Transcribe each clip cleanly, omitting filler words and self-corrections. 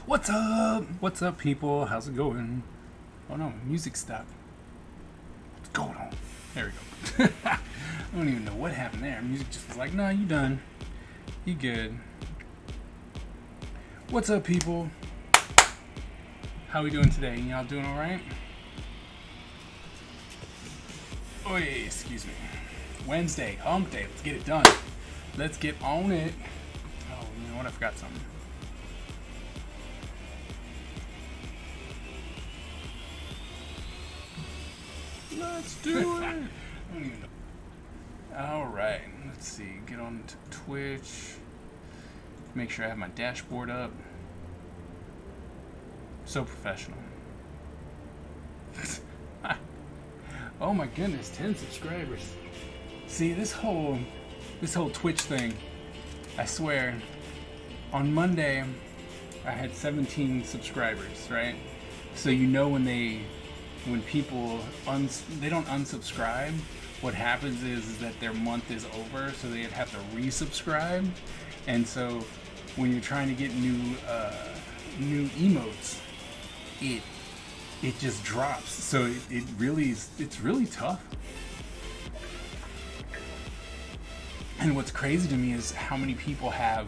What's up? What's up, people? How's it going? Oh no, music stopped. What's going on? There we go. I don't even know what happened there. Music just was like, nah, you done. You good. What's up, people? How we doing today? Y'all doing alright? Oh, yeah, excuse me. Wednesday, hump day. Let's get it done. Let's get on it. Oh, you know what? I forgot something. Let's do it. I don't even know. All right. Let's see. Get on to Twitch. Make sure I have my dashboard up. So professional. Oh my goodness, 10 subscribers. See, this whole Twitch thing, I swear, on Monday I had 17 subscribers, right? So you know when people they don't unsubscribe, what happens is that their month is over, so they'd have to resubscribe. And so when you're trying to get new emotes, it just drops. So it's really tough. And what's crazy to me is how many people have,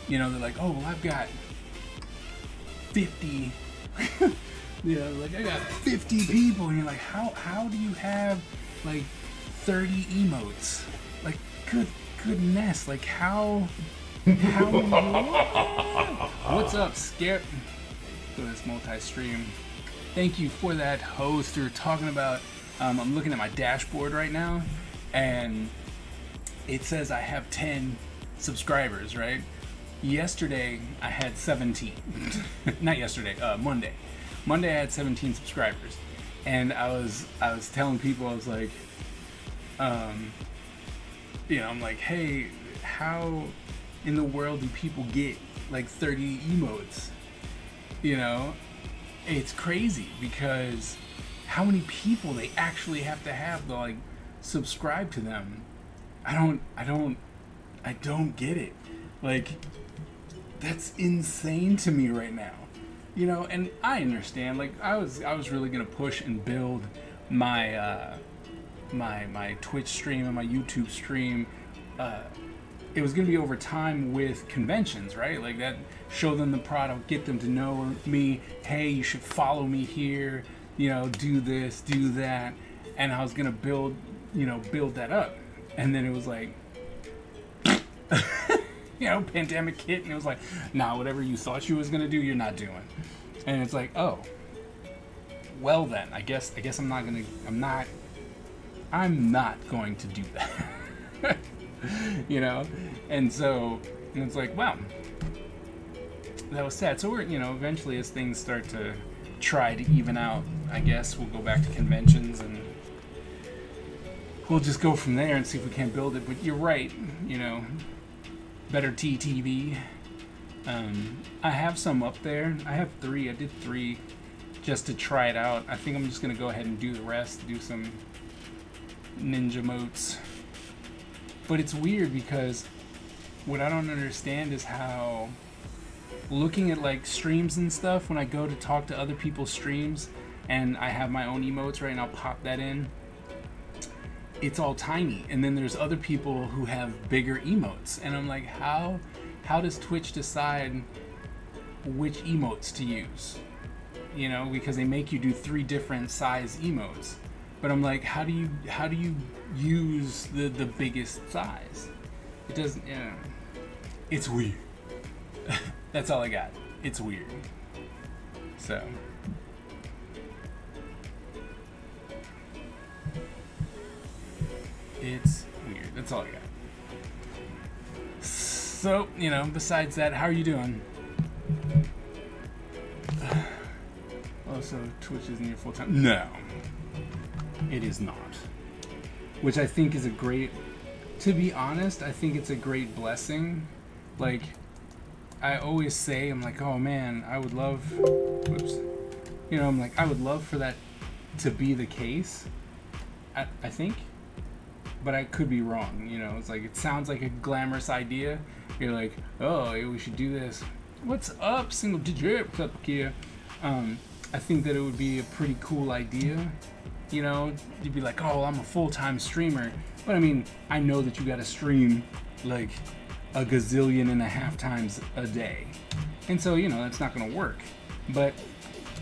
they're like, oh, well, I've got 50, like I got 50 people. And you're like, how do you have like 30 emotes? Like, goodness, like how what's up, Scare? Go to this multi-stream. Thank you for that host. We're talking about, I'm looking at my dashboard right now, and it says I have 10 subscribers, right? Yesterday, I had 17. Not yesterday, Monday. Monday, I had 17 subscribers. And I was telling people, I was like, I'm like, hey, how in the world do people get like 30 emotes? It's crazy because how many people they actually have to like subscribe to them. I don't get it. Like, that's insane to me right now. And I understand. Like, I was really gonna push and build my my Twitch stream and my YouTube stream. It was gonna be over time with conventions, right? Like that, show them the product, get them to know me. Hey, you should follow me here. Do this, do that, and I was gonna build that up. And then it was like, pandemic hit, and it was like, nah, whatever you thought you was gonna do, you're not doing. And it's like, oh, well then, I guess I'm not going to do that. And so, and it's like, wow, that was sad. So we're, eventually as things start to try to even out, I guess we'll go back to conventions and we'll just go from there and see if we can't build it. But you're right, better TTV. I have some up there. I have 3. I did 3 just to try it out. I think I'm just gonna go ahead and do the rest, do some ninja motes. But it's weird because what I don't understand is how, looking at like streams and stuff, when I go to talk to other people's streams and I have my own emotes, right, and I'll pop that in, it's all tiny. And then there's other people who have bigger emotes. And I'm like, how does Twitch decide which emotes to use? Because they make you do 3 different size emotes. But I'm like, how do you use the biggest size? It doesn't, it's weird. That's all I got. It's weird. So it's weird. That's all I got. So, besides that, how are you doing? Oh, so Twitch isn't your full time? No, it is not. Which I think is to be honest, I think it's a great blessing. Like, I always say, I'm like, oh man, I would love, I'm like, I would love for that to be the case. I think. But I could be wrong, it's like, it sounds like a glamorous idea. You're like, oh, we should do this. What's up, single digit? What's up, Kia? I think that it would be a pretty cool idea. You know, you'd be like, oh, I'm a full-time streamer. But I mean, I know that you gotta stream like a gazillion and a half times a day. And so, you know, that's not gonna work. But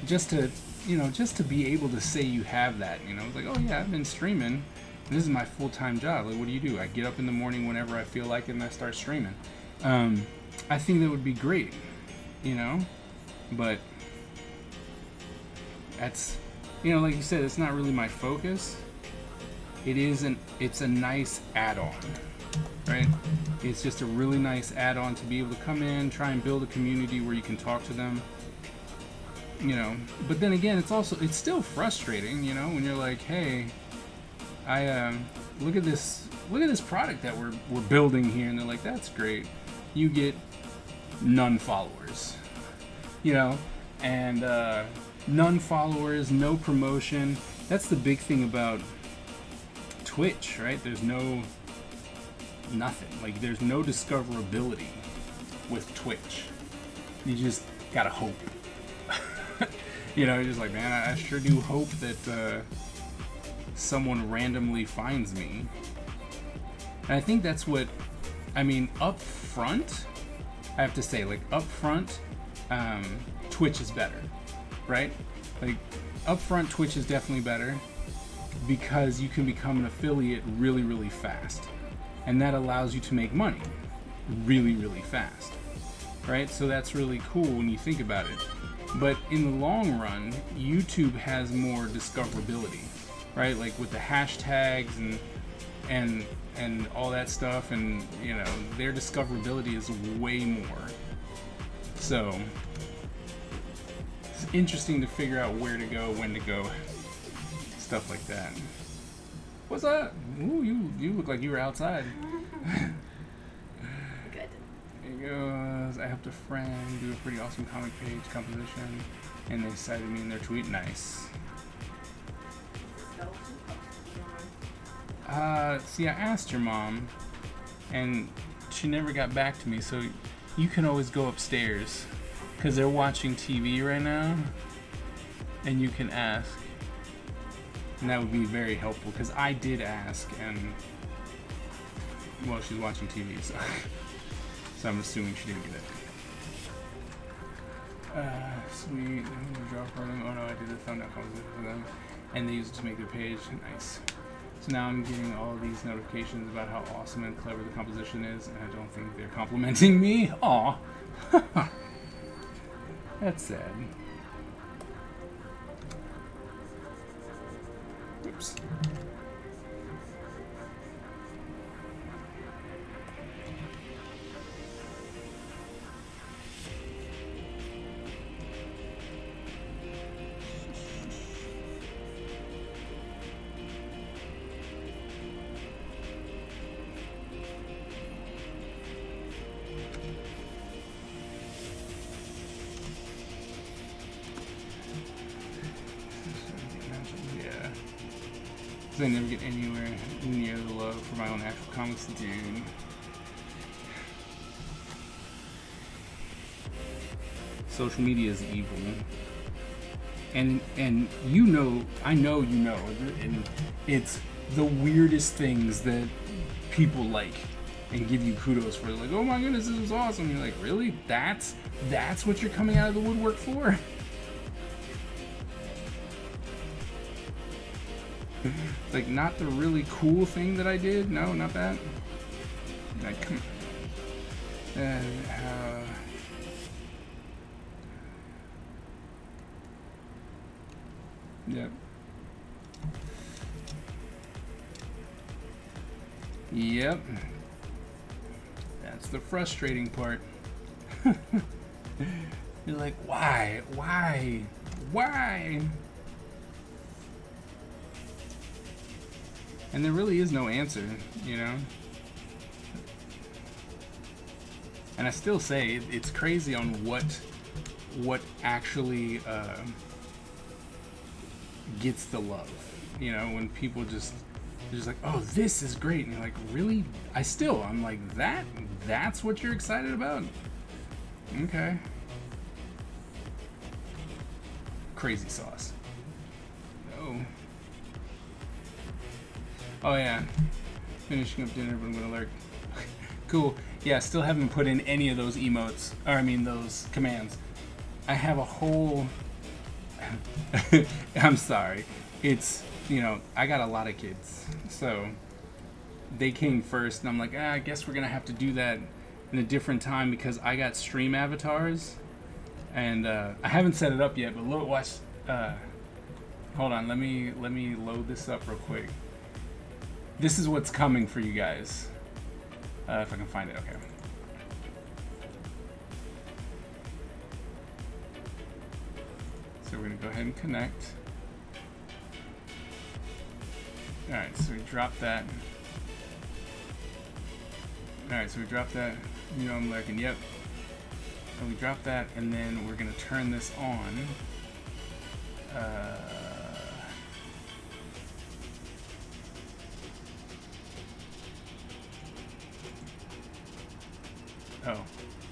just to, you know, just to be able to say you have that, you know, it's like, oh yeah, I've been streaming. This is my full-time job. Like, what do? I get up in the morning whenever I feel like it and I start streaming. I think that would be great, you know? But that's, you know, like you said, it's not really my focus. It's a nice add-on, right? It's just a really nice add-on to be able to come in, try and build a community where you can talk to them, you know. But then again, it's still frustrating, you know, when you're like, hey, look at this product that we're building here, and they're like, that's great. You get none followers, you know, and none followers, no promotion. That's the big thing about Twitch, right? There's nothing. Like, there's no discoverability with Twitch. You just gotta hope. You know, you're just like, man, I sure do hope that someone randomly finds me. And I think that's what, I mean, up front, I have to say, like, up front, Twitch is better, right? Like, up front, Twitch is definitely better because you can become an affiliate really, really fast. And that allows you to make money really, really fast, right? So that's really cool when you think about it. But in the long run, YouTube has more discoverability, right? Like with the hashtags and all that stuff, and you know, their discoverability is way more. So it's interesting to figure out where to go, when to go, stuff like that. What's up? Ooh, you look like you were outside. Good. There you go. I helped a friend do a pretty awesome comic page composition, and they cited me in their tweet. Nice. See, I asked your mom, and she never got back to me, so you can always go upstairs, because they're watching TV right now, and you can ask. And that would be very helpful, because I did ask, and, well, she's watching TV, so, so I'm assuming she didn't get it. Sweet. Draw for them. Oh no, I did the thumbnail composition for them, and they used it to make their page. Nice. So now I'm getting all these notifications about how awesome and clever the composition is, and I don't think they're complimenting me. Aw. That's sad. Oops. I never get anywhere near the love for my own actual comics, dude. Social media is evil, and you know, I know you know, and it's the weirdest things that people like and give you kudos for. Like, oh my goodness, this is awesome. You're like, really? That's what you're coming out of the woodwork for? Like, not the really cool thing that I did? No, not that. Like, come on. Yep. Yep. That's the frustrating part. You're like, why? And there really is no answer, you know? And I still say it's crazy on what actually gets the love. You know, when people just like, oh, this is great. And you're like, really? I'm like, that's what you're excited about? Okay. Crazy sauce. Oh. Oh yeah. Finishing up dinner, but I'm gonna lurk. Cool. Yeah, still haven't put in any of those emotes, or I mean those commands. I have a whole... I'm sorry. It's, you know, I got a lot of kids, so they came first, and I'm like, I guess we're gonna have to do that in a different time because I got stream avatars, and I haven't set it up yet. But look, watch. Hold on, let me load this up real quick. This is what's coming for you guys. If I can find it, okay. So we're gonna go ahead and connect. All right, so we drop that. All right, so we drop that. You know I'm lurking. Yep. And we drop that, and then we're gonna turn this on.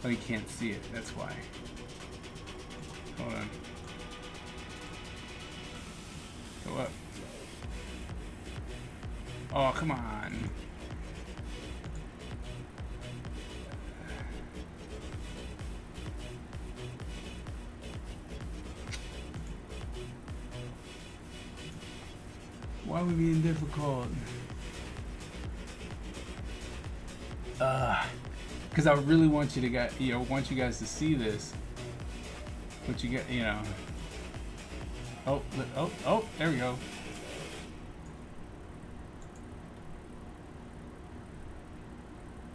Oh, you can't see it. That's why. Hold on. Go up. Oh, come on. Why are we being difficult? Because I really want you to get, want you guys to see this. But you get, Oh, there we go.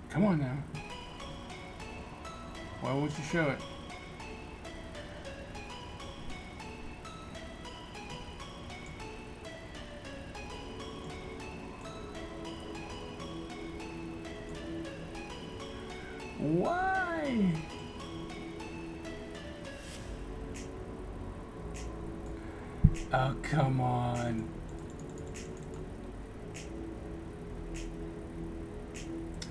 Come on now. Why won't you show it? Why? Oh, come on.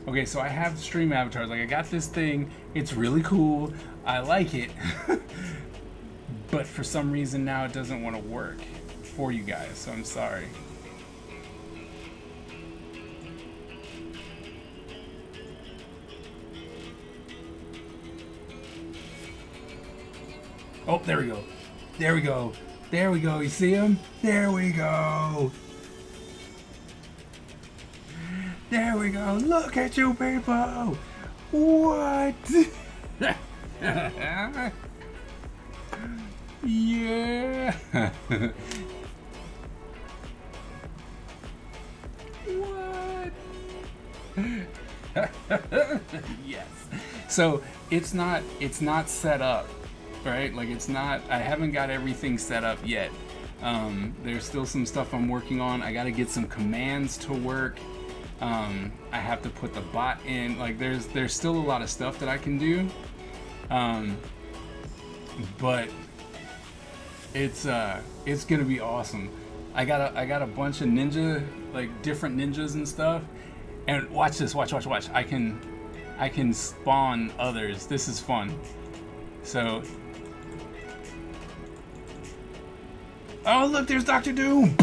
Okay, so I have stream avatars. Like, I got this thing. It's really cool. I like it. But for some reason now it doesn't want to work for you guys, so I'm sorry. Oh, there we go. There we go. There we go. You see him? There we go. There we go. Look at you people. What? Yeah. What? Yes. So it's not set up, right? Like it's not, I haven't got everything set up yet. There's still some stuff I'm working on. I got to get some commands to work. I have to put the bot in. Like there's still a lot of stuff that I can do. But it's gonna be awesome. I got a bunch of ninja, like different ninjas and stuff. And watch this, watch. I can spawn others. This is fun. So, oh look, there's Dr. Doom.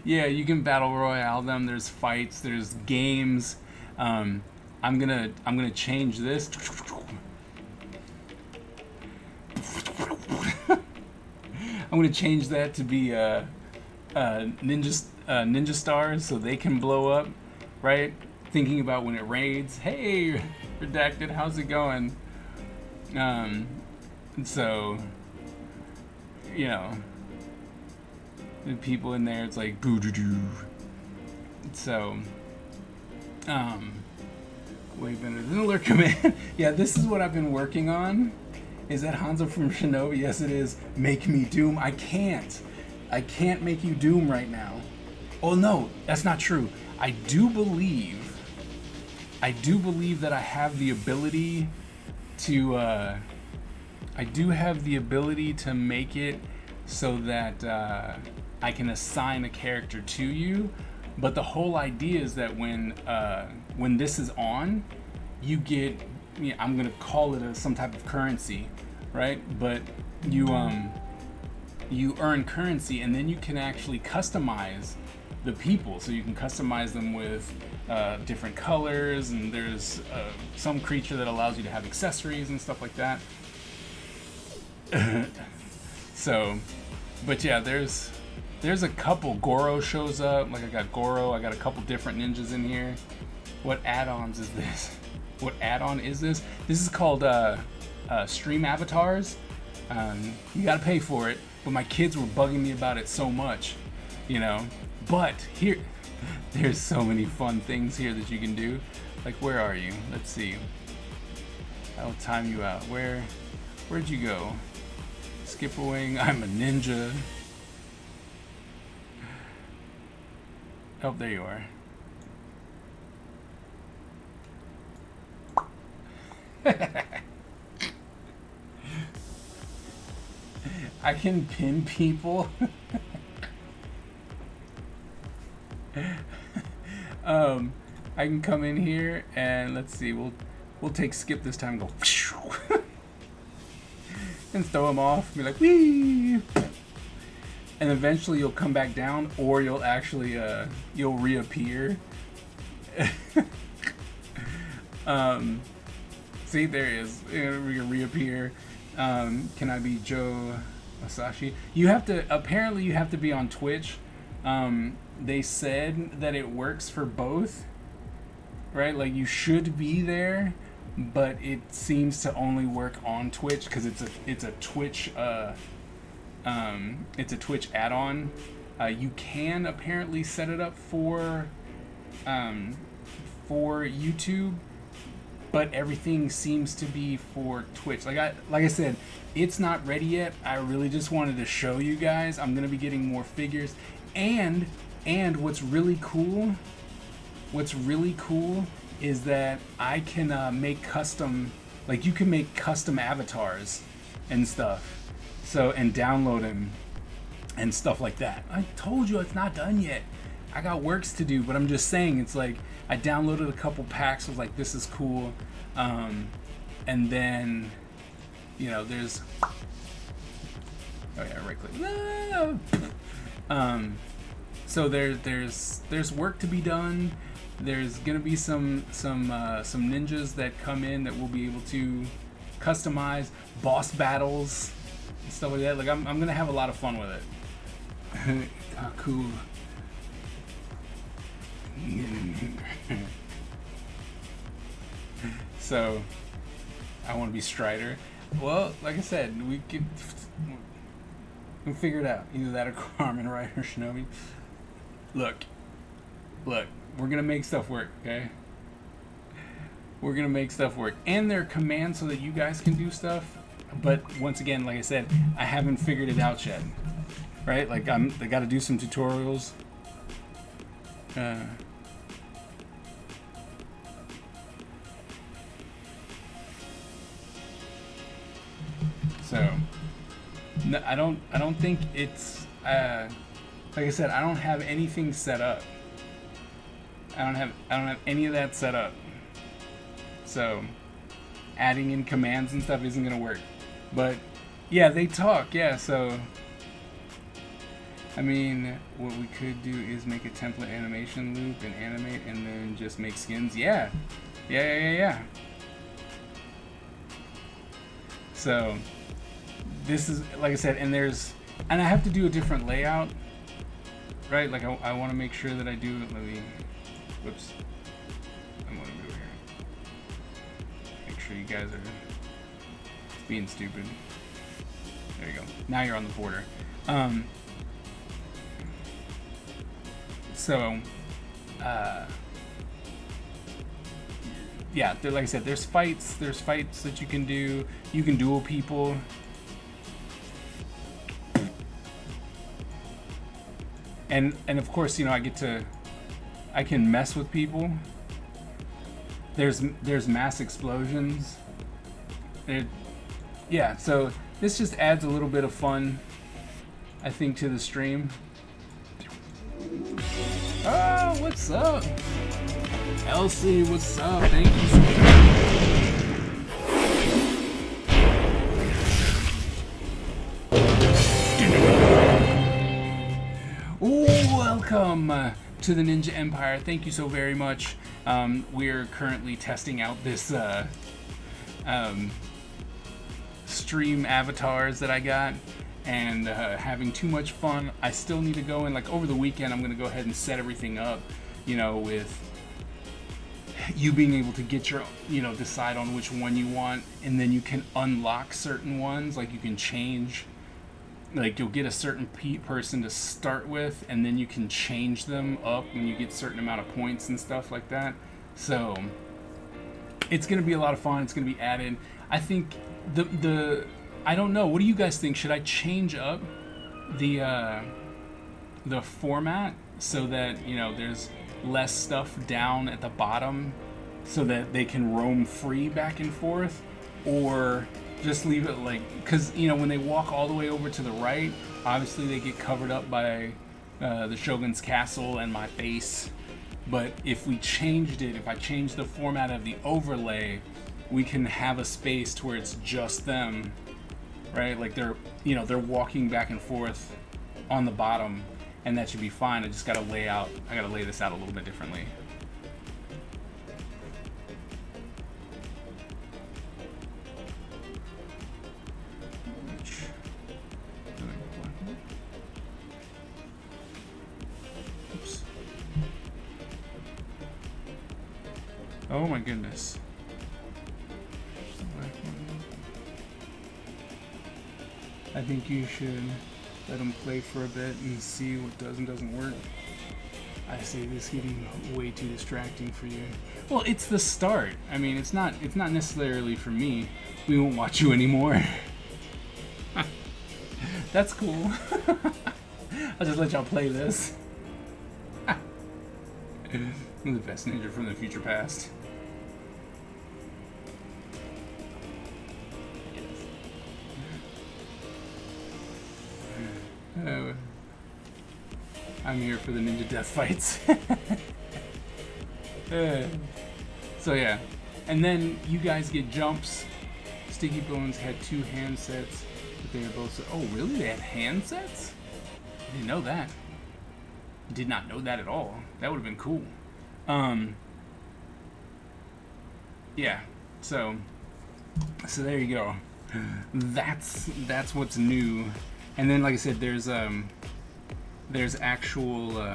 Yeah, you can battle royale them. There's fights. There's games. I'm gonna change this. I'm gonna change that to be ninja stars, so they can blow up, right? Thinking about when it rains. Hey, Redacted, how's it going? So, the people in there, it's like boo doo doo. So, way better than alert command. Yeah, this is what I've been working on. Is that Hanzo from Shinobi? Yes, it is. Make me Doom. I can't make you Doom right now. Oh no, that's not true. I do believe that I have the ability to. I do have the ability to make it so that I can assign a character to you. But the whole idea is that when this is on, you get, I'm gonna call it some type of currency, right? But you earn currency, and then you can actually customize the people. So you can customize them with different colors, and there's some creature that allows you to have accessories and stuff like that. So, but yeah, there's a couple. Goro shows up. Like I got Goro. I got a couple different ninjas in here. What add-ons is this? What add-on is this? This is called Stream Avatars. You gotta pay for it, but my kids were bugging me about it so much, But here, there's so many fun things here that you can do. Like, where are you? Let's see. I'll time you out. Where'd you go? Skipperwing. I'm a ninja. Oh, there you are. I can pin people. I can come in here and let's see. We'll take Skip this time and go and throw him off. Be like, wee. And eventually you'll come back down, or you'll actually you'll reappear. See, there he is. You'll reappear. Can I be Joe Masashi? You have to be on Twitch. They said that it works for both, right? Like, you should be there, but it seems to only work on Twitch because it's a Twitch add-on. You can apparently set it up for YouTube, but everything seems to be for Twitch. Like I said, it's not ready yet. I really just wanted to show you guys. I'm gonna be getting more figures, and what's really cool is that I can make custom, like, you can make custom avatars and stuff, and download them and stuff like that. I told you it's not done yet. I got works to do, but I'm just saying, it's like, I downloaded a couple packs, was like, this is cool, and then, there's, oh yeah, right click. So there's work to be done. There's gonna be some ninjas that come in that we'll be able to customize, boss battles, and stuff like that. Like, I'm gonna have a lot of fun with it. Oh, cool. So, I want to be Strider. Well, like I said, we'll figure it out. Either that or Carmen Rider Shinobi. Look, we're gonna make stuff work, okay? We're gonna make stuff work, and there are commands so that you guys can do stuff. But once again, like I said, I haven't figured it out yet, right? Like, I got to do some tutorials. So, no, I don't think it's like I said, I don't have anything set up. I don't have any of that set up. So, adding in commands and stuff isn't gonna work. But yeah, they talk. Yeah, so I mean, what we could do is make a template animation loop and animate, and then just make skins. Yeah. So this is, like I said, and I have to do a different layout, right? Like, I want to make sure that I do. Whoops. I'm gonna go here. Make sure you guys are being stupid. There you go. Now you're on the border. Yeah, like I said, there's fights that you can do. You can duel people. And of course, I can mess with people. There's mass explosions. Yeah, so this just adds a little bit of fun, I think, to the stream. Oh, what's up? Elsie, what's up? Thank you so much. welcome to the Ninja Empire. Thank you so very much. We're currently testing out this stream avatars that I got, and having too much fun. I still need to go in, like, over the weekend. I'm gonna go ahead and set everything up, you know, with you being able to get your, you know, decide on which one you want, and then you can unlock certain ones. Like, you can change, like, you'll get a certain person to start with, and then you can change them up when you get a certain amount of points and stuff like that. So it's gonna be a lot of fun. It's gonna be added. I think the I don't know. What do you guys think? Should I change up the format so that, you know, there's less stuff down at the bottom so that they can roam free back and forth, or just leave it like, because, you know, when they walk all the way over to the right, obviously they get covered up by the Shogun's castle and my face. But if we changed it, if I changed the format of the overlay, we can have a space to where it's just them, right? Like, they're, you know, they're walking back and forth on the bottom, and that should be fine. I just gotta lay this out a little bit differently. Oops. Oh my goodness. I think you should let them play for a bit and see what does and doesn't work. I say this getting way too distracting for you. Well, it's the start. I mean, it's not necessarily for me. We won't watch you anymore. That's cool. I'll just let y'all play this. I'm the best ninja from the future past. I'm here for the ninja death fights. So yeah, and then you guys get jumps. Sticky Bones had 2 handsets, but they were both so. Oh really? They had handsets? I didn't know that. Did not know that at all. That would have been cool. Yeah. So there you go. That's what's new. And then, like I said, there's actual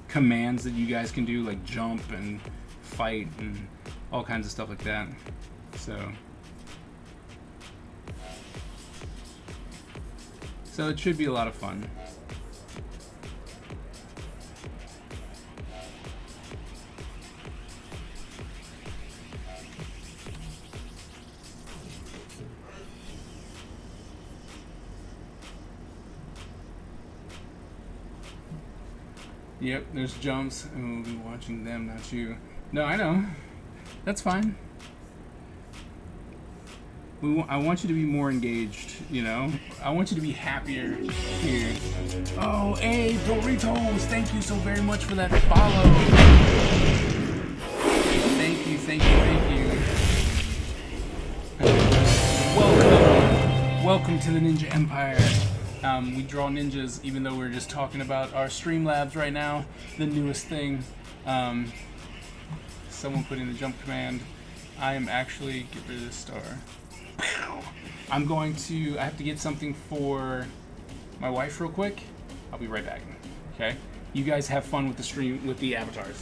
commands that you guys can do, like jump and fight and all kinds of stuff like that. So it should be a lot of fun. Yep, there's jumps, and we'll be watching them, not you. No, I know. That's fine. I want you to be more engaged, you know? I want you to be happier here. Oh, hey, Doritos! Thank you so very much for that follow. Thank you. Welcome to the Ninja Empire. We draw ninjas, even though we're just talking about our Streamlabs right now, the newest thing. Someone put in the jump command. I am actually, get rid of this star. I have to get something for my wife real quick. I'll be right back. Okay? You guys have fun with the stream, with the avatars.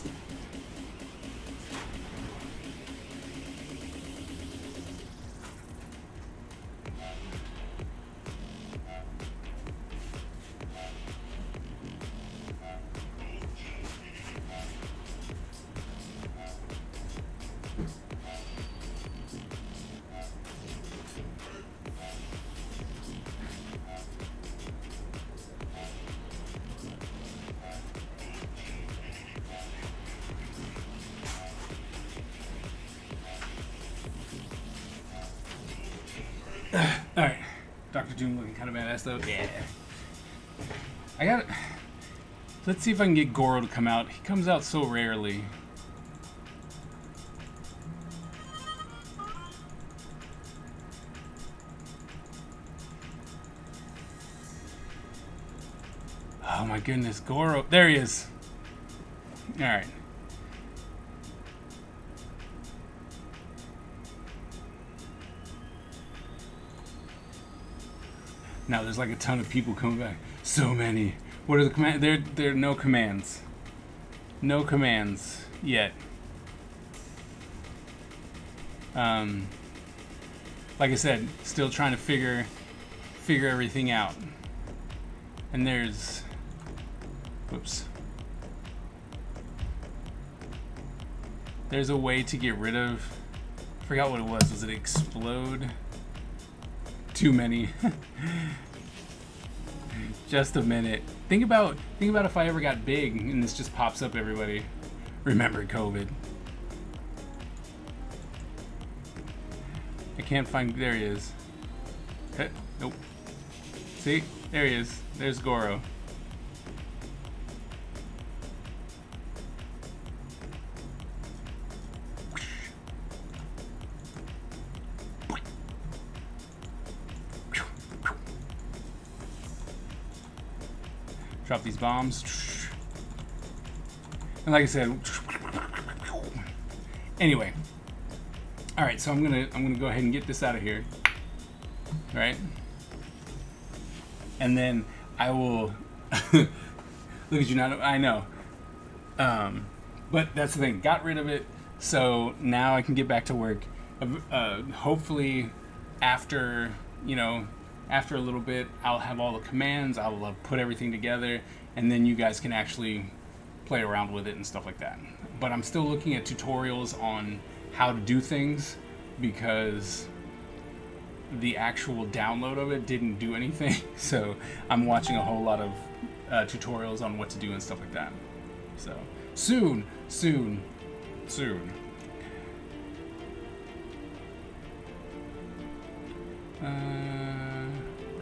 Alright. Dr. Doom looking kind of badass though. Yeah. I got it. Let's see if I can get Goro to come out. He comes out so rarely. Oh my goodness, Goro. There he is. Alright. Now there's like a ton of people coming back. So many. What are the commands? There are no commands. No commands yet. Like I said, still trying to figure everything out. And there's, whoops. There's a way to get rid of, I forgot what it was. Was it explode? Too many. Just a minute. Think about if I ever got big and this just pops up, everybody. Remember COVID. I can't find, there he is. Nope. See? There he is. There's Goro. Drop these bombs. And like I said, anyway. All right, so I'm gonna go ahead and get this out of here. All right, and then I will look at you now. I know, but that's the thing. Got rid of it, so now I can get back to work. Hopefully, after after a little bit, I'll have all the commands. I'll put everything together, and then you guys can actually play around with it and stuff like that. But I'm still looking at tutorials on how to do things because the actual download of it didn't do anything. So I'm watching a whole lot of tutorials on what to do and stuff like that. So soon.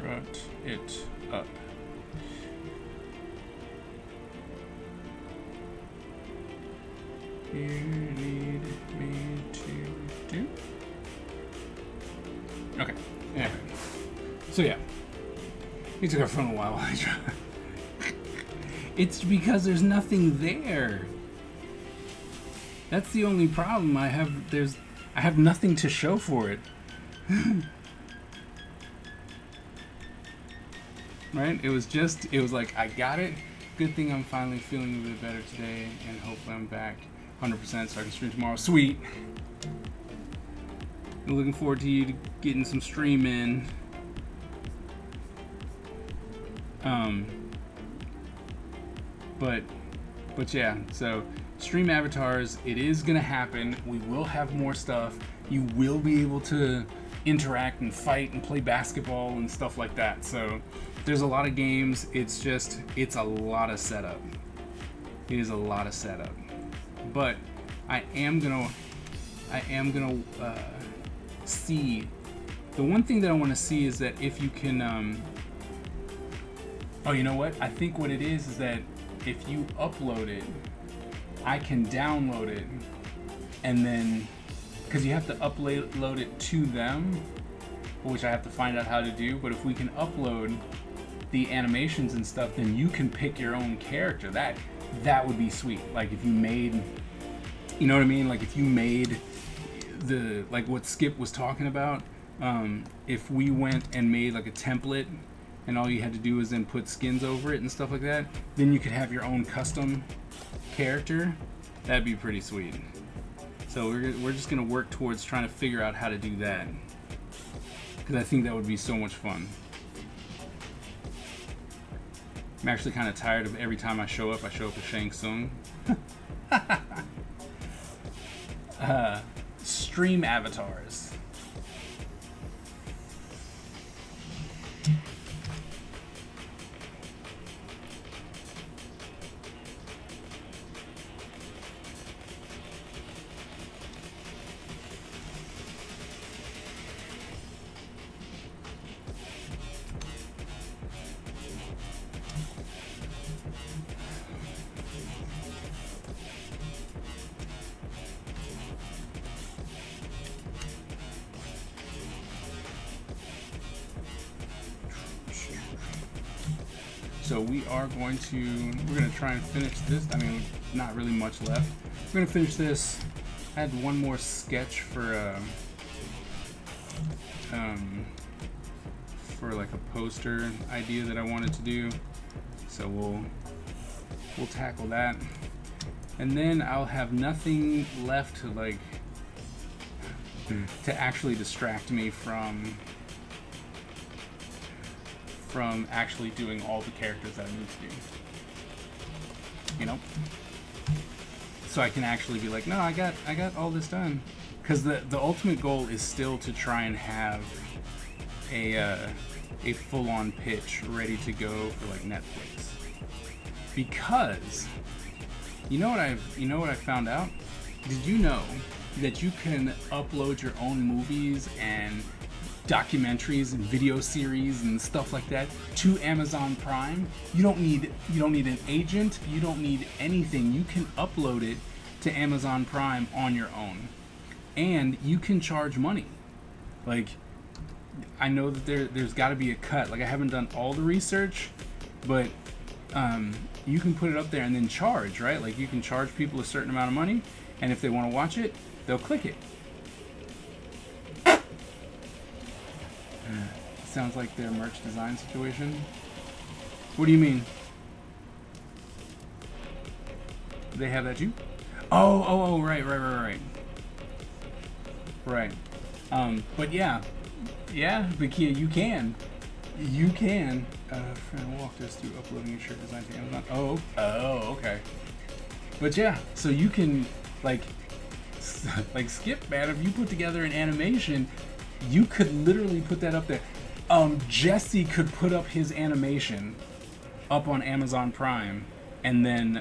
Rut it up. You need me to do? Okay. Anyway. So yeah. It took our phone a while. It's because there's nothing there. That's the only problem I have. I have nothing to show for it. Right? It was like, I got it. Good thing I'm finally feeling a bit better today, and hopefully I'm back 100% so I can stream tomorrow. Sweet. I'm looking forward to you getting some stream in. But yeah, so stream avatars, it is gonna happen. We will have more stuff. You will be able to interact and fight and play basketball and stuff like that. So there's a lot of games. It's a lot of setup. It is a lot of setup. But I am gonna see. The one thing that I want to see is that if you can. Oh, you know what? I think what it is that if you upload it, I can download it, and then because you have to upload it to them, which I have to find out how to do. But if we can upload the animations and stuff, then you can pick your own character. That would be sweet. Like if you made, you know what I mean? Like if you made like what Skip was talking about, if we went and made like a template and all you had to do is then put skins over it and stuff like that, then you could have your own custom character. That'd be pretty sweet. So we're just gonna work towards trying to figure out how to do that, because I think that would be so much fun. I'm actually kind of tired of every time I show up as Shang Tsung. Stream avatars. So we're going to try and finish this. I mean, not really much left. We're going to finish this. I had one more sketch for like a poster idea that I wanted to do. So we'll tackle that. And then I'll have nothing left to like to actually distract me from actually doing all the characters that I need to do. You know? So I can actually be like, no, I got all this done. Because the ultimate goal is still to try and have a full-on pitch ready to go for like Netflix. Because you know what I found out? Did you know that you can upload your own movies and documentaries and video series and stuff like that to Amazon Prime? You don't need an agent, you don't need anything. You can upload it to Amazon Prime on your own. And you can charge money. Like, I know that there's got to be a cut. Like, I haven't done all the research, but you can put it up there and then charge, right? Like, you can charge people a certain amount of money, and if they want to watch it, they'll click it. Sounds like their merch design situation. What do you mean? They have that too? Oh, right. Right. But yeah, Bakia, you can. Friend walked us through uploading a shirt design to Amazon. Oh, okay. But yeah, so you can like Skip, man. If you put together an animation, you could literally put that up there. Jesse could put up his animation up on Amazon Prime, and then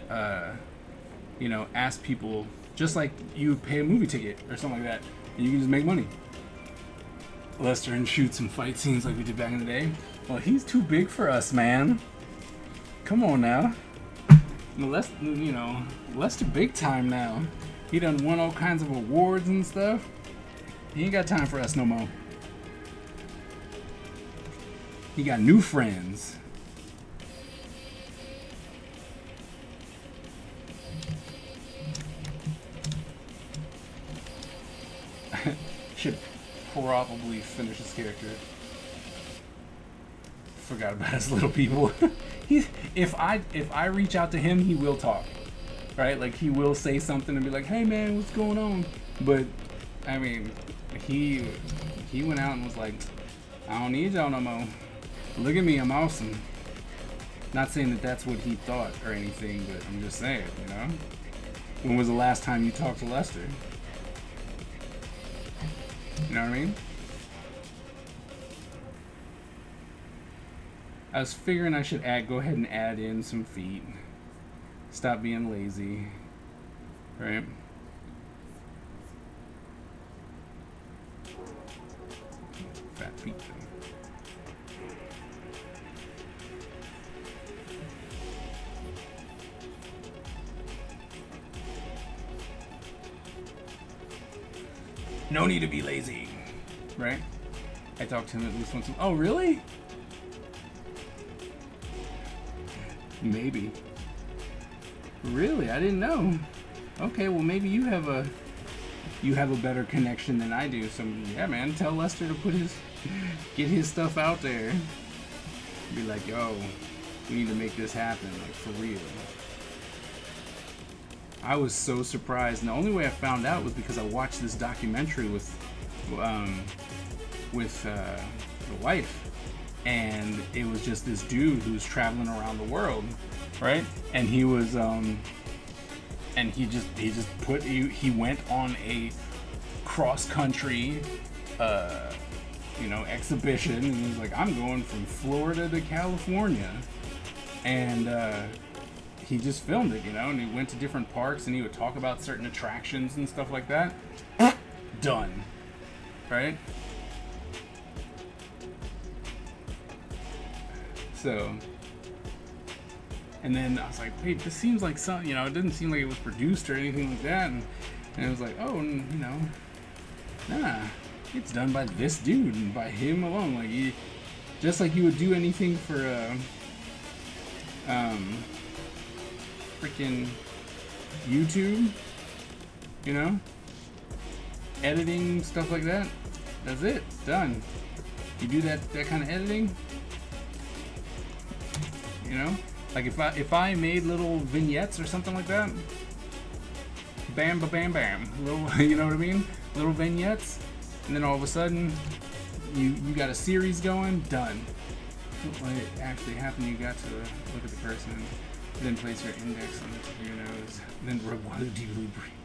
ask people, just like you pay a movie ticket or something like that, and you can just make money. Lester and shoot some fight scenes like we did back in the day. Well, he's too big for us, man. Come on now. Lester big time now. He done won all kinds of awards and stuff. He ain't got time for us no more. He got new friends. Should probably finish his character. Forgot about his little people. If I reach out to him, he will talk, right? Like, he will say something and be like, "Hey man, what's going on?" But I mean, he went out and was like, "I don't need y'all no more. Look at me, I'm awesome." Not saying that that's what he thought or anything, but I'm just saying, you know. When was the last time you talked to Lester? You know what I mean? I was figuring I should go ahead and add in some feet. Stop being lazy. Right? Fat feet though. No need to be lazy. Right? I talked to him at least once. Oh, really? Maybe. Really? I didn't know. Okay, well maybe you have a better connection than I do. So yeah, man, tell Lester to get his stuff out there. Be like, yo, we need to make this happen, like, for real. I was so surprised, and the only way I found out was because I watched this documentary with the wife, and it was just this dude who's traveling around the world, right? And he was and he went on a cross country exhibition, and he was like, I'm going from Florida to California, and he just filmed it, and he went to different parks, and he would talk about certain attractions and stuff like that. Done. Right? So, and then I was like, wait, this seems like some, it didn't seem like it was produced or anything like that, and it was like, oh, nah, it's done by this dude and by him alone. Like, just like you would do anything for freaking YouTube, you know, editing, stuff like that. That's it. Done. You do that kind of editing, you know, like if I made little vignettes or something like that, bam, ba, bam, bam, little, you know what I mean, little vignettes, and then all of a sudden you got a series going, done. What actually happened? You got to look at the person, then place your index on the tip of your nose, then revoir du lubrique.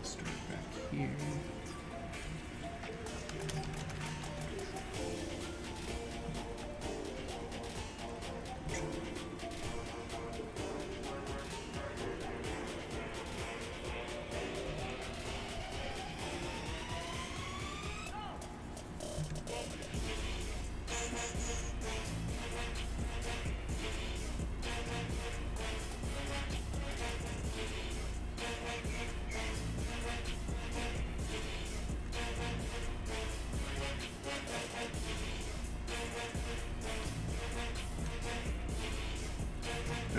Start back here.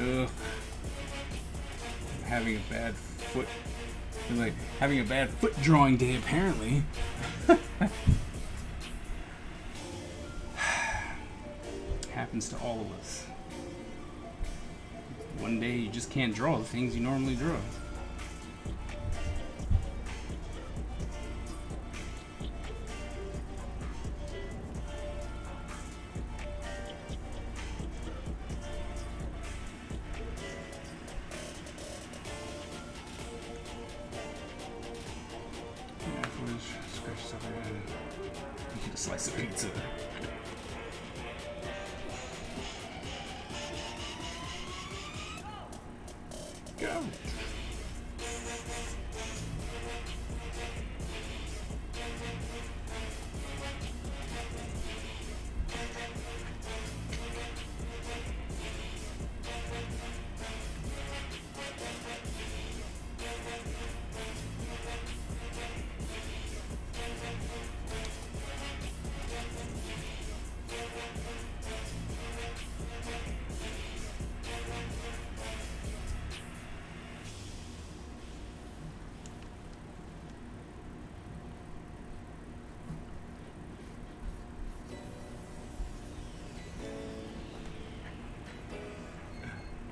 Ugh. Having a bad foot. Like having a bad foot drawing day, apparently. Happens to all of us. One day you just can't draw the things you normally draw. Get a slice of pizza. Go.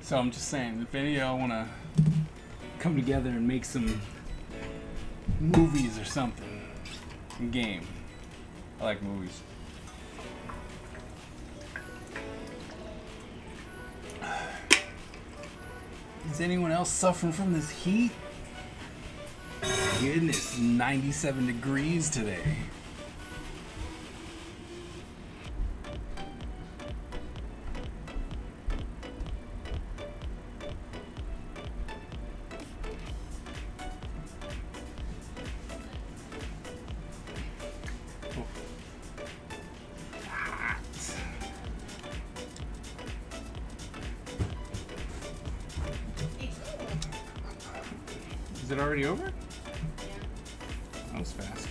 So I'm just saying, if any of y'all want to come together and make some movies or something, game. I like movies. Is anyone else suffering from this heat? Goodness, 97 degrees today. Is it already over? Yeah. That was fast.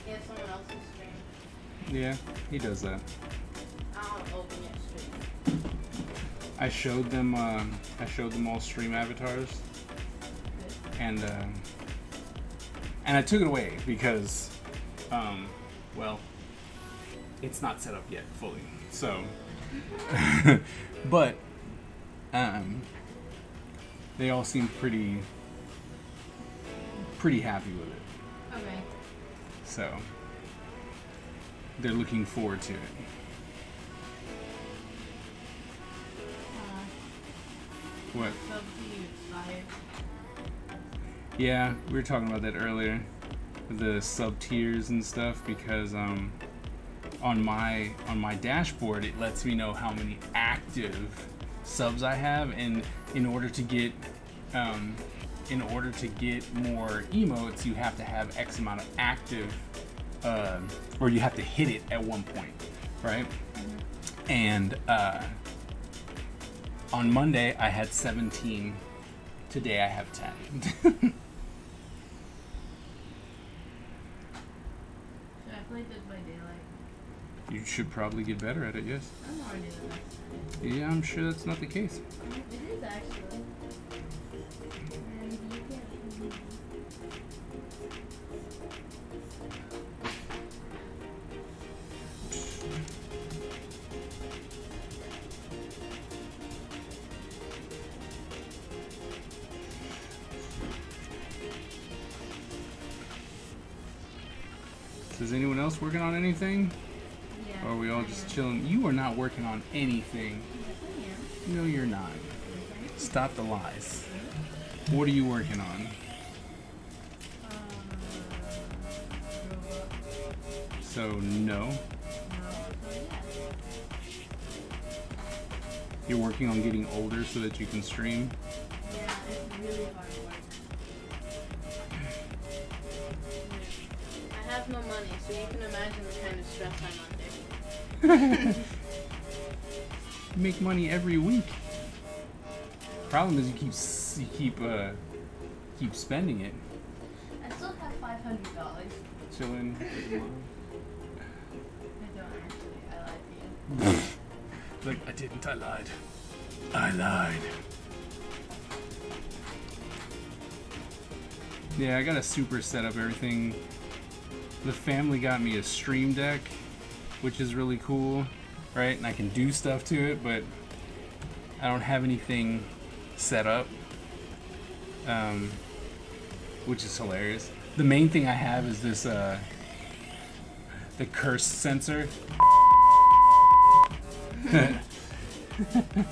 Yeah, someone else's stream. Yeah, he does that. I'll open your stream. I showed them all stream avatars, and I took it away because, well, it's not set up yet fully. So, but they all seem pretty happy with it. Okay. So they're looking forward to it. What? Sub to you, expired. Yeah, we were talking about that earlier, the sub tiers and stuff, because on my dashboard it lets me know how many active subs I have, and in order to get more emotes, you have to have X amount of active, or you have to hit it at one point, right? Mm-hmm. And On Monday, I had 17. Today, I have 10. Should I play Dead by Daylight? You should probably get better at it, yes. I'm already the next time. Yeah, I'm sure that's not the case. It is actually. And you can't. Is anyone else working on anything? Yeah. Or are we all just chilling? You are not working on anything. Yes, I am. No, you're not. Yes, I am. Stop the lies. What are you working on? Robot. So, no. No. So yes. You're working on getting older so that you can stream? Yeah, it's really hard work. I have no money, so you can imagine the kind of stress I'm under. You make money every week. Problem is you keep spending it. I still have $500. Chilling. I don't actually. I lied to you. Like, I didn't, I lied. I lied. Yeah, I got a super setup, everything. The family got me a Stream Deck, which is really cool, right? And I can do stuff to it, but I don't have anything set up, which is hilarious. The main thing I have is this, the curse sensor. That's funny.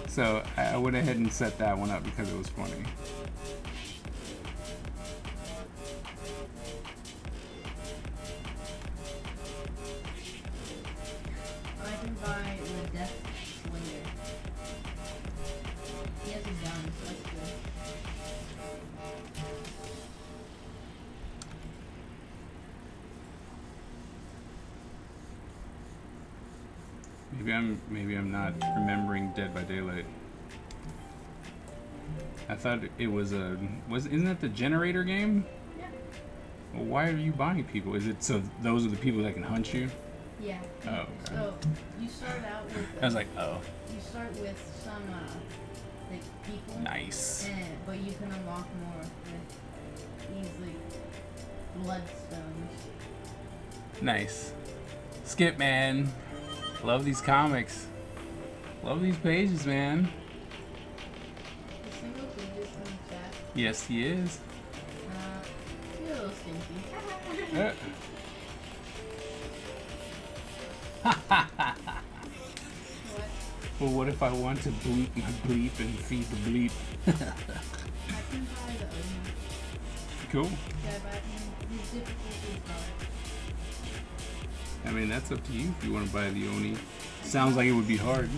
So I went ahead and set that one up because it was funny. I can buy the Death Slinger. He has a gun, so that's good. Maybe I'm not remembering Dead by Daylight. I thought it was isn't that the generator game? Yeah. Well, why are you buying people? Is it so those are the people that can hunt you? Yeah. Oh, okay. So you start out with. I was like, oh, You start with some like people. nice. But you can unlock more with these like bloodstones. Nice. Skip, man. Love these comics. Love these pages, man. The single pages in the chat. Yes, he is. You're a little stinky. Uh. What? Well, what if I want to bleep my bleep and feed the bleep? I can buy the Oni. Cool. Yeah, but these difficulties are. I mean, that's up to you if you want to buy the Oni. Sounds like it would be hard.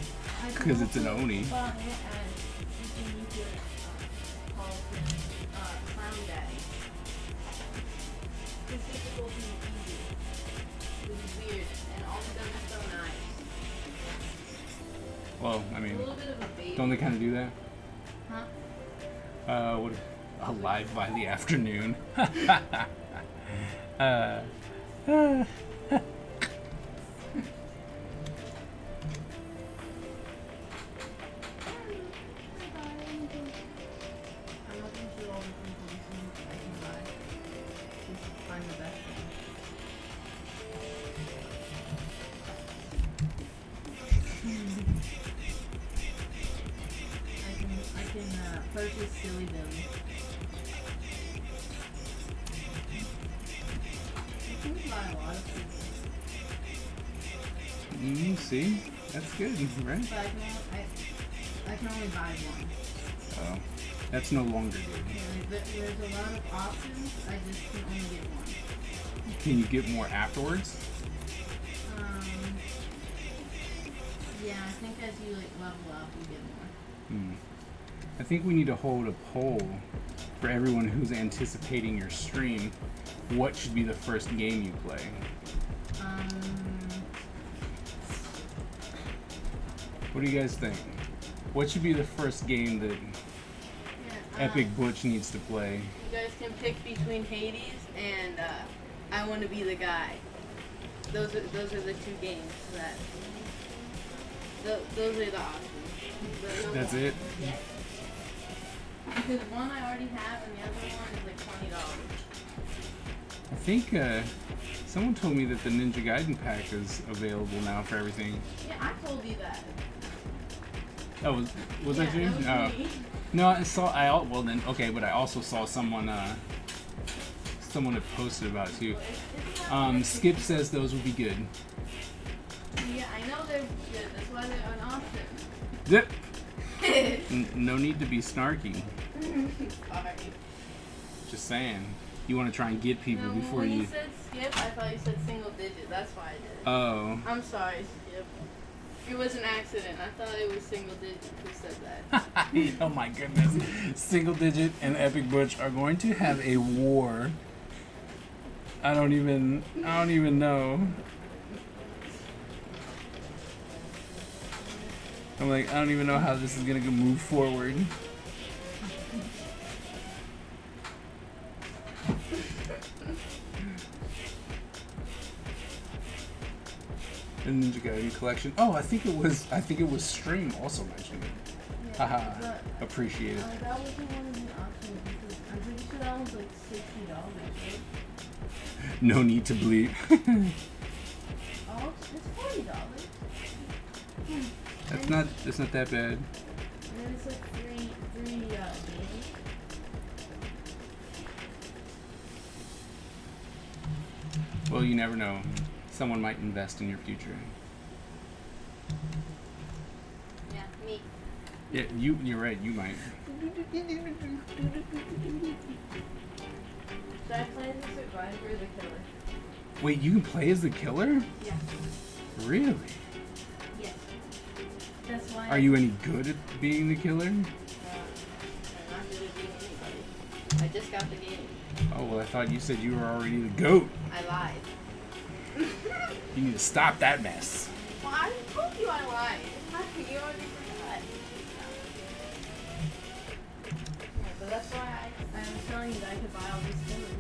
I can 'Cause it's an also Oni. buy it as you can use your call it Clown Daddy. This difficulty is easy. Which is weird, and all of them are so nice. Well, I A mean, little bit of a baby. don't they kind of do that? Huh? What? Alive by the afternoon. I'm looking through all the things to see what I can buy. Just to find the best one. I can purchase Silly Billy. You can buy a lot of things. See, that's good, right? But I can only buy one. Oh, that's no longer good. Yeah, there's a lot of options. I just can only get one. Can you get more afterwards? Yeah, I think as you like level up, you get more. I think we need to hold a poll for everyone who's anticipating your stream. What should be the first game you play? What do you guys think? What should be the first game that Yeah, Epic Butch needs to play? You guys can pick between Hades and I Want to Be the Guy. Those are the two games that. Those are the options. That's it? Yeah. Because one I already have and the other one is like $20. I think someone told me that the Ninja Gaiden pack is available now for everything. Yeah, I told you that. Oh, was that you? That was Oh. me. No, well then, okay, but I also saw someone had posted about it too. It's not Skip says those would be good. Yeah, I know they're good. That's why they're an option. Zip. No need to be snarky. Sorry. Just saying. You want to try and get people No, before when you. you said skip, I thought you said single digit. That's why I did it. Oh. I'm sorry, Skip. It was an accident. I thought it was single digit who said that. Oh my goodness. Single Digit and Epic Butch are going to have a war. I don't even know. I'm like, I don't even know how this is gonna move forward. The Ninja Gaiden collection. Oh, I think it was Stream also mentioned it. Haha. but, Appreciate it. that wasn't one of the options because I'm pretty sure that was like $60, right? No need to bleep. Oh, it's $40. That's not that bad. And then it's like three games. Well, you never know. Someone might invest in your future. Yeah, me. Yeah, you're right. You might. Should I play the Survivor or the Killer? Wait, you can play as the killer? Yeah. Really? Yes. That's why. Are you any good at being the killer? I'm not good at being anybody. I just got the game. Oh well, I thought you said you were already the goat. I lied. You need to stop that mess. Well, I told you I lied. You already forgot. Yeah, but that's why I was telling you that I could buy all these killers.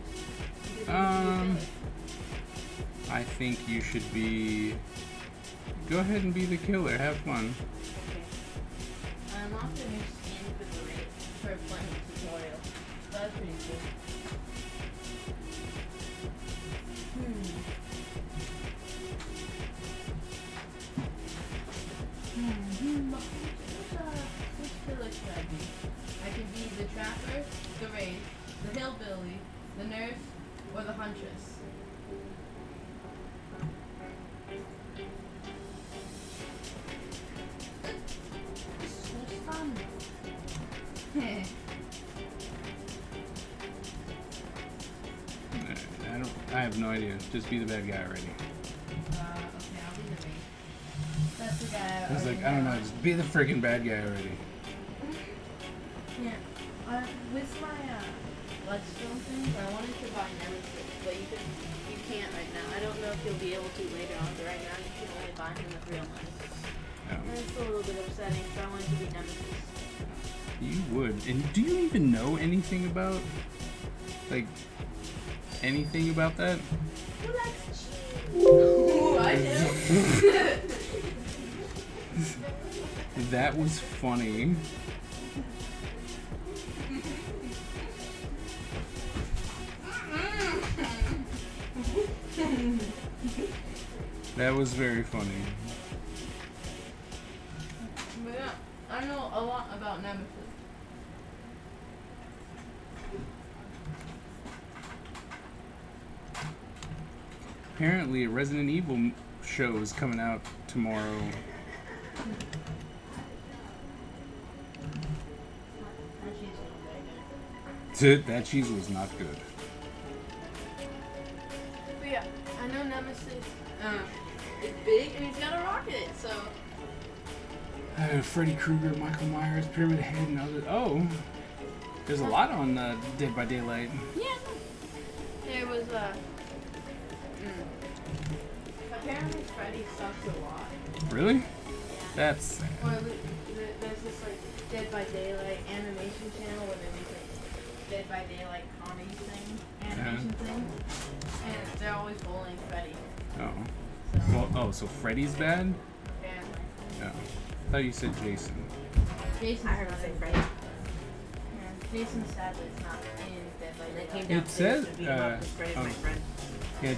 You could be the killer. I think you should be. Go ahead and be the killer. Have fun. Okay. I'm off the new skin for the race for playing the tutorial. That's pretty cool. Which killer should I be? I could be the trapper, the wraith, the hillbilly, the nurse, or the huntress. So fun. I have no idea. Just be the bad guy already. Okay, I'll be the wraith. That's the guy I was like, I don't know. Just be the freaking bad guy already. Yeah. With my Bloodstone things, I wanted to buy Nemesis, but you can't right now. I don't know if you'll be able to later on, but right now you can only buy him with real money. And it's a little bit upsetting, so I wanted to be Nemesis. You would. And do you even know anything about, like, anything about that? Who likes cheese? Ooh, I do. That was funny. That was very funny. But yeah, I know a lot about Nemesis. Apparently, a Resident Evil show is coming out tomorrow. That cheese was not good. But yeah, I know Nemesis is big and he's got a rocket, so. Freddy Krueger, Michael Myers, Pyramid Head, and others. Oh, there's a lot on Dead by Daylight. Yeah. There was apparently Freddy sucks a lot. Really? Yeah, That's sad. Or there's this like Dead by Daylight animation channel where they make like Dead by Daylight comedy thing, animation thing, and they're always bullying Freddy. Oh. So, Well, so Freddy's bad? apparently. No. I thought you said Jason. Jason's I heard not him say in- Freddy. Yeah, Jason sadly is not in Dead by When they Daylight. came It downstairs says, to beat him up, 'cause Freddy's my oh. friend. Yeah,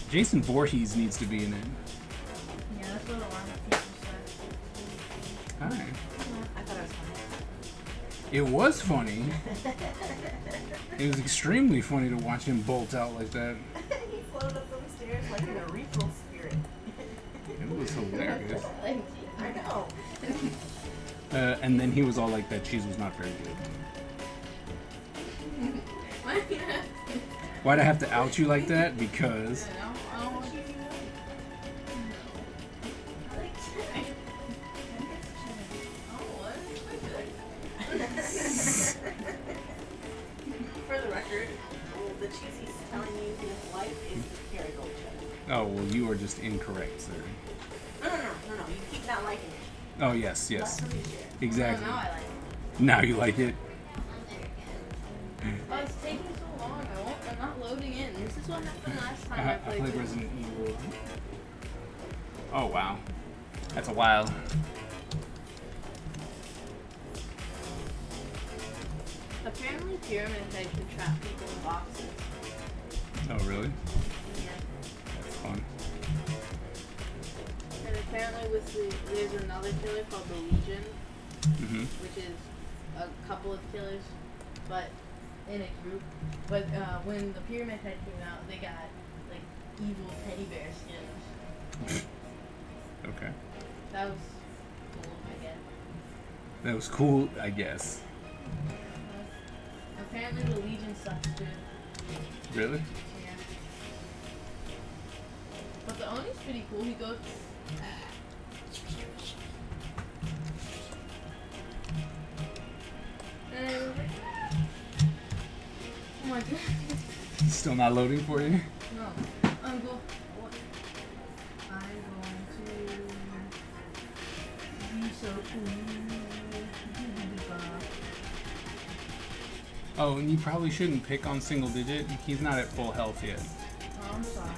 Jason Voorhees needs to be in it. Yeah, that's what a lot of people said. Alright. I thought it was funny. It was funny. It was extremely funny to watch him bolt out like that. He floated up those stairs like an urethral spirit. It was hilarious. I know. And then he was all like, that cheese was not very good. Why'd I have to out you like that? Because. For the record, the cheese he's telling you his life is the Kerrygold cheddar. Oh, well, you are just incorrect, sir. No. You keep not liking it. Oh, yes. Last time you shared. Exactly. Now I like it. Now you like it. Oh, it's taking so long. I'm not loading in. This is what happened last time I I played. played Resident Evil. Oh, wow. That's a while. Apparently, Pyramid Head can trap people in boxes. Oh, really? Yeah. That's fun. And apparently, there's another killer called the Legion, Mm-hmm. which is a couple of killers, but in a group. But when the Pyramid Head came out, they got like evil teddy bear skins. Okay. That was cool, I guess. That was cool, I guess. Apparently, the Legion sucks too. Really? Yeah. But the Oni's pretty cool. He goes. And I was like, "Ah." Oh my god. Still not loading for you? No. I'm going. What? I'm going to be so cool. Oh, and you probably shouldn't pick on single digit. He's not at full health yet. Oh, I'm sorry.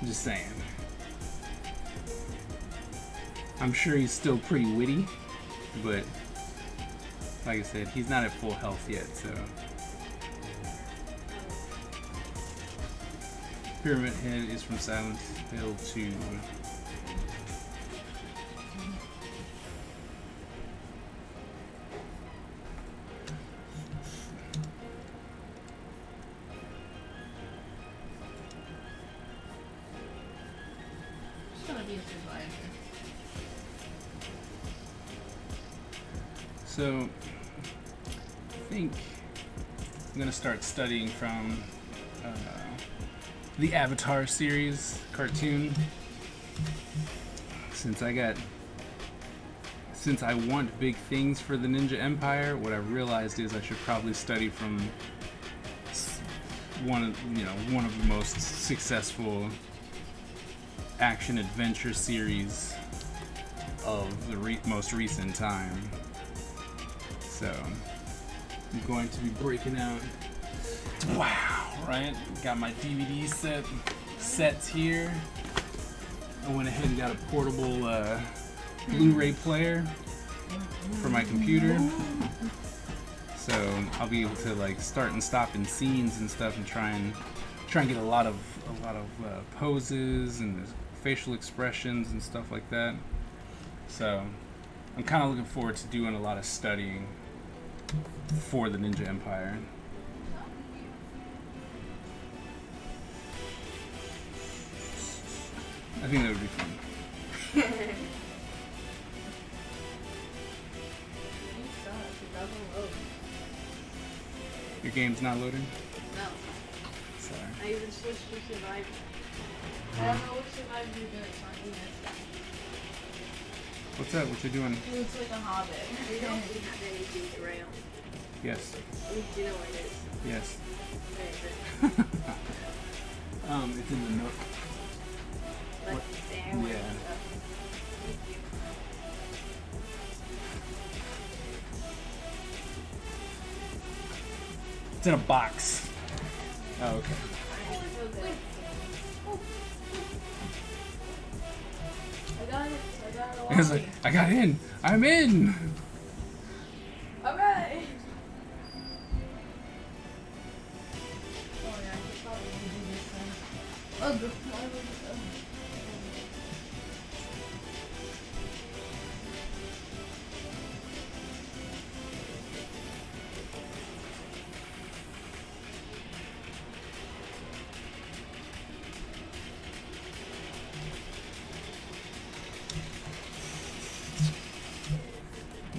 Just saying. I'm sure he's still pretty witty, but like I said, he's not at full health yet, so. Pyramid Head is from Silent Hill 2. Just gonna be a survivor. So, I think I'm gonna start studying from the Avatar series cartoon. Since I want big things for the Ninja Empire, what I realized is I should probably study from one of the most successful action adventure series of the most recent time. So I'm going to be breaking out. Wow, right? Got my DVD sets here. I went ahead and got a portable Blu-ray player for my computer. So I'll be able to like start and stop in scenes and stuff and try and get a lot of poses and facial expressions and stuff like that. So I'm kind of looking forward to doing a lot of studying for the Ninja Empire. I think that would be fun. You suck. It doesn't load. Your game's not loading? No. Sorry. I even switched to survivor. I don't know which survivor you're doing. It's not even this guy. What's up? What you doing? It looks like a hobbit. We don't we have anything to rail. Yes. We do know what it is. Yes. What is it? It's in the note. day. I wanted Yeah. stuff. Thank you. It's in a box. Oh, okay. Alright, so good. I got it. I got it. It's like, I got in. I'm in. Alright. Oh yeah, I should probably do this then. Oh, good.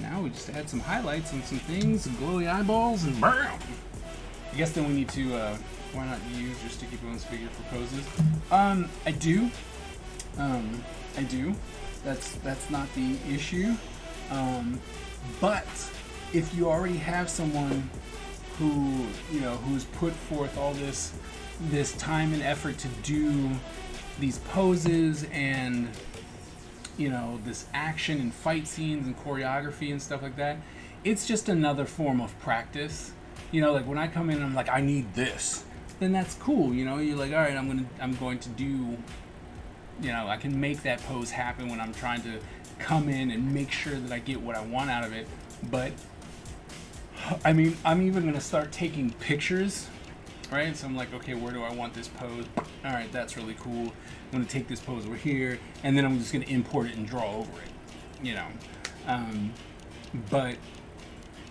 Now we just add some highlights and some things, some glowy eyeballs, and bam! I guess then we need to, why not use your sticky bones figure for poses? I do. I do. That's not the issue. But if you already have someone who, you know, who's put forth all this time and effort to do these poses and, you know, this action and fight scenes and choreography and stuff like that, it's just another form of practice. You know, like when I come in and I'm like, I need this, then that's cool. You know, you're like, all right, I'm going to do, you know, I can make that pose happen when I'm trying to come in and make sure that I get what I want out of it. But I mean, I'm even going to start taking pictures, right? So I'm like, okay, where do I want this pose? All right, that's really cool. I'm going to take this pose over here, and then I'm just going to import it and draw over it, you know. But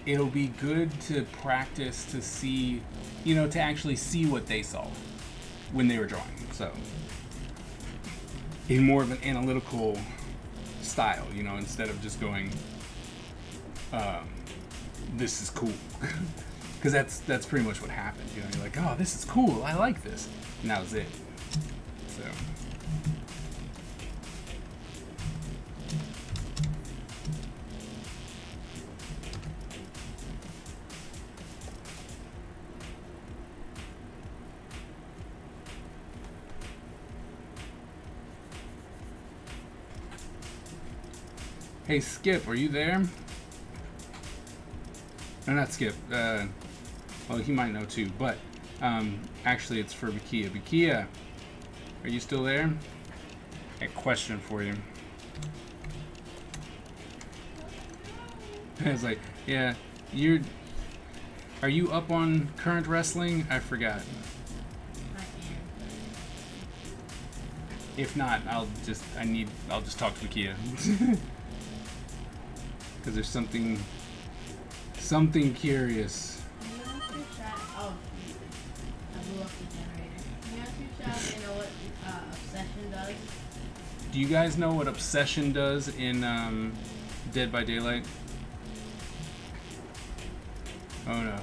it'll be good to practice to see, you know, to actually see what they saw when they were drawing. So in more of an analytical style, you know, instead of just going, this is cool. Because that's pretty much what happened. You know, you're like, oh, this is cool. I like this. And that was it. So. Hey, Skip, are you there? No, not Skip. Well, he might know too, but actually it's for Bakia. Bakia, are you still there? A question for you. It's like, yeah, are you up on current wrestling? I forgot. I am. If not, I'll just talk to Bakia. Because there's something curious. Can you answer chat? Oh, I blew up the generator. Can you answer chat? You know what Obsession does? Do you guys know what Obsession does in Dead by Daylight? Oh no,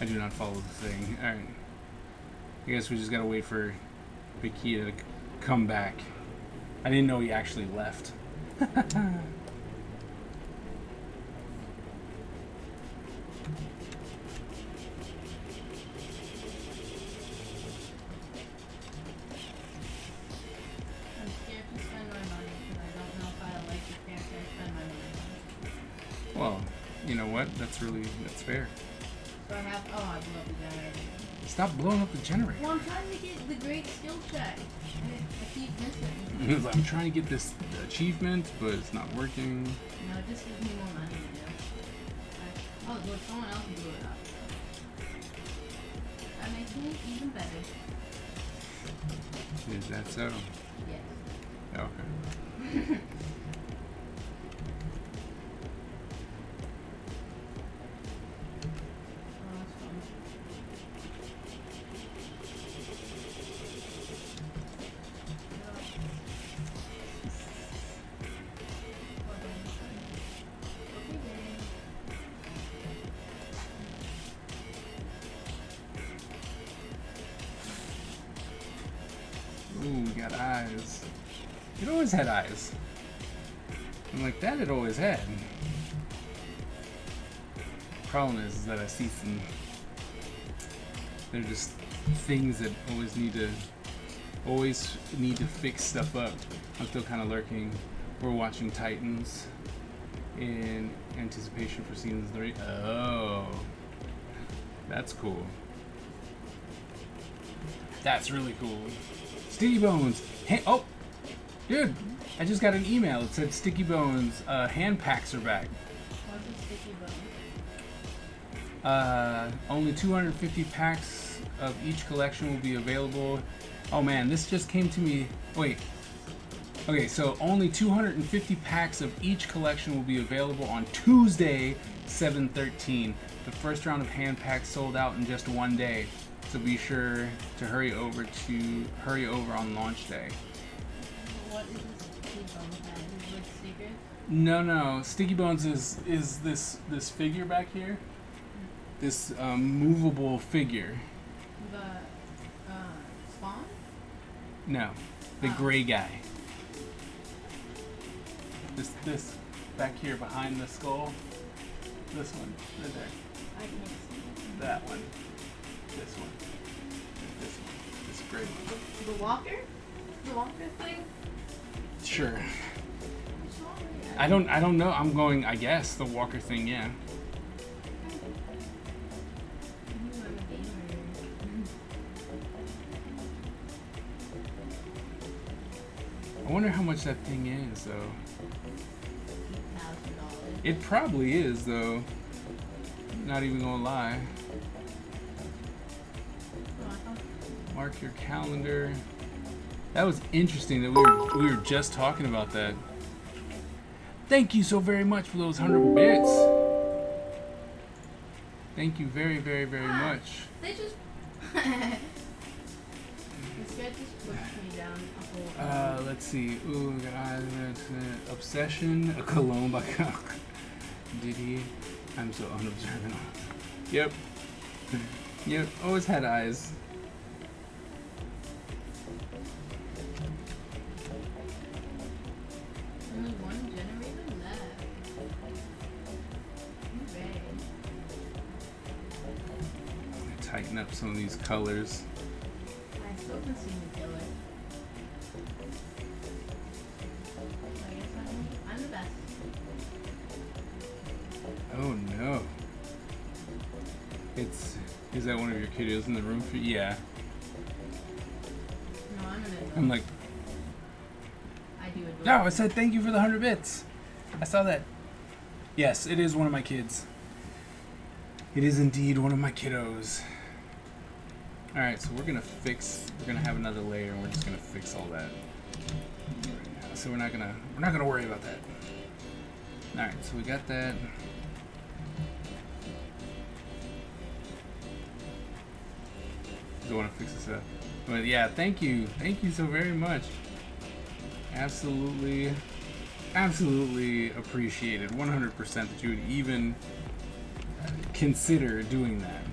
I do not follow the thing. Alright. I guess we just gotta wait for Bakia to come back. I didn't know he actually left. I'm scared to spend my money because I don't know if I like the character I spend my money on. Well, you know what? That's fair. So I have. Oh, I blew up the generator. Stop blowing up the generator. Well, I'm trying to get the great skill check. I keep missing. I'm trying to get this achievement, but it's not working. No, it just gives me more money to do. Oh, look, someone else blew it up. That makes me even better. Is that so? Yes. Okay. Oh, that's fun. Ooh, we got eyes. It always had eyes. I'm like, that it always had. Problem is that I see some. They're just things that always need to Always need to fix stuff up. I'm still kind of lurking. We're watching Titans in anticipation for season 3. Oh, that's cool. That's really cool. Sticky Bones. Hey, oh, dude, I just got an email. It said Sticky Bones hand packs are back. What's a sticky bone? Only 250 packs of each collection will be available. Oh man, this just came to me. Wait. Okay, so only 250 packs of each collection will be available on Tuesday, 7/13. The first round of hand packs sold out in just one day, so be sure to hurry over on launch day. What is a sticky bone pad? Is it like stickers? No. Sticky Bones is this figure back here. This movable figure. The Spawn? No, the gray guy. This back here behind the skull. This one right there. I can't see. That one. This one. This one. This gray one. The walker? The walker thing? Sure. What's wrong with it? I don't know. I'm going. I guess the walker thing. Yeah. I'm a gamer. I wonder how much that thing is though. $8,000. It probably is though. Not even gonna lie. Mark your calendar. That was interesting that we were just talking about that. Thank you so very much for those 100 bits. Thank you very, very, very much. They just. This guy just pushed me down a whole. Let's see. Ooh, we got Obsession, a cologne by Did he? I'm so unobservant. Yep. Yep. Always had eyes. Only one generator left. Hooray. Tighten up some of these colors. I still can see the killer. I guess I'm the best. Oh no. Is that one of your kiddos in the room for you? Yeah. No, I'm an adult. I'm like, I do adult. no, I said thank you for the 100 bits. I saw that. Yes, it is one of my kids. It is indeed one of my kiddos. Alright, so we're gonna have another layer and we're just gonna fix all that. So we're not gonna worry about that. Alright, so we got that. Don't want to fix this up. But yeah, thank you so very much. Absolutely appreciated 100% that you would even consider doing that.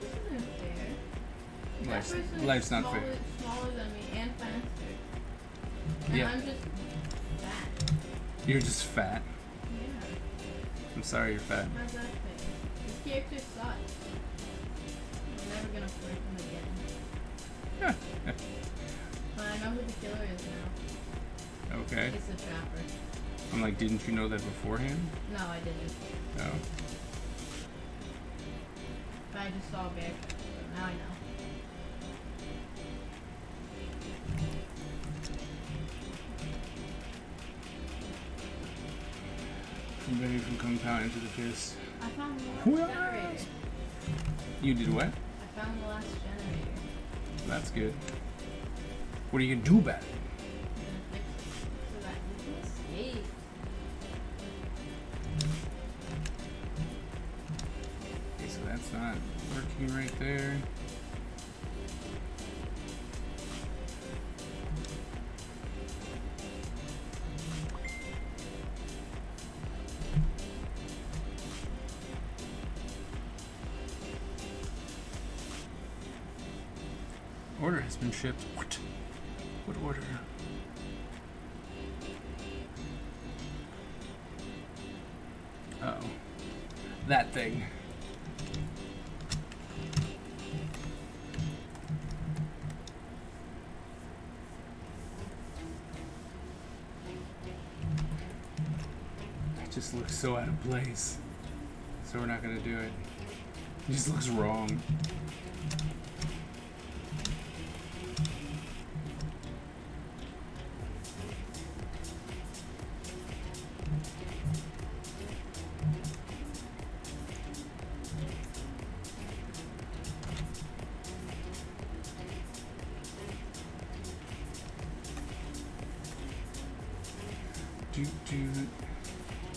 This isn't fair. Life's, That person is life's not smaller, fair. Smaller than me and faster. And Yeah. I'm just fat. You're just fat. Yeah. I'm sorry you're fat. How's that fair? This character sucks. I'm never gonna play him again. But I know who the killer is now. Okay. It's the trapper. I'm like, didn't you know that beforehand? No, I didn't. Oh. But I just saw a bear trap, so now I know. Somebody from Compound into the piss. I found the last What? generator. You did what? I found the last generator. That's good. What are you gonna do about it? I'm gonna fix it so that we can escape. Okay, so that's not working right there. Order has been shipped. What? What order? Oh. That thing. just looks so out of place. So we're not gonna do it. It just looks wrong.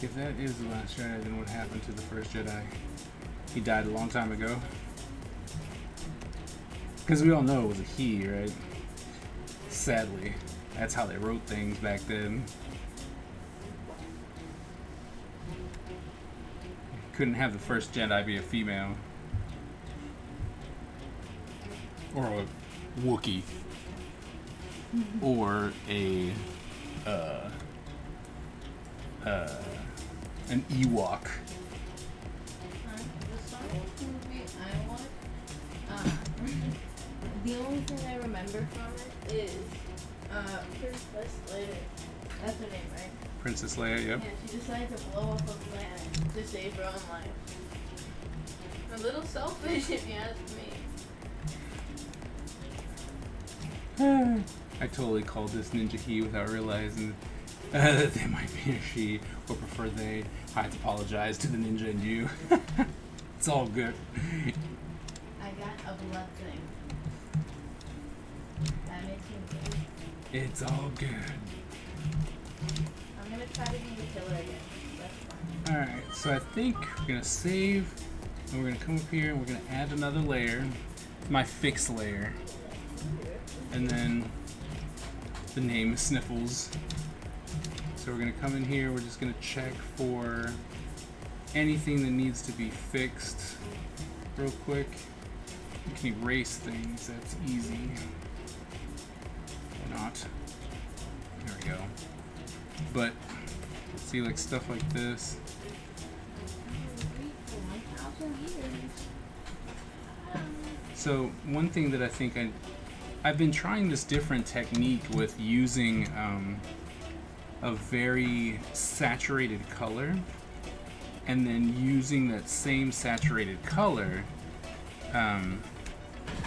If that is the last Jedi, then what happened to the first Jedi? He died a long time ago. Because we all know it was a he, right? Sadly. That's how they wrote things back then. Couldn't have the first Jedi be a female. Or a Wookiee. Or an Ewok. The Star Wars movie I watched, the only thing I remember from it is Princess Leia. That's her name, right? Princess Leia, yep. Yeah, she decided to blow up a planet to save her own life. A little selfish, if you ask me. I totally called this ninja he without realizing that they might be a she, or prefer they. I have to apologize to the ninja and you. It's all good. I got a blood thing. That makes me good. It's all good. I'm gonna try to be the killer again. That's fine. Alright, so I think we're gonna save, and we're gonna come up here and we're gonna add another layer. My fixed layer. And then the name is Sniffles. So we're gonna come in here, we're just gonna check for anything that needs to be fixed real quick. You can erase things, that's easy. Or not. There we go. But, see, like stuff like this. So one thing that I think I've been trying this different technique with using a very saturated color, and then using that same saturated color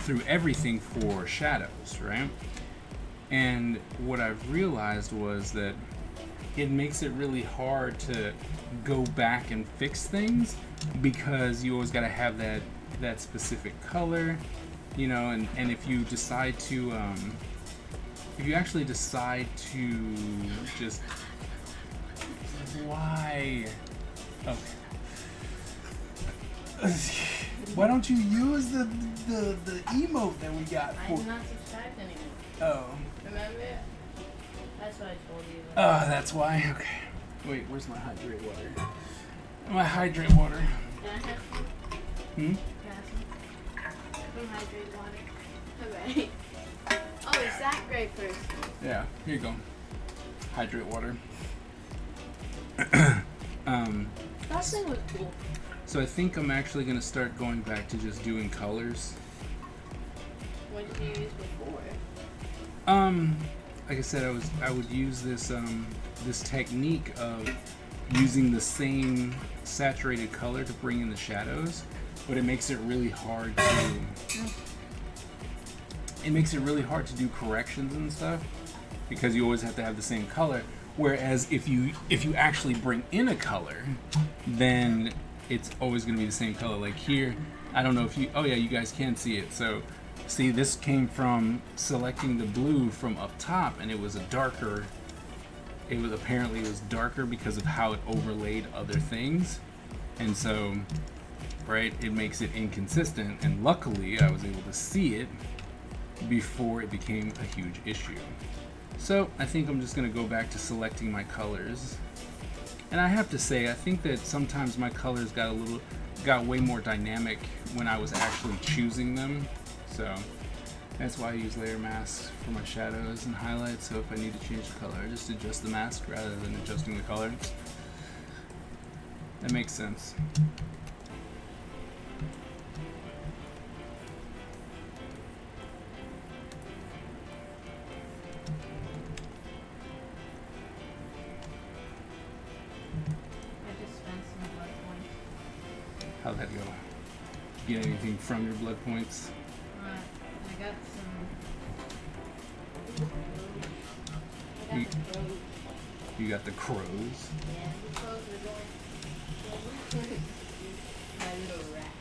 through everything for shadows, right? And what I've realized was that it makes it really hard to go back and fix things, because you always got to have that specific color, you know, and if you decide to if you actually decide to just why why don't you use the emote that we got for I'm not subscribed anymore. oh Remember? That's what I told you. that's why. Okay, wait, where's my hydrate water? My hydrate water. Can I have some? Hmm? Can I have some hydrate water? Alright. Oh, is that great first? Yeah, here you go. Hydrate water. That thing was cool. So I think I'm actually gonna start going back to just doing colors. What did you use before? Like I said, I would use this this technique of using the same saturated color to bring in the shadows, but it makes it really hard to do corrections and stuff, because you always have to have the same color. Whereas if you actually bring in a color, then it's always going to be the same color. Like here, I don't know if you, oh yeah, you guys can see it. So see, this came from selecting the blue from up top, and it was a darker, it was darker because of how it overlaid other things. And so, right, it makes it inconsistent, and luckily I was able to see it before it became a huge issue. So I think I'm just going to go back to selecting my colors. And I have to say, I think that sometimes my colors got way more dynamic when I was actually choosing them. So that's why I use layer masks for my shadows and highlights. So if I need to change the color, I just adjust the mask rather than adjusting the color. That makes sense. How'd that go? Get anything from your blood points? I got some. You- The crows. You got the crows. Yeah, the crows are going. My little rat.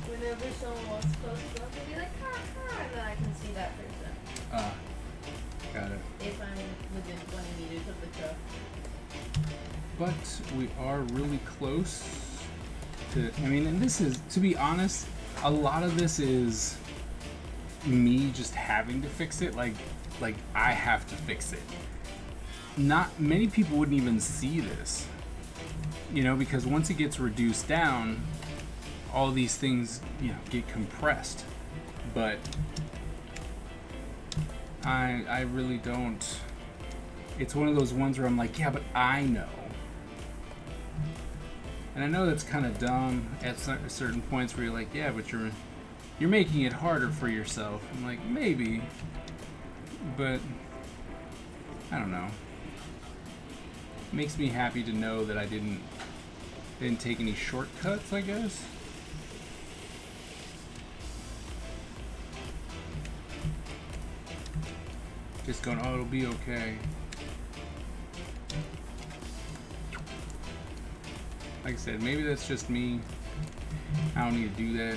Whenever someone walks close enough, they'll be like, "Ha ha," and then I can see that person. Got it. If I'm within 20 meters of the crow. But we are really close to. I mean, and this is, to be honest, a lot of this is me just having to fix it. Like I have to fix it. Not many people wouldn't even see this, you know, because once it gets reduced down, all these things, you know, get compressed. But I really don't. It's one of those ones where I'm like, yeah, but I know. And I know that's kind of dumb at certain points where you're like, yeah, but you're making it harder for yourself. I'm like, maybe, but I don't know. It makes me happy to know that I didn't take any shortcuts, I guess. Just going, oh, it'll be okay. Like I said, maybe that's just me. I don't need to do that.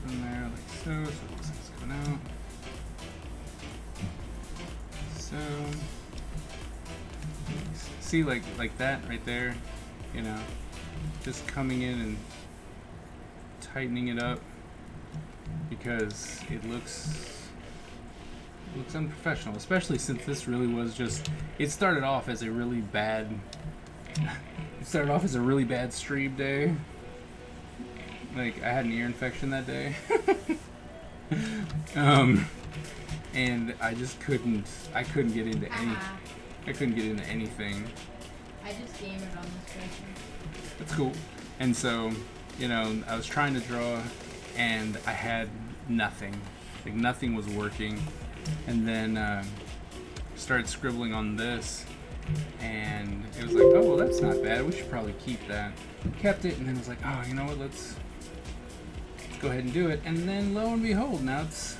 Put in there like so it looks like it's coming out. So, see, like that right there, you know, just coming in and tightening it up because it looks unprofessional, especially since this really was just. It started off as a really bad. It started off as a really bad stream day. Like I had an ear infection that day. And I just couldn't. I couldn't get into any. I couldn't get into anything. I just gamed on this person. That's cool. And so, you know, I was trying to draw, and I had nothing. Like nothing was working. And then started scribbling on this, and it was like, oh well, that's not bad. We should probably keep that. Kept it, and then was like, oh, you know what? Let's go ahead and do it. And then lo and behold, now it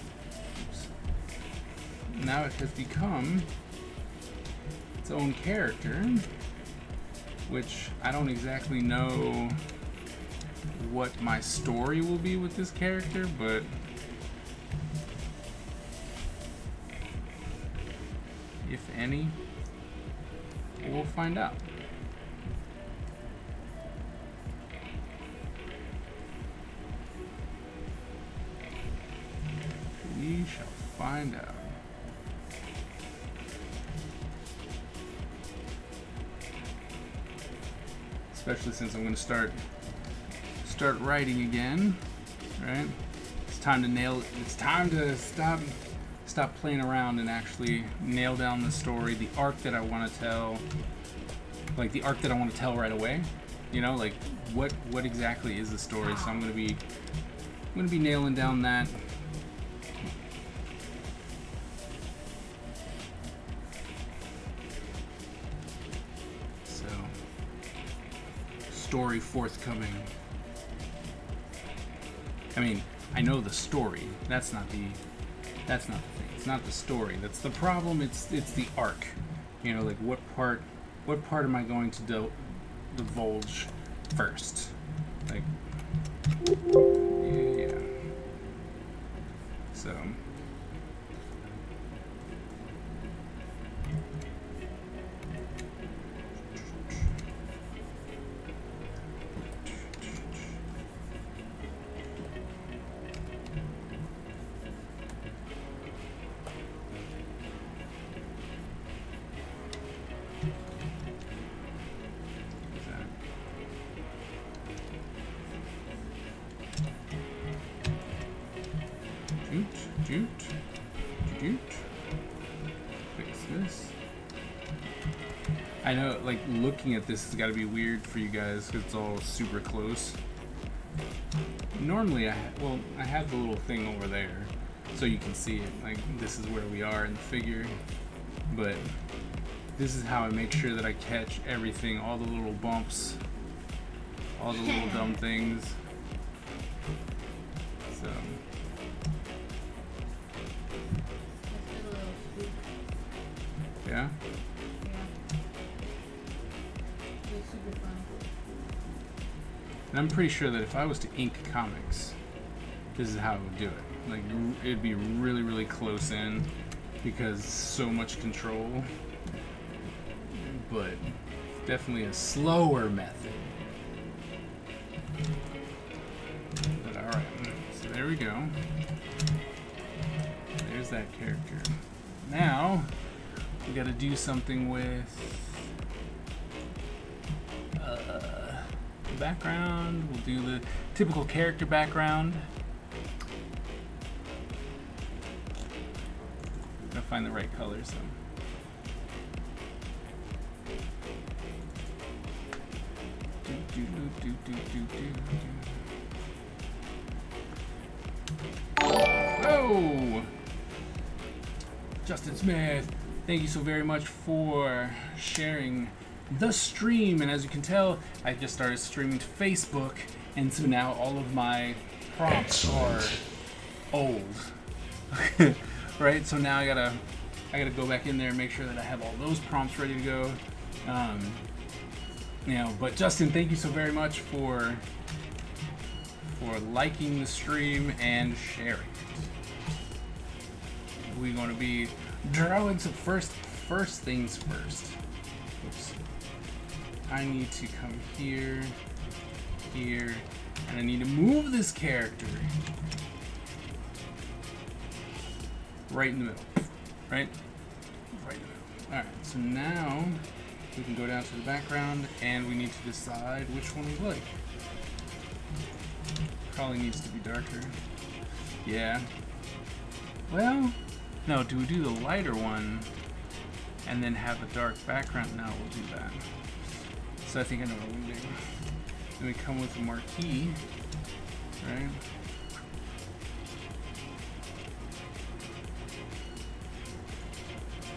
has become its own character, which I don't exactly know what my story will be with this character, but if any, we'll find out. We shall find out. Especially since I'm going to start writing again, right? It's time to nail it. It's time to stop playing around and actually nail down the story, the arc that I want to tell, like the arc that I want to tell right away. You know, like what exactly is the story? So I'm gonna be nailing down that. So, story forthcoming. I mean, I know the story. That's not the thing. It's not the story. That's the problem. It's the arc. You know, like what part am I going to divulge first? Like, yeah. So. Fix this. I know, like, looking at this has got to be weird for you guys because it's all super close. Normally, I have the little thing over there so you can see it. Like, this is where we are in the figure. But This is how I make sure that I catch everything, all the little bumps, all the little dumb things. So, Let's do a little scoop. yeah. Yeah. It's super fun. And I'm pretty sure that if I was to ink comics, this is how I would do it. Like, it'd be really, really close in because so much control. But definitely a slower method. But alright, so there we go. There's that character. Now, we gotta do something with the background. We'll do the typical character background. Gotta find the right colors though. Oh, Justin Smith, thank you so very much for sharing the stream. And as you can tell, I just started streaming to Facebook, and so now all of my prompts are old. Right? So now I gotta go back in there and make sure that I have all those prompts ready to go. You know, but Justin, thank you so very much for liking the stream and sharing it. We're going to be drawing some first things first. Oops. I need to come here, and I need to move this character right in the middle. Right? Right in the middle. Alright, so now we can go down to the background and we need to decide which one we like. Probably needs to be darker. Yeah. Well, no, do we do the lighter one and then have a dark background? No, we'll do that. So I think I know what we do. Then we come with a marquee, right?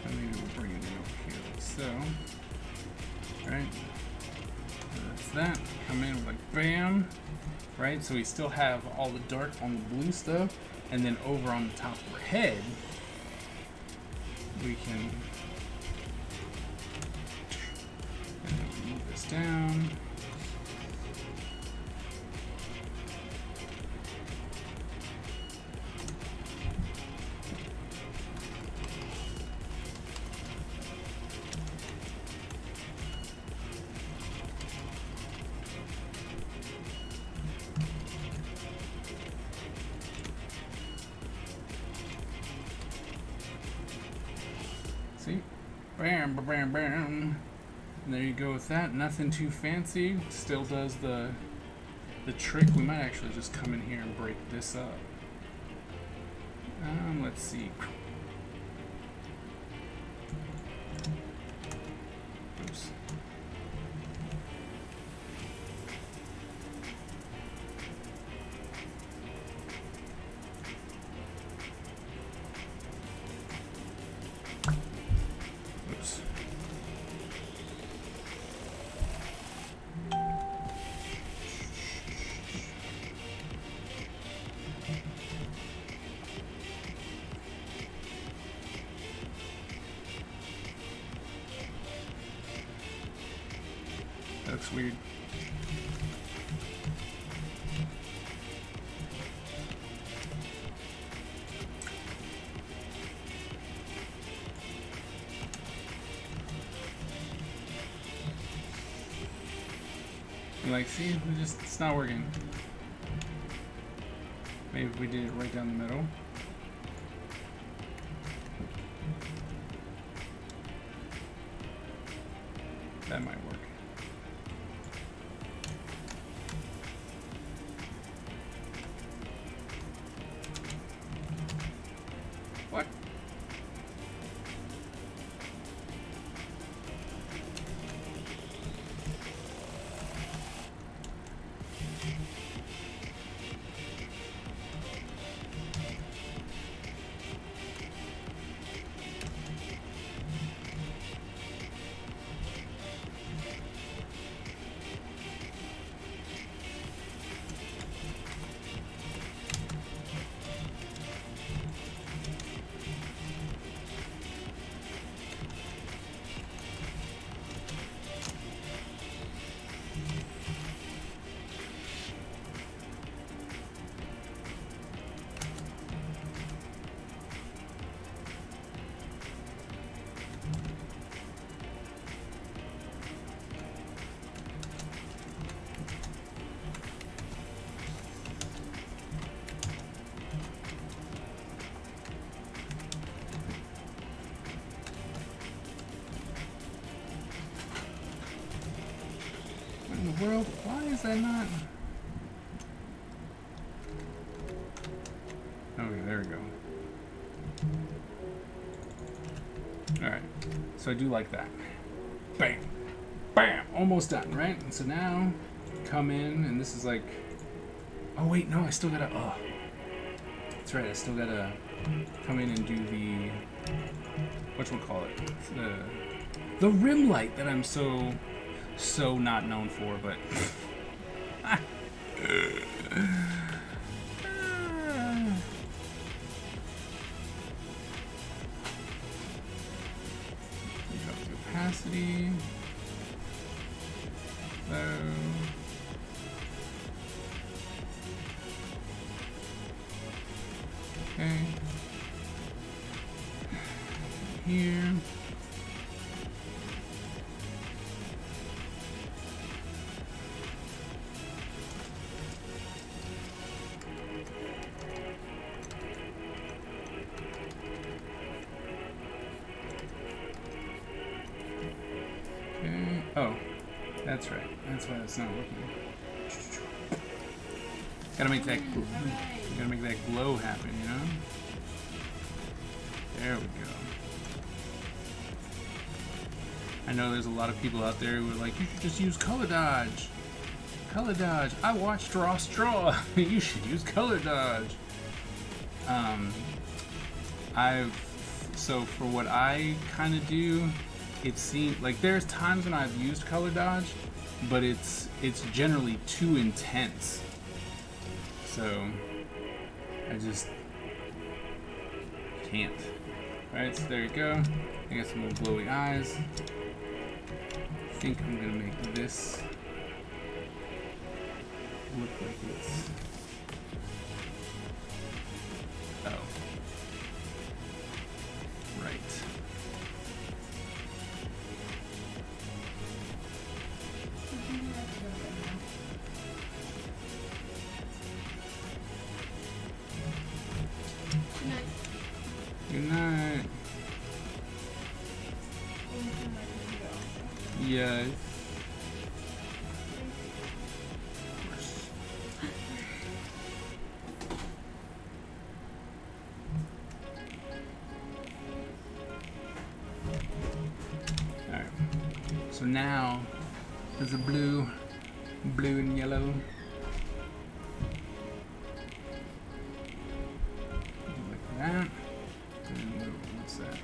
And maybe we'll bring it in over here like so. Right? So that's that. Come in with like bam. Right? So we still have all the dark on the blue stuff, and then over on the top of her head, we can move this down. See? Bam, bam, bam, bam. And there you go with that. Nothing too fancy. Still does the trick. We might actually just come in here and break this up. Let's see. Oops. Oops. That looks weird. You like, see, it's not working. Maybe if we did it right down the middle. That might work. What? world? Why is that not? Okay, there we go. Alright, so I do like that. Bam! Bam! Almost done, right? And so now, come in, and this is like... Oh wait, no, I still gotta... Oh. That's right, I still gotta come in and do the... Whatchamacallit? The rim light that I'm so not known for, but... Drop the opacity. Low. Okay. Here. Okay. Oh, that's right. That's why it's not working. Gotta make that. Gotta make that glow happen, you know? There we go. I know there's a lot of people out there who are like, you should just use color dodge. Color dodge. I watched Raw Straw. You should use color dodge. So for what I kind of do, it seems like there's times when I've used color dodge, but it's generally too intense. So I just can't. Alright, so there you go. I got some little glowy eyes. I think I'm gonna make this look like it's... Oh. Right. Good night. Yes. Of course. Alright. So now there's a blue and yellow. Like that. And what's that?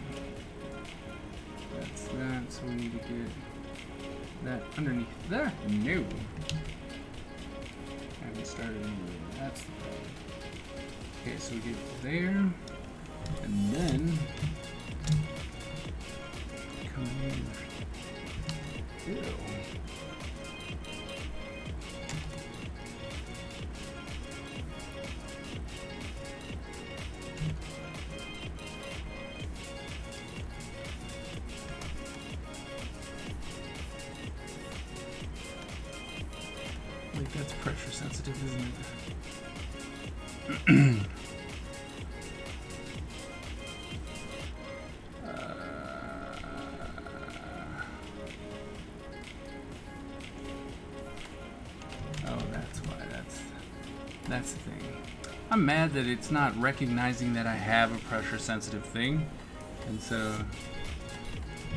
That's that, so we need to get that underneath there. No. Haven't started anywhere. That's the problem. Okay, so we get there. And then come in. Ew. Wait, that's pressure sensitive, isn't it? Oh, that's why. That's the thing. I'm mad that it's not recognizing that I have a pressure sensitive thing, and so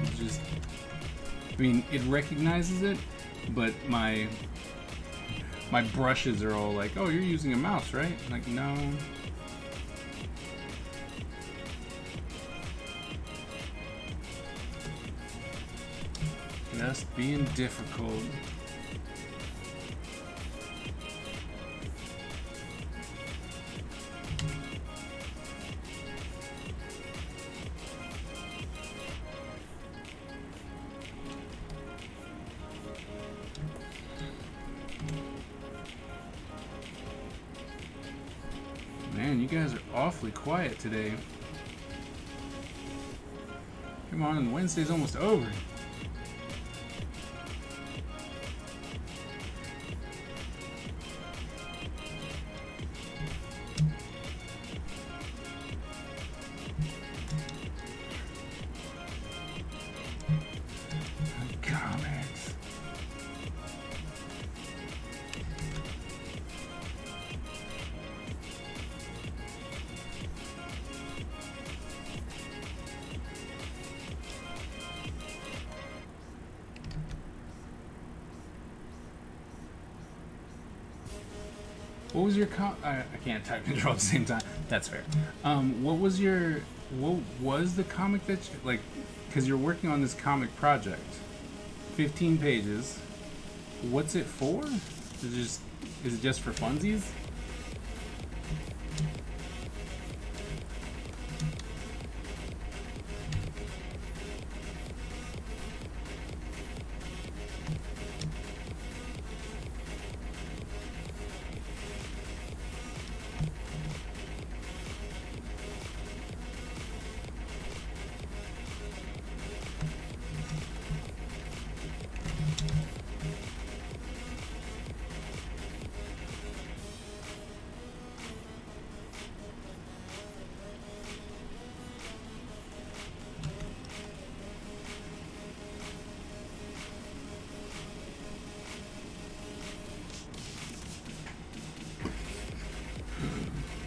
it just. I mean, it recognizes it, but my brushes are all like, oh, you're using a mouse, right? I'm like, no. Just being difficult. Man, you guys are awfully quiet today. Come on, Wednesday's almost over. Comments. What was your I can't type and draw at the same time. That's fair. What was the comic that you, like, because you're working on this comic project, 15 pages. What's it for? Is it just for funsies?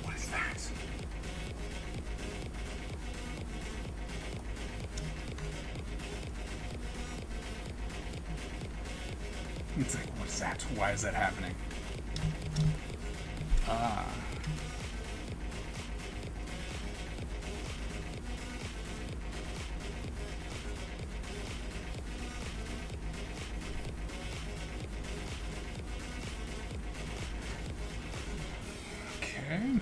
What is that? It's like, what's that? Why is that happening? Ah. Okay.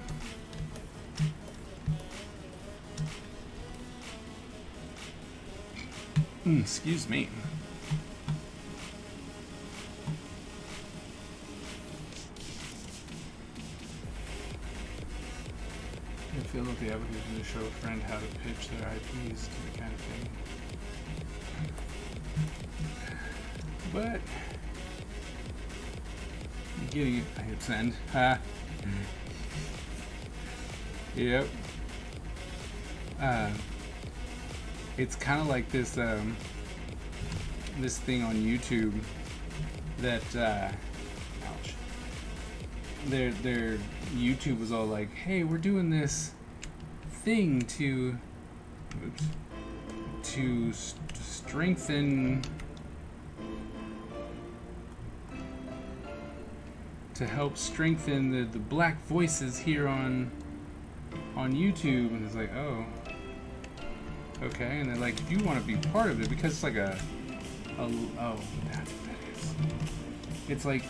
Excuse me. I feel like the application to show a friend how to pitch their IPs to the kind of thing. But I'm getting it. I hit send. Ha. Yep. It's kind of like this this thing on YouTube that ouch. Their YouTube was all like, "Hey, we're doing this thing to strengthen, to help strengthen the black voices here on YouTube," and it's like, oh, okay. And they're like, if you want to be part of it, because it's like oh, that's what that is. It's like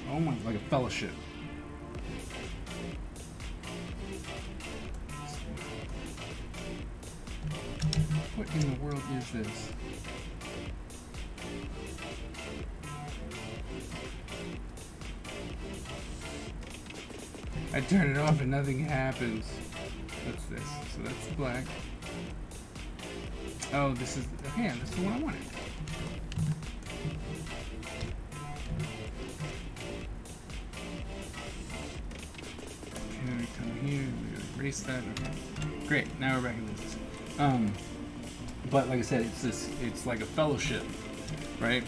oh my, like a fellowship. What in the world is this? I turn it off and nothing happens. What's this? So that's black. Oh, this is, okay, that's the one I wanted. Okay, we come here, we erase that, okay. Great, now we're back in this. But like I said, it's like a fellowship, right?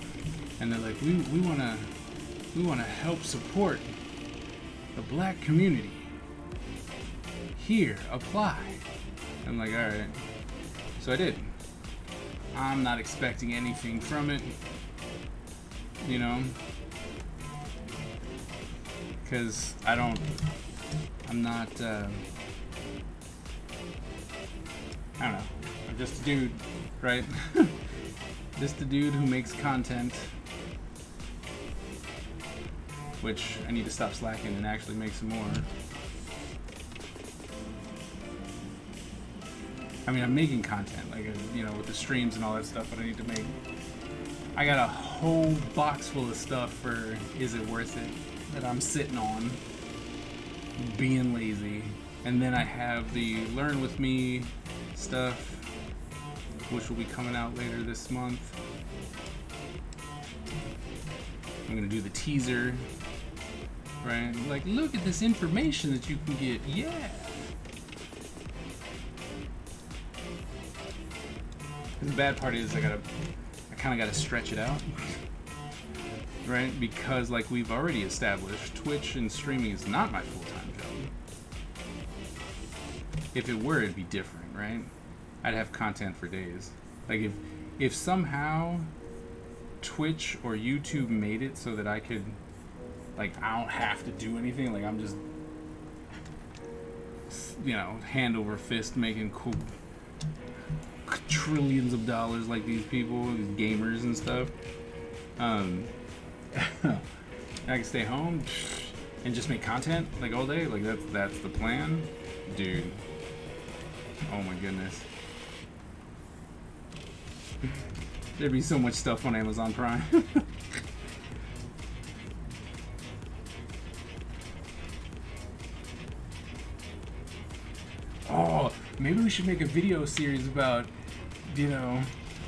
And they're like, we wanna help support the black community. Here, apply. I'm like, alright. So I did. I'm not expecting anything from it, you know, because I'm not, I don't know, I'm just a dude, right? Just a dude who makes content, which I need to stop slacking and actually make some more. I mean, I'm making content, like, you know, with the streams and all that stuff, but I need to make. I got a whole box full of stuff for Is It Worth It that I'm sitting on, being lazy. And then I have the Learn With Me stuff, which will be coming out later this month. I'm gonna do the teaser, right? Like, look at this information that you can get, yeah! The bad part is I kind of gotta stretch it out, right? Because like we've already established, Twitch and streaming is not my full-time job. If it were, it'd be different, right? I'd have content for days. Like if somehow Twitch or YouTube made it so that I could, like, I don't have to do anything, like, I'm just, hand over fist making cool trillions of dollars like these people, these gamers and stuff. I can stay home and just make content like all day. Like that's the plan, dude. Oh my goodness. There'd be so much stuff on Amazon Prime. Oh, maybe we should make a video series about,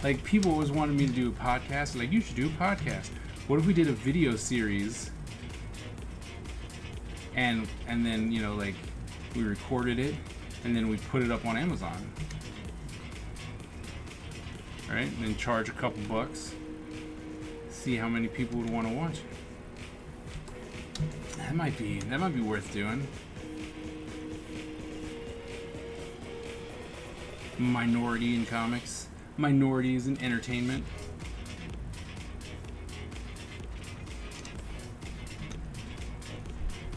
like people always wanted me to do a podcast. Like, you should do a podcast. What if we did a video series and then, like we recorded it and then we put it up on Amazon. Right? And then charge a couple bucks. See how many people would want to watch it. That might be worth doing. Minority in comics, minorities in entertainment.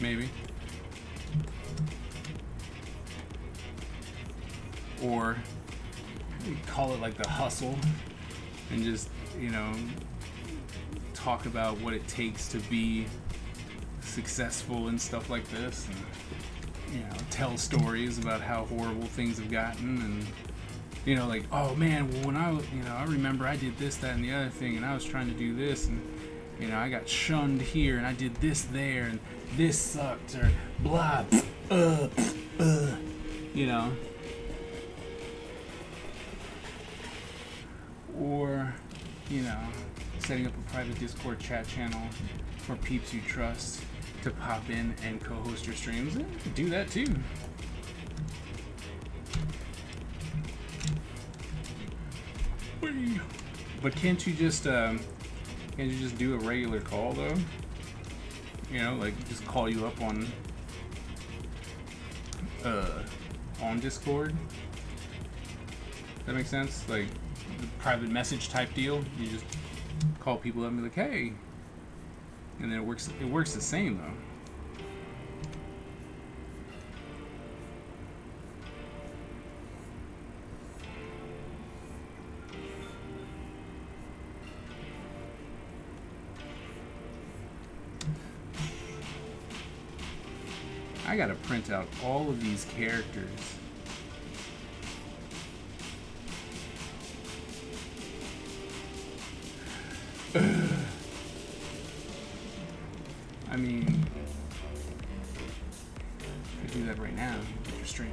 Maybe. Or we call it like the hustle and just, talk about what it takes to be successful and stuff like this, and tell stories about how horrible things have gotten, and like, oh man, well, when I remember I did this, that, and the other thing, and I was trying to do this, and I got shunned here, and I did this there, and this sucked, or blah, or setting up a private Discord chat channel for peeps you trust to pop in and co-host your streams. You could do that too. But can't you just do a regular call though? Like just call you up on Discord. That makes sense? Like the private message type deal. You just call people up and be like, hey. And then it works the same though. I gotta print out all of these characters. I mean, I could do that right now with your stream.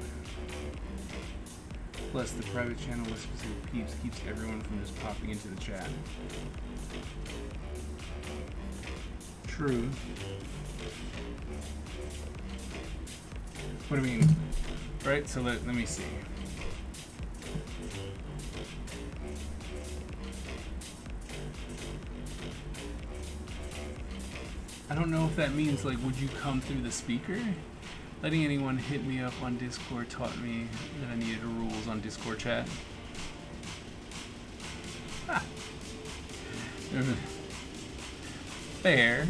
Plus, the private channel with specific peeps keeps everyone from just popping into the chat. True. What do you mean? Right, so let me see. I don't know if that means, like, would you come through the speaker? Letting anyone hit me up on Discord taught me that I needed rules on Discord chat. Ah. Fair.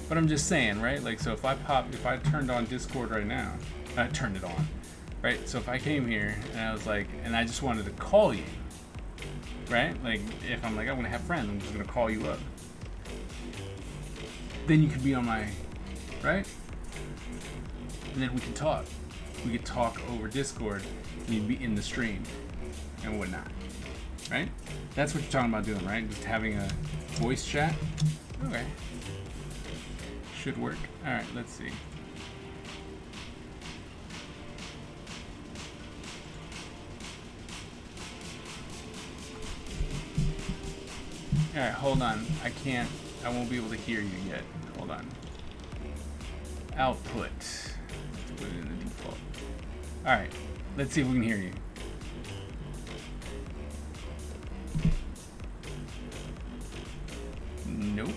But I'm just saying, right? Like, so if I turned on Discord right now, I turned it on, right? So if I came here and I was like, and I just wanted to call you, right? Like, if I'm like, I want to have friends, I'm just going to call you up. Then you could be on my, right? And then we could talk. We could talk over Discord, and you'd be in the stream and whatnot, right? That's what you're talking about doing, right? Just having a voice chat? Okay. Should work. Alright, let's see. Alright, hold on. I won't be able to hear you yet. Hold on. Output. Let's put it in the default. Alright, let's see if we can hear you. Nope.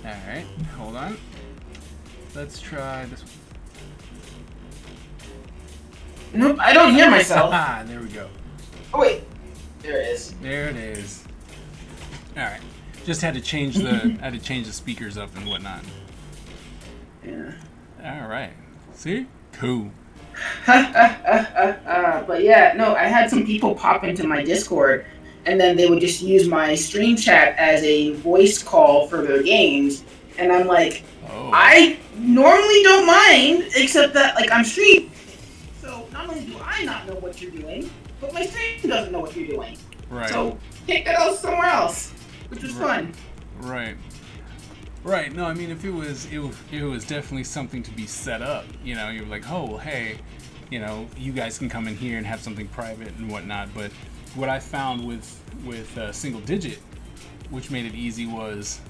Alright, hold on. Let's try this one. Nope, I don't hear myself. Ah, there we go. Oh wait, there it is. There it is. All right. Just had to change the speakers up and whatnot. Yeah. All right. See? Cool. But yeah, no, I had some people pop into my Discord, and then they would just use my stream chat as a voice call for their games, and I'm like, Oh. I normally don't mind, except that like I'm streaming, so not only do I not know what you're doing, but my stream doesn't know what you're doing. Right. So take that out somewhere else, which was fun. Right. Right. No, I mean, if it was definitely something to be set up. You know, you're like, oh, well, hey, you know, you guys can come in here and have something private and whatnot. But what I found with Single Digit, which made it easy, was,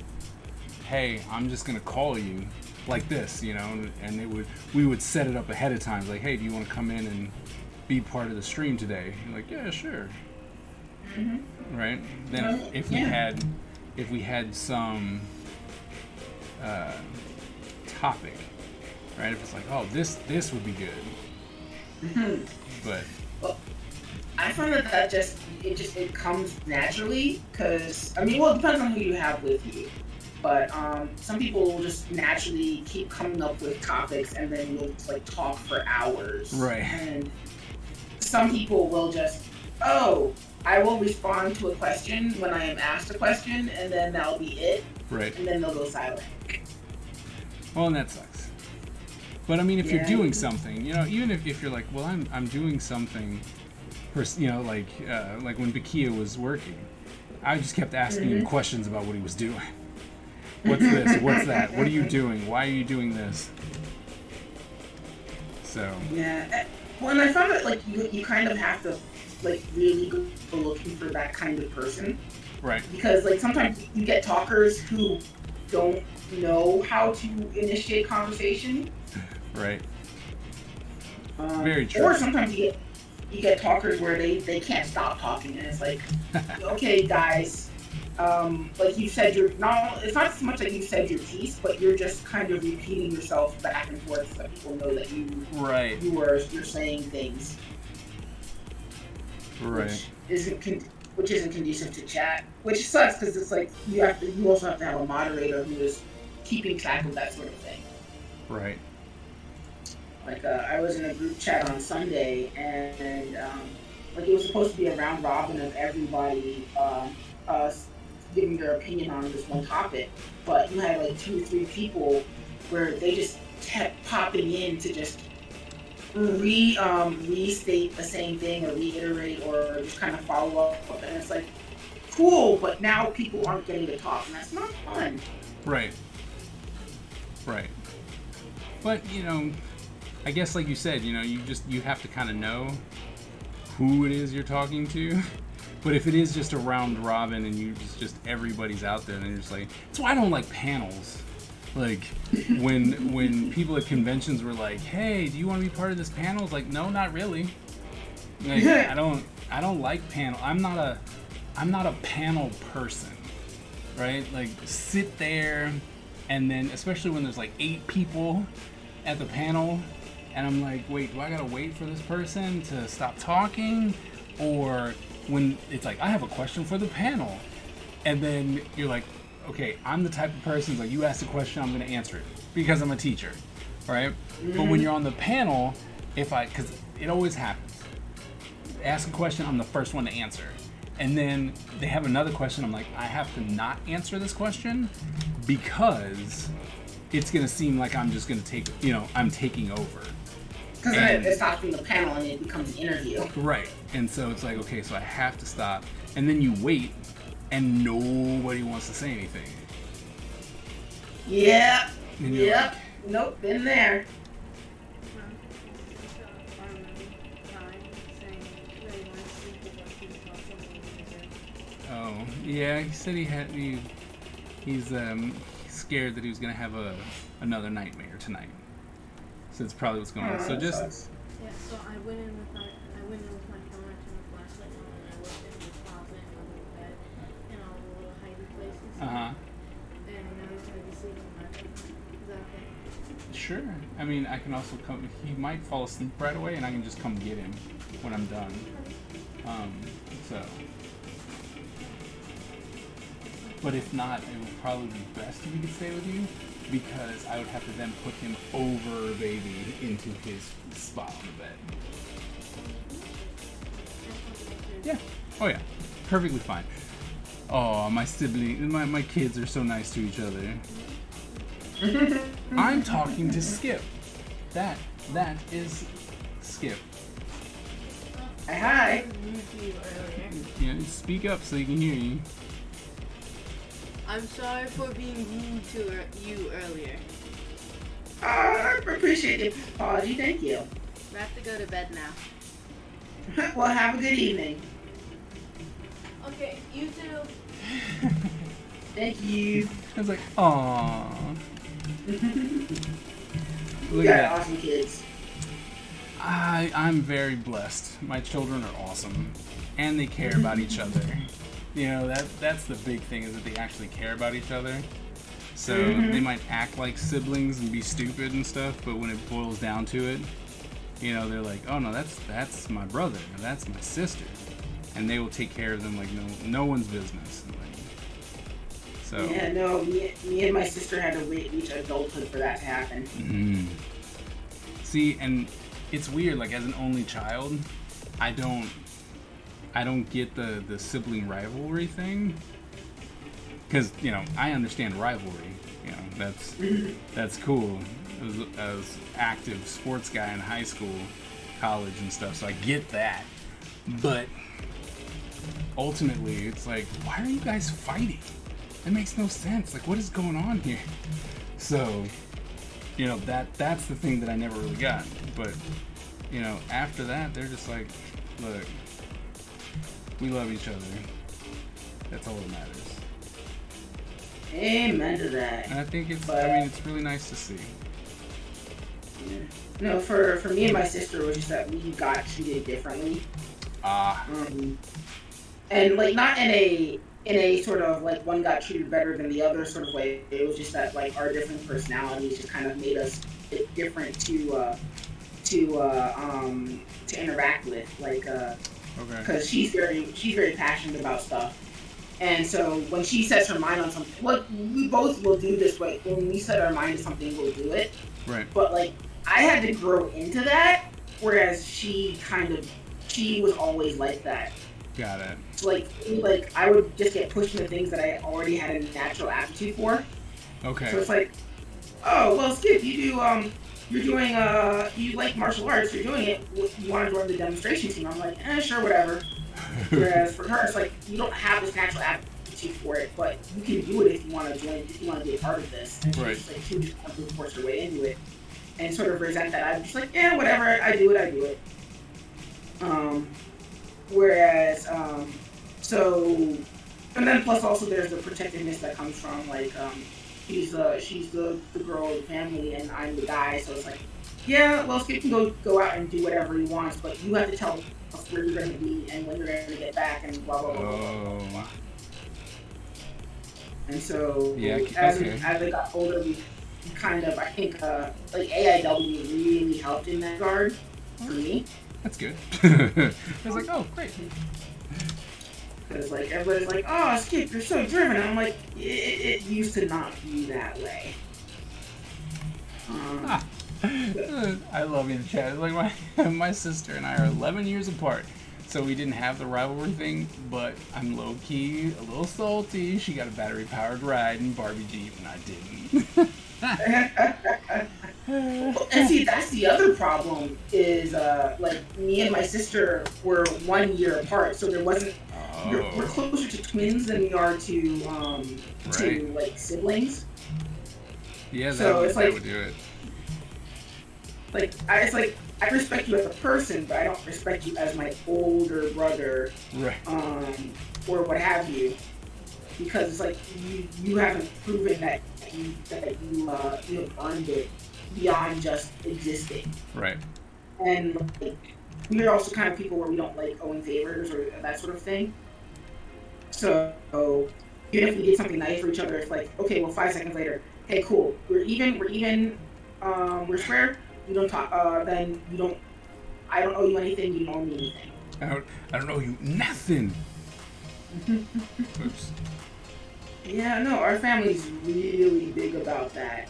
hey, I'm just gonna call you like this, you know, and we would set it up ahead of time, like, hey, do you want to come in and be part of the stream today? You're like, yeah, sure. Mm-hmm. Right. Then if we had some topic, right? If it's like, oh, this would be good. Mm-hmm. But Well, I find that it comes naturally, because I mean, well, it depends on who you have with you. But some people will just naturally keep coming up with topics, and then you'll like talk for hours. Right. And some people will just, oh, I will respond to a question when I am asked a question, and then that'll be it, right. and then they'll go silent. Well, and that sucks. But I mean, if you're Yeah. doing something, you know, even if you're like, well, I'm doing something, you know, like when Bakia was working, I just kept asking him questions about what he was doing. What's this? What's that? What are you doing? Why are you doing this? So. Yeah. Well, and I found that like you kind of have to like really go looking for that kind of person, Right. because like sometimes you get talkers who don't know how to initiate conversation. Right. Very true. Or sometimes you get talkers where they can't stop talking, and it's like, okay, guys, like you said, it's not so much like you said your piece, but you're just kind of repeating yourself back and forth so that people know that Right. you're saying things. Right. Which isn't conducive to chat, which sucks because it's like you also have to have a moderator who is keeping track of that sort of thing. Right. Like I was in a group chat on Sunday, and like it was supposed to be a round robin of everybody giving their opinion on this one topic, but you had like 2 or 3 people where they just kept popping in to just restate the same thing or reiterate or just kind of follow up, and it's like cool, but now people aren't getting to talk, and that's not fun. Right. Right. But, you know, I guess like you said, you know, you have to kind of know who it is you're talking to. But if it is just a round robin and you just everybody's out there, then you're just like, that's why I don't like panels. Like when people at conventions were like, hey, do you want to be part of this panel? It's like, no, not really. Like, I don't like panel. I'm not a panel person, right? Like sit there, and then especially when there's like 8 people at the panel, and I'm like, wait, do I gotta wait for this person to stop talking? Or when it's like, I have a question for the panel, and then you're like, okay, I'm the type of person, like, you ask a question, I'm gonna answer it because I'm a teacher, right? Mm-hmm. But when you're on the panel, because it always happens, ask a question, I'm the first one to answer, and then they have another question, I'm like, I have to not answer this question because it's gonna seem like I'm just gonna I'm taking over. Because it stops being a panel and it becomes an interview. Right. And so it's like, okay, so I have to stop. And then you wait, and nobody wants to say anything. Yeah. And you're Yep. like, Nope. Been there. oh, yeah, he said he's scared that he was going to have another nightmare tonight. So that's probably what's going on. So just... Yeah, so I went in with my phone, I turned the flashlight on, and I looked in the closet and under the bed and all the little hiding places. Uh-huh. And now he's gonna be sleeping in my bed. Is that okay? Sure. I mean, I can also come. He might fall asleep right away, and I can just come get him when I'm done. So. But if not, it would probably be best if he could stay with you, because I would have to then put him over baby into his spot on the bed. Yeah. Oh yeah. Perfectly fine. Oh, my sibling, my kids are so nice to each other. I'm talking to Skip. That is Skip. Hi. Yeah, speak up so he can hear you. I'm sorry for being rude to you earlier. I appreciate the apology. Thank you. I have to go to bed now. Well, have a good evening. Okay, you too. Thank you. I was like, aww. You Look got at that. awesome kids. I'm very blessed. My children are awesome, and they care about each other. You know, that's the big thing, is that they actually care about each other. So they might act like siblings and be stupid and stuff, but when it boils down to it, you know, they're like, oh no, that's my brother, or that's my sister, and they will take care of them like no one's business. So Yeah, no, me and my sister had to reach adulthood for that to happen. See, and it's weird. Like, as an only child, I don't get the sibling rivalry thing, because you know I understand rivalry. You know, that's cool. I was active sports guy in high school, college, and stuff, so I get that. But ultimately, it's like, why are you guys fighting? It makes no sense. Like, what is going on here? So, you know, that's the thing that I never really got. But, you know, after that, they're just like, look, we love each other. That's all that matters. Amen to that. And I think it's really nice to see. Yeah. No, for me and my sister, it was just that we got treated differently. And like not in a sort of like one got treated better than the other sort of way. It was just that like our different personalities just kind of made us different to interact with. Like, because she's very passionate about stuff, and so when she sets her mind on something, like we both will do this. But when we set our mind to something, we'll do it. Right. But like I had to grow into that, whereas she was always like that. Got it. So like I would just get pushed into things that I already had a natural aptitude for. Okay. So it's like, oh well, Skip, you're doing you like martial arts, you're doing it. You want to join the demonstration team? I'm like, sure, whatever. Whereas for her, it's like you don't have this natural aptitude for it, but you can do it if you want to join, if you want to be a part of this. And Right. Like she just wants to force her way into it, and sort of resent that. I'm just like, yeah, whatever. I do it. Whereas, so, and then plus also there's the protectiveness that comes from like, she's the girl of the family and I'm the guy, so it's like, yeah, well, Skip can go out and do whatever he wants, but you have to tell us where you're going to be and when you're going to get back and blah blah blah. Oh. And so, Yeah, as okay. as I got older, we kind of, I think, like AIW really helped in that regard for me. That's good. I was like, oh, great. Because like everybody's like, oh, Skip, you're so driven. And I'm like, it used to not be that way. I love you in the chat. Like my sister and I are 11 years apart, so we didn't have the rivalry thing. But I'm low key a little salty. She got a battery powered ride in Barbie Jeep, and I didn't. And see, that's the other problem is like me and my sister were 1 year apart, so there wasn't. We're closer to twins than we are to Right. like siblings. Yeah, So it's that like- would do it. It's like I respect you as a person, but I don't respect you as my older brother, Right. or what have you, because it's like you haven't proven that you have earned it beyond just existing. Right. And like, we're also kind of people where we don't like owing favors or that sort of thing. So even if we did something nice for each other, it's like, okay, well, 5 seconds later, hey, cool, we're even, we're square. You don't talk. Then you don't. I don't owe you anything. You don't owe me anything. I don't owe you nothing. Oops. Yeah, no, our family's really big about that.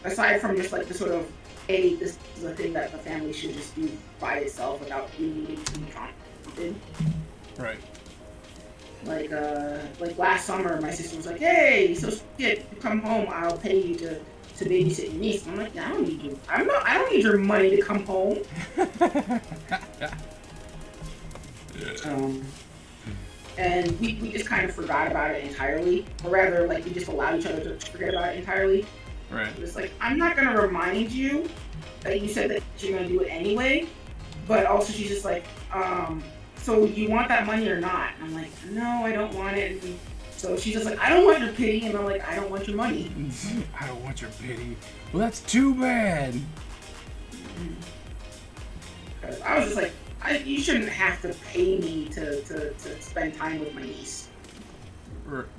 Aside from just like the sort of, hey, this is a thing that the family should just do by itself without needing to be prompted. Right. Like last summer, my sister was like, "Hey, so shit, you come home, I'll pay you to babysit your niece." And I'm like, "I don't need you. I don't need your money to come home." And we just kind of forgot about it entirely, or rather, like we just allowed each other to forget about it entirely. Right. It's like, I'm not gonna remind you that you said that you're gonna do it anyway, but also she's just like, so you want that money or not? And I'm like, no, I don't want it. And so she's just like, I don't want your pity, and I'm like, I don't want your money. I don't want your pity. Well, that's too bad. Because I was just like, you shouldn't have to pay me to spend time with my niece.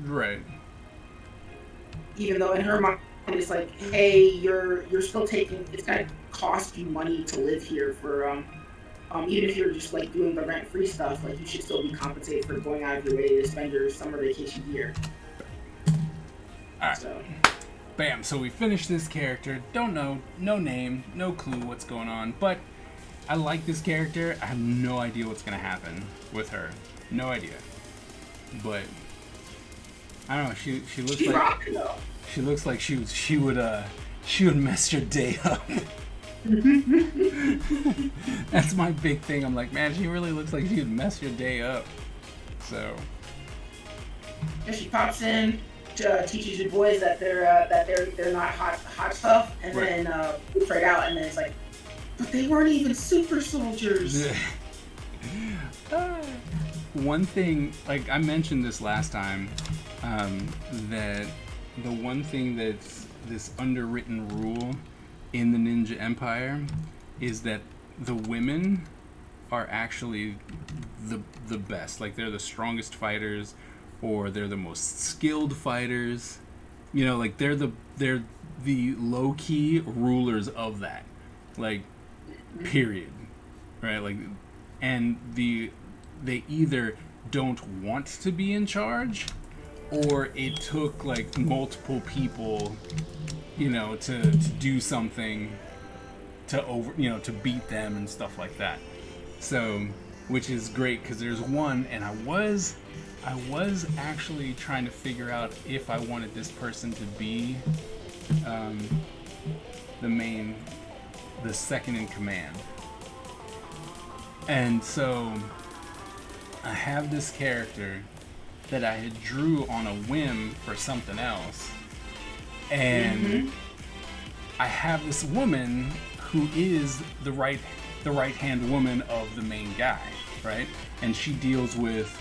Right. Even though in her mind it's like, hey, you're still taking, it's gonna cost you money to live here for even if you're just like doing the rent-free stuff, like you should still be compensated for going out of your way to spend your summer vacation here. Alright. So. Bam, so we finished this character. Don't know, no name, no clue what's going on, but I like this character. I have no idea what's gonna happen with her. No idea. But I don't know, she looks She's like rocking though. she looks like she would mess your day up. That's my big thing. I'm like, man, she really looks like she would mess your day up. So And she pops in, teaches your boys that they're not hot stuff, and Right. then whips right out, and then it's like, but they weren't even super soldiers. One thing, like I mentioned this last time, that the one thing that's this underwritten rule in the Ninja Empire is that the women are actually the best. Like they're the strongest fighters, or they're the most skilled fighters. You know, like they're the low key rulers of that. Like, period. Right? Like, and they either don't want to be in charge, or it took like multiple people, you know, to do something to beat them and stuff like that. So, which is great because there's one, and I was actually trying to figure out if I wanted this person to be the second in command. And so I have this character that I had drew on a whim for something else, and I have this woman who is the right hand woman of the main guy, right? And she deals with,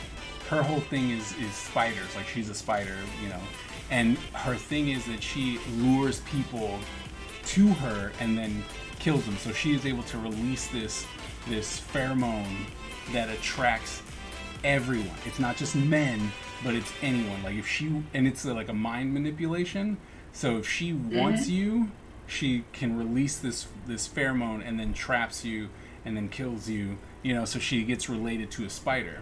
her whole thing is spiders, like she's a spider, you know, and her thing is that she lures people to her and then kills them. So she is able to release this pheromone that attracts everyone. It's not just men, but it's anyone. Like if she, and it's like a mind manipulation. So if she wants you, she can release this pheromone and then traps you and then kills you. You know, so she gets related to a spider,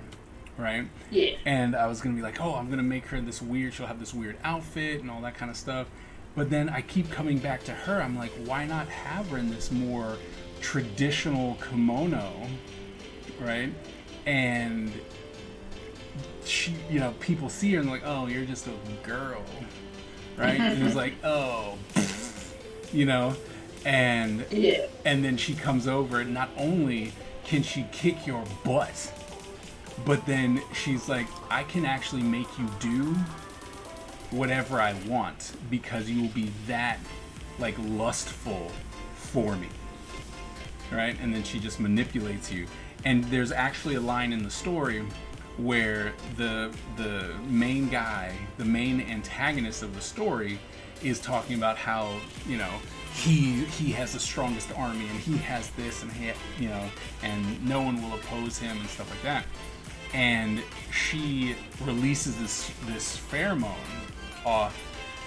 right? Yeah. And I was gonna be like, oh, I'm gonna make her this weird. She'll have this weird outfit and all that kind of stuff. But then I keep coming back to her. I'm like, why not have her in this more traditional kimono, right? And she, you know, people see her and they're like, oh, you're just a girl, right? And it was like, oh, you know, and then she comes over, and not only can she kick your butt, but then she's like, I can actually make you do whatever I want because you will be that like lustful for me, right? And then she just manipulates you. And there's actually a line in the story where the main guy, the main antagonist of the story, is talking about how, you know, he has the strongest army and he has this and he, you know, and no one will oppose him and stuff like that. And she releases this pheromone off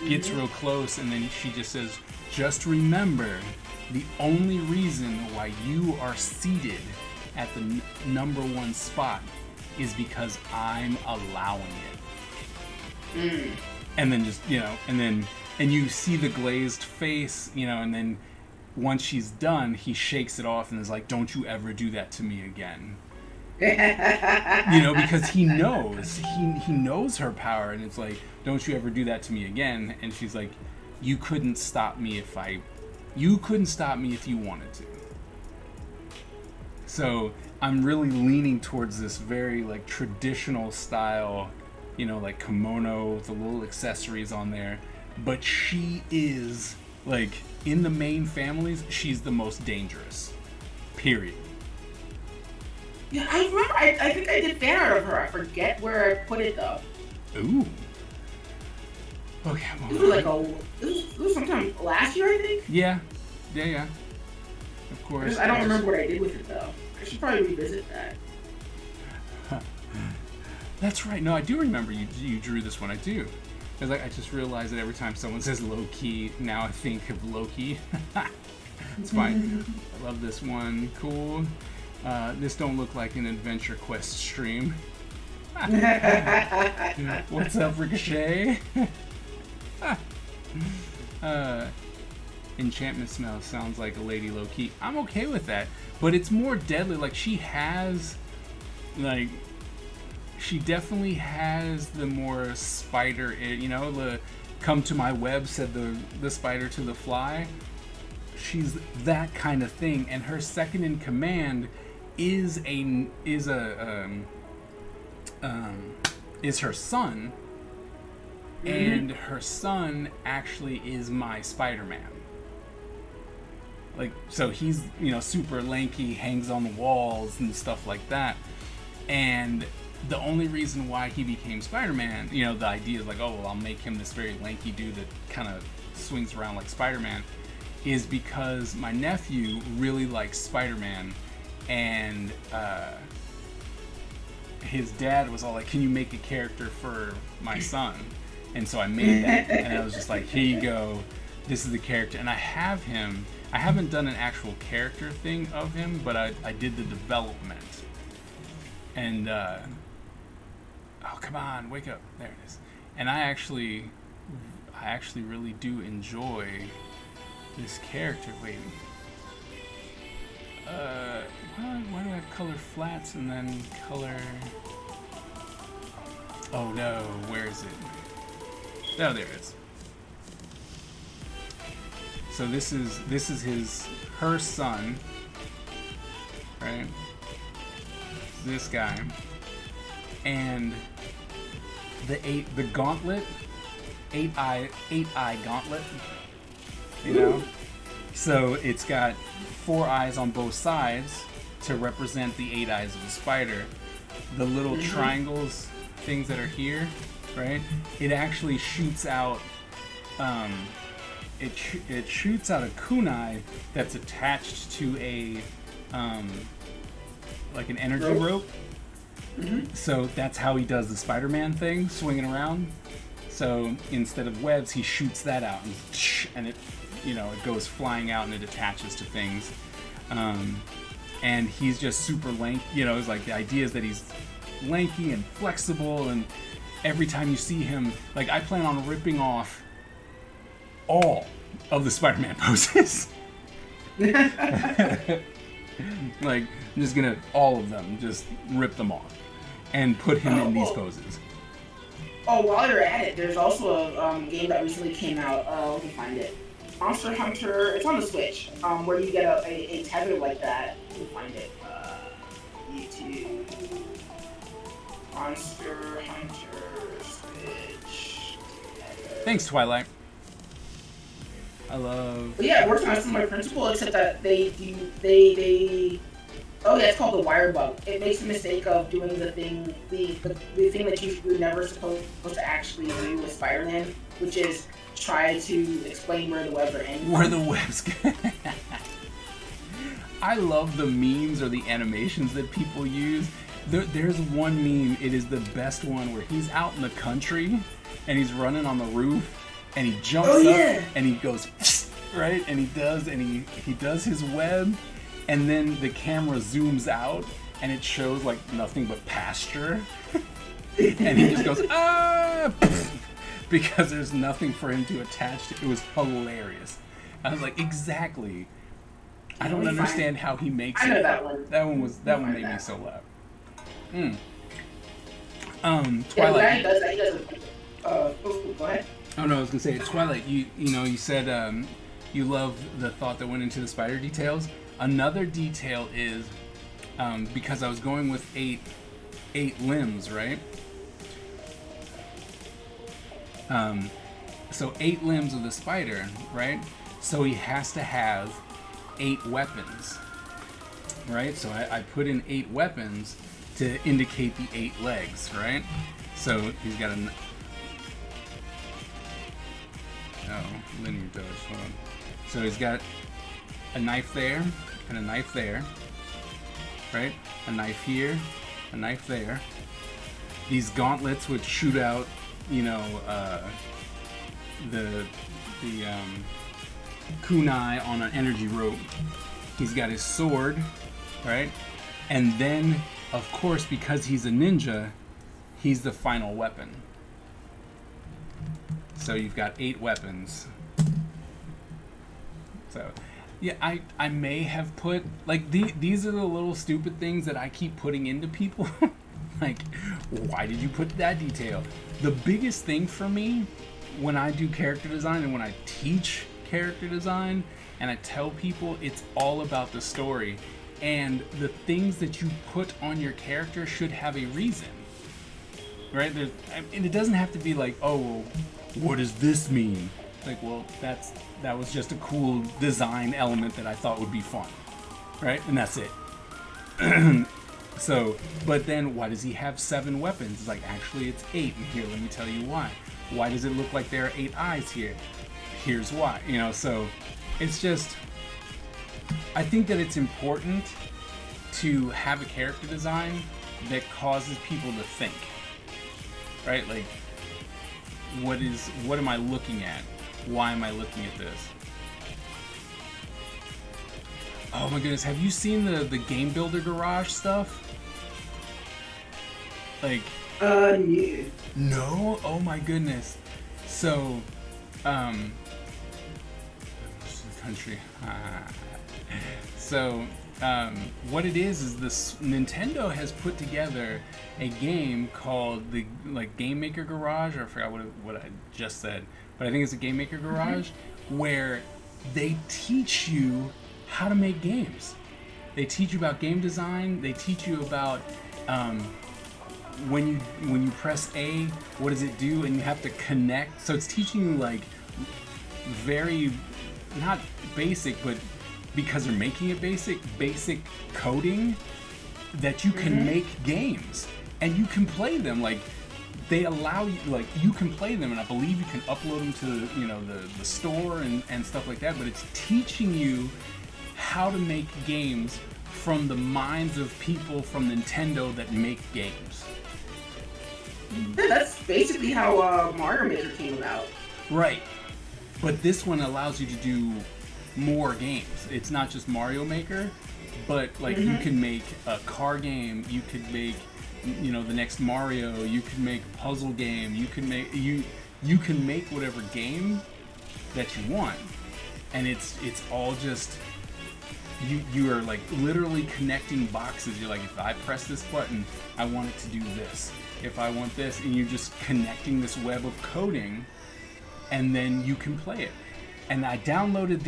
gets real close, and then she just says, "Just remember, the only reason why you are seated at the number one spot is because I'm allowing it." And then just, and you see the glazed face, and then once she's done, he shakes it off and is like, "Don't you ever do that to me again." Because he knows her power, and it's like, "Don't you ever do that to me again." And she's like, you couldn't stop me if you wanted to. So I'm really leaning towards this very like traditional style, like kimono with the little accessories on there. But she is like, in the main families, she's the most dangerous. Period. Yeah, I remember. I think I did fan art of her. I forget where I put it though. Ooh. Okay. Well, it was sometime last year, I think. Yeah. Of course. I don't remember what I did with it though. I should probably revisit that. That's right. No, I do remember you drew this one. I do. Because I just realized that every time someone says low-key, now I think of Loki. It's fine. I love this one. Cool. This don't look like an Adventure Quest stream. What's up, Ricochet? Enchantment smell sounds like a lady low-key. I'm okay with that. But it's more deadly. Like, she definitely has the more spider, the come to my web, said the spider to the fly. She's that kind of thing, and her second in command is her son, and her son actually is my Spider-Man. Like, so he's super lanky, hangs on the walls and stuff like that, and the only reason why he became Spider-Man, the idea is like, oh, well, I'll make him this very lanky dude that kind of swings around like Spider-Man, is because my nephew really likes Spider-Man, and his dad was all like, can you make a character for my son? And so I made that, and I was just like, here you go, this is the character. And I have him, I haven't done an actual character thing of him, but I did the development. And oh, come on, wake up. There it is. And I actually really do enjoy this character. Wait. Why do I have color flats and then color... Oh no, where is it? Oh, there it is. So this is her son, right? This guy. And the gauntlet, 8-eye gauntlet, So it's got 4 eyes on both sides to represent the 8 eyes of the spider. The little triangles, things that are here, right? It actually shoots out, it shoots out a kunai that's attached to a, like an energy rope. So that's how he does the Spider-Man thing, swinging around. So instead of webs, he shoots that out, and it, it goes flying out and it attaches to things. And he's just super lanky. It's like the idea is that he's lanky and flexible, and every time you see him, like, I plan on ripping off all of the Spider-Man poses. Like, I'm just gonna, all of them, just rip them off and put him in these poses. Oh, while you're at it, there's also a game that recently came out. Let me find it. Monster Hunter. It's on the Switch. Where you get a tether like that. Let me find it. YouTube. Monster Hunter Switch. Thanks, Twilight. I love. But yeah, it works on a similar principle, except that they oh yeah, it's called the wire bug. It makes the mistake of doing the thing that you're never supposed to actually do with Spider-Man, which is try to explain where the webs are ending. Where the webs go. I love the memes or the animations that people use. There's one meme, it is the best one, where he's out in the country and he's running on the roof, and he jumps Oh, up yeah. and he goes right, and he does his web, and then the camera zooms out and it shows like nothing but pasture, and he just goes ah, because there's nothing for him to attach to. It was hilarious. I was like, exactly. I don't understand how he makes I know it. that one. That one made me so laugh. Yeah, Twilight. he does that. He does it. Go ahead. Oh no, I was gonna say Twilight. You know you said you love the thought that went into the spider details. Another detail is because I was going with eight limbs, right? So 8 limbs of the spider, right? So he has to have 8 weapons, right? So I put in 8 weapons to indicate the 8 legs, right? So he's got a linear dodge. Hold on. So he's got a knife there and a knife there, right? A knife here, a knife there. These gauntlets would shoot out, you know, the kunai on an energy rope. He's got his sword, right? And then, of course, because he's a ninja, he's the final weapon. So you've got 8 weapons. So, yeah, I may have put, like, these are the little stupid things that I keep putting into people. Like, why did you put that detail? The biggest thing for me when I do character design and when I teach character design and I tell people, it's all about the story. And the things that you put on your character should have a reason. Right? And it doesn't have to be like, oh, well, what does this mean? Like, well, that was just a cool design element that I thought would be fun. Right? And that's it. So, but then why does he have 7 weapons? It's like, actually it's 8, and here, let me tell you why. Why does it look like there are 8 eyes here? Here's why. You know, so it's just, I think that it's important to have a character design that causes people to think. Right? Like, what am I looking at? Why am I looking at this? Oh my goodness, have you seen the Game Builder Garage stuff? Like, Yeah. no? Oh my goodness. So, country. So, what it is this Nintendo has put together a game called the Game Maker Garage, or I forgot what I just said, but I think it's a Game Maker Garage, where they teach you how to make games. They teach you about game design. They teach you about when you press A, what does it do, and you have to connect. So it's teaching you like very, not basic, but because they're making it basic coding that you can make games and you can play them. Like, they allow you, like, you can play them, and I believe you can upload them to, you know, the store and stuff like that. But it's teaching you how to make games from the minds of people from Nintendo that make games. Yeah, that's basically how Mario Maker came about. Right. But this one allows you to do more games. It's not just Mario Maker, but like you can make a car game, you could make, you know, the next Mario, you can make a puzzle game, you can make whatever game that you want. And it's all just you are like literally connecting boxes. You're like, if I press this button, I want it to do this. If I want this, and you're just connecting this web of coding, and then you can play it. And I downloaded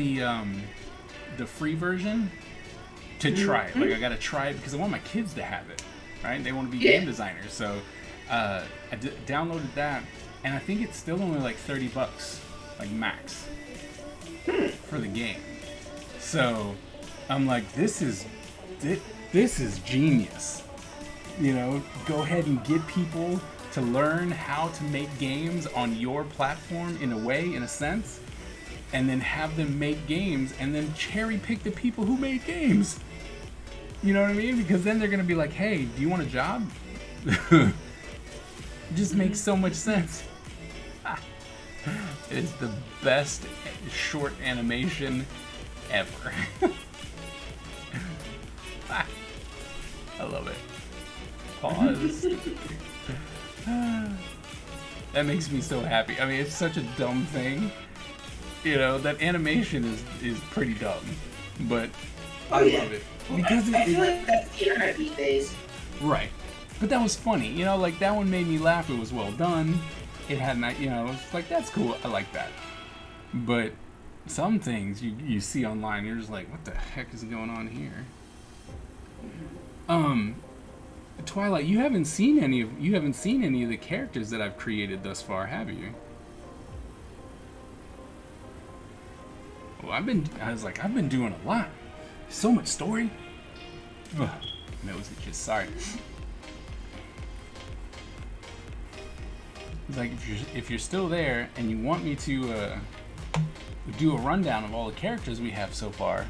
the free version to try it. Like, I gotta try it because I want my kids to have it, right? They want to be game designers, so I downloaded that, and I think it's still only like $30, like max, for the game. So I'm like, this is genius. You know, go ahead and get people to learn how to make games on your platform in a sense, and then have them make games, and then cherry pick the people who made games. You know what I mean? Because then they're gonna be like, hey, do you want a job? It just makes so much sense. It is the best short animation ever. I love it. Pause. That makes me so happy. I mean, it's such a dumb thing. You know, that animation is pretty dumb, but I love it. Because I feel like that's the internet these days. Right. But that was funny. You know, like that one made me laugh. It was well done. It had not, you know, it was like, that's cool. I like that. But some things you see online, you're just like, what the heck is going on here? Twilight, you haven't seen any of the characters that I've created thus far, have you? Well, I've been doing a lot. So much story. Ugh, nose itches, sorry. It's like if you're still there and you want me to do a rundown of all the characters we have so far,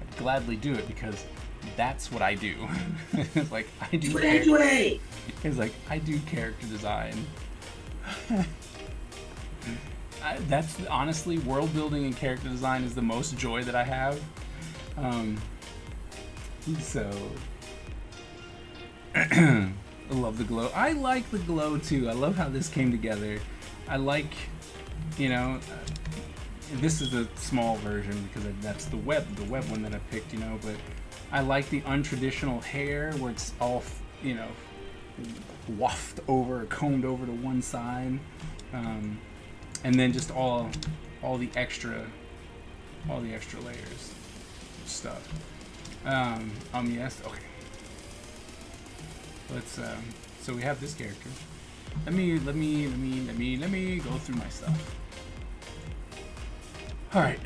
I'd gladly do it because that's what I do. It's like I do. It's like I do character design. That's honestly, world building and character design is the most joy that I have. So I love the glow. I like the glow too. I love how this came together. I like, you know, this is a small version because that's the web one that I picked, you know, but I like the untraditional hair where it's all, you know, wafted over, combed over to one side, and then just all the extra layers of stuff. Yes, okay. Let's so we have this character. Let me go through my stuff. All right.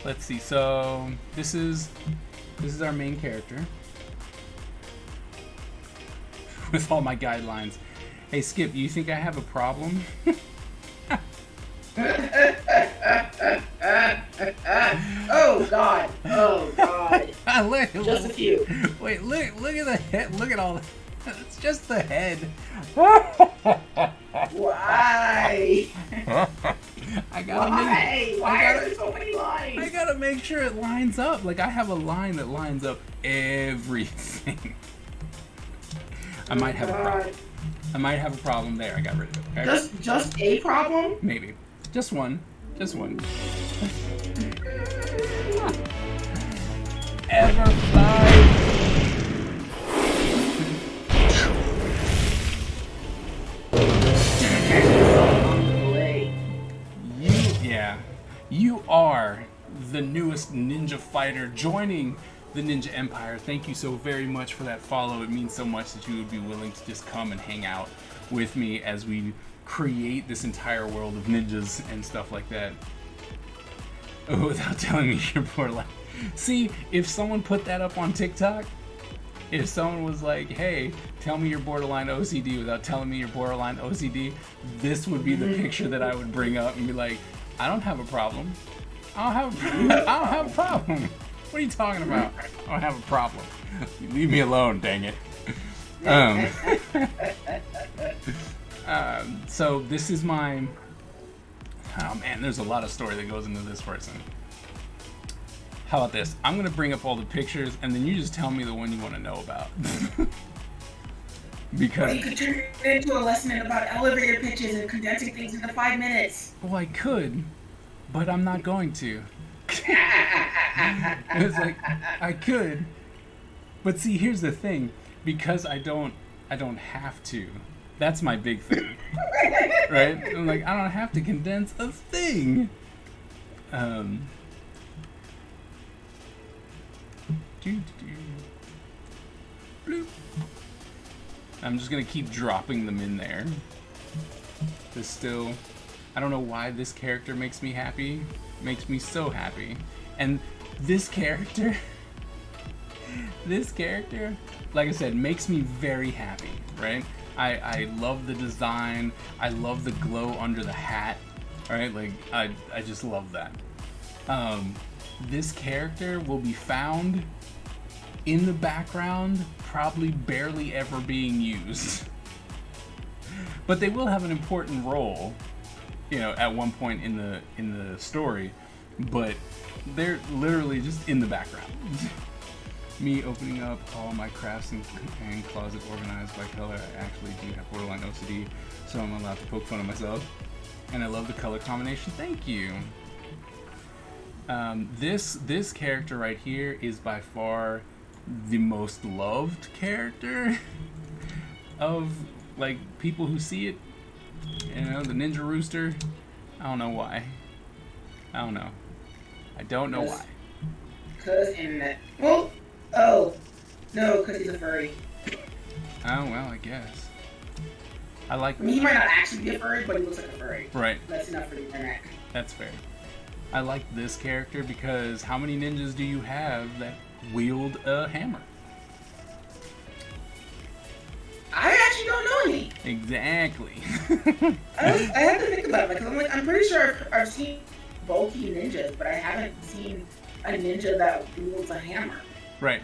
Let's see. So this is our main character with all my guidelines. Hey Skip, you think I have a problem? Oh God! Oh God! Just a few. Wait, look at the head. Look at all that. It's just the head. Why? I gotta Why are there so many lines? I gotta make sure it lines up. Like I have a line that lines up everything. I might have a problem. I might have a problem there. I got rid of it. Okay? Just a problem? Maybe. Just one. Everfly. You are the newest ninja fighter joining the Ninja Empire. Thank you so very much for that follow. It means so much that you would be willing to just come and hang out with me as we create this entire world of ninjas and stuff like that. Oh, without telling me your borderline. See, if someone put that up on TikTok, if someone was like, hey, tell me your borderline OCD without telling me your borderline OCD, this would be the picture that I would bring up and be like, I don't have a problem. I don't have a problem. What are you talking about? I don't have a problem. Leave me alone, dang it. So this is my... Oh man, there's a lot of story that goes into this person. How about this? I'm going to bring up all the pictures and then you just tell me the one you want to know about. Because you could turn it into a lesson about elevator pitches and condensing things into 5 minutes. Well, I could, but I'm not going to. It's like I could, but see, here's the thing: because I don't have to. That's my big thing, right? I'm like, I don't have to condense a thing. Bloop. I'm just gonna keep dropping them in there. There's still, I don't know why this character makes me happy. Makes me so happy. And this character, like I said, makes me very happy, right? I love the design. I love the glow under the hat, right? Like, I just love that. This character will be found in the background, probably barely ever being used. But they will have an important role you know, at one point in the story, but they're literally just in the background. Me opening up all my crafts and closet organized by color. I actually do have borderline OCD, so I'm allowed to poke fun of myself. And I love the color combination. Thank you. This character right here is by far the most loved character of like people who see it. You know, the Ninja Rooster. I don't know why. I don't know. I don't know why. Cause in that. Well, oh no, cause he's a furry. Oh well, I guess. I like. I mean, he might not actually be a furry, but he looks like a furry. Right. That's enough for the internet. That's fair. I like this character because how many ninjas do you have that wield a hammer? I actually don't know any. Exactly. I had to think about it because I'm pretty sure I've seen bulky ninjas, but I haven't seen a ninja that wields a hammer. Right.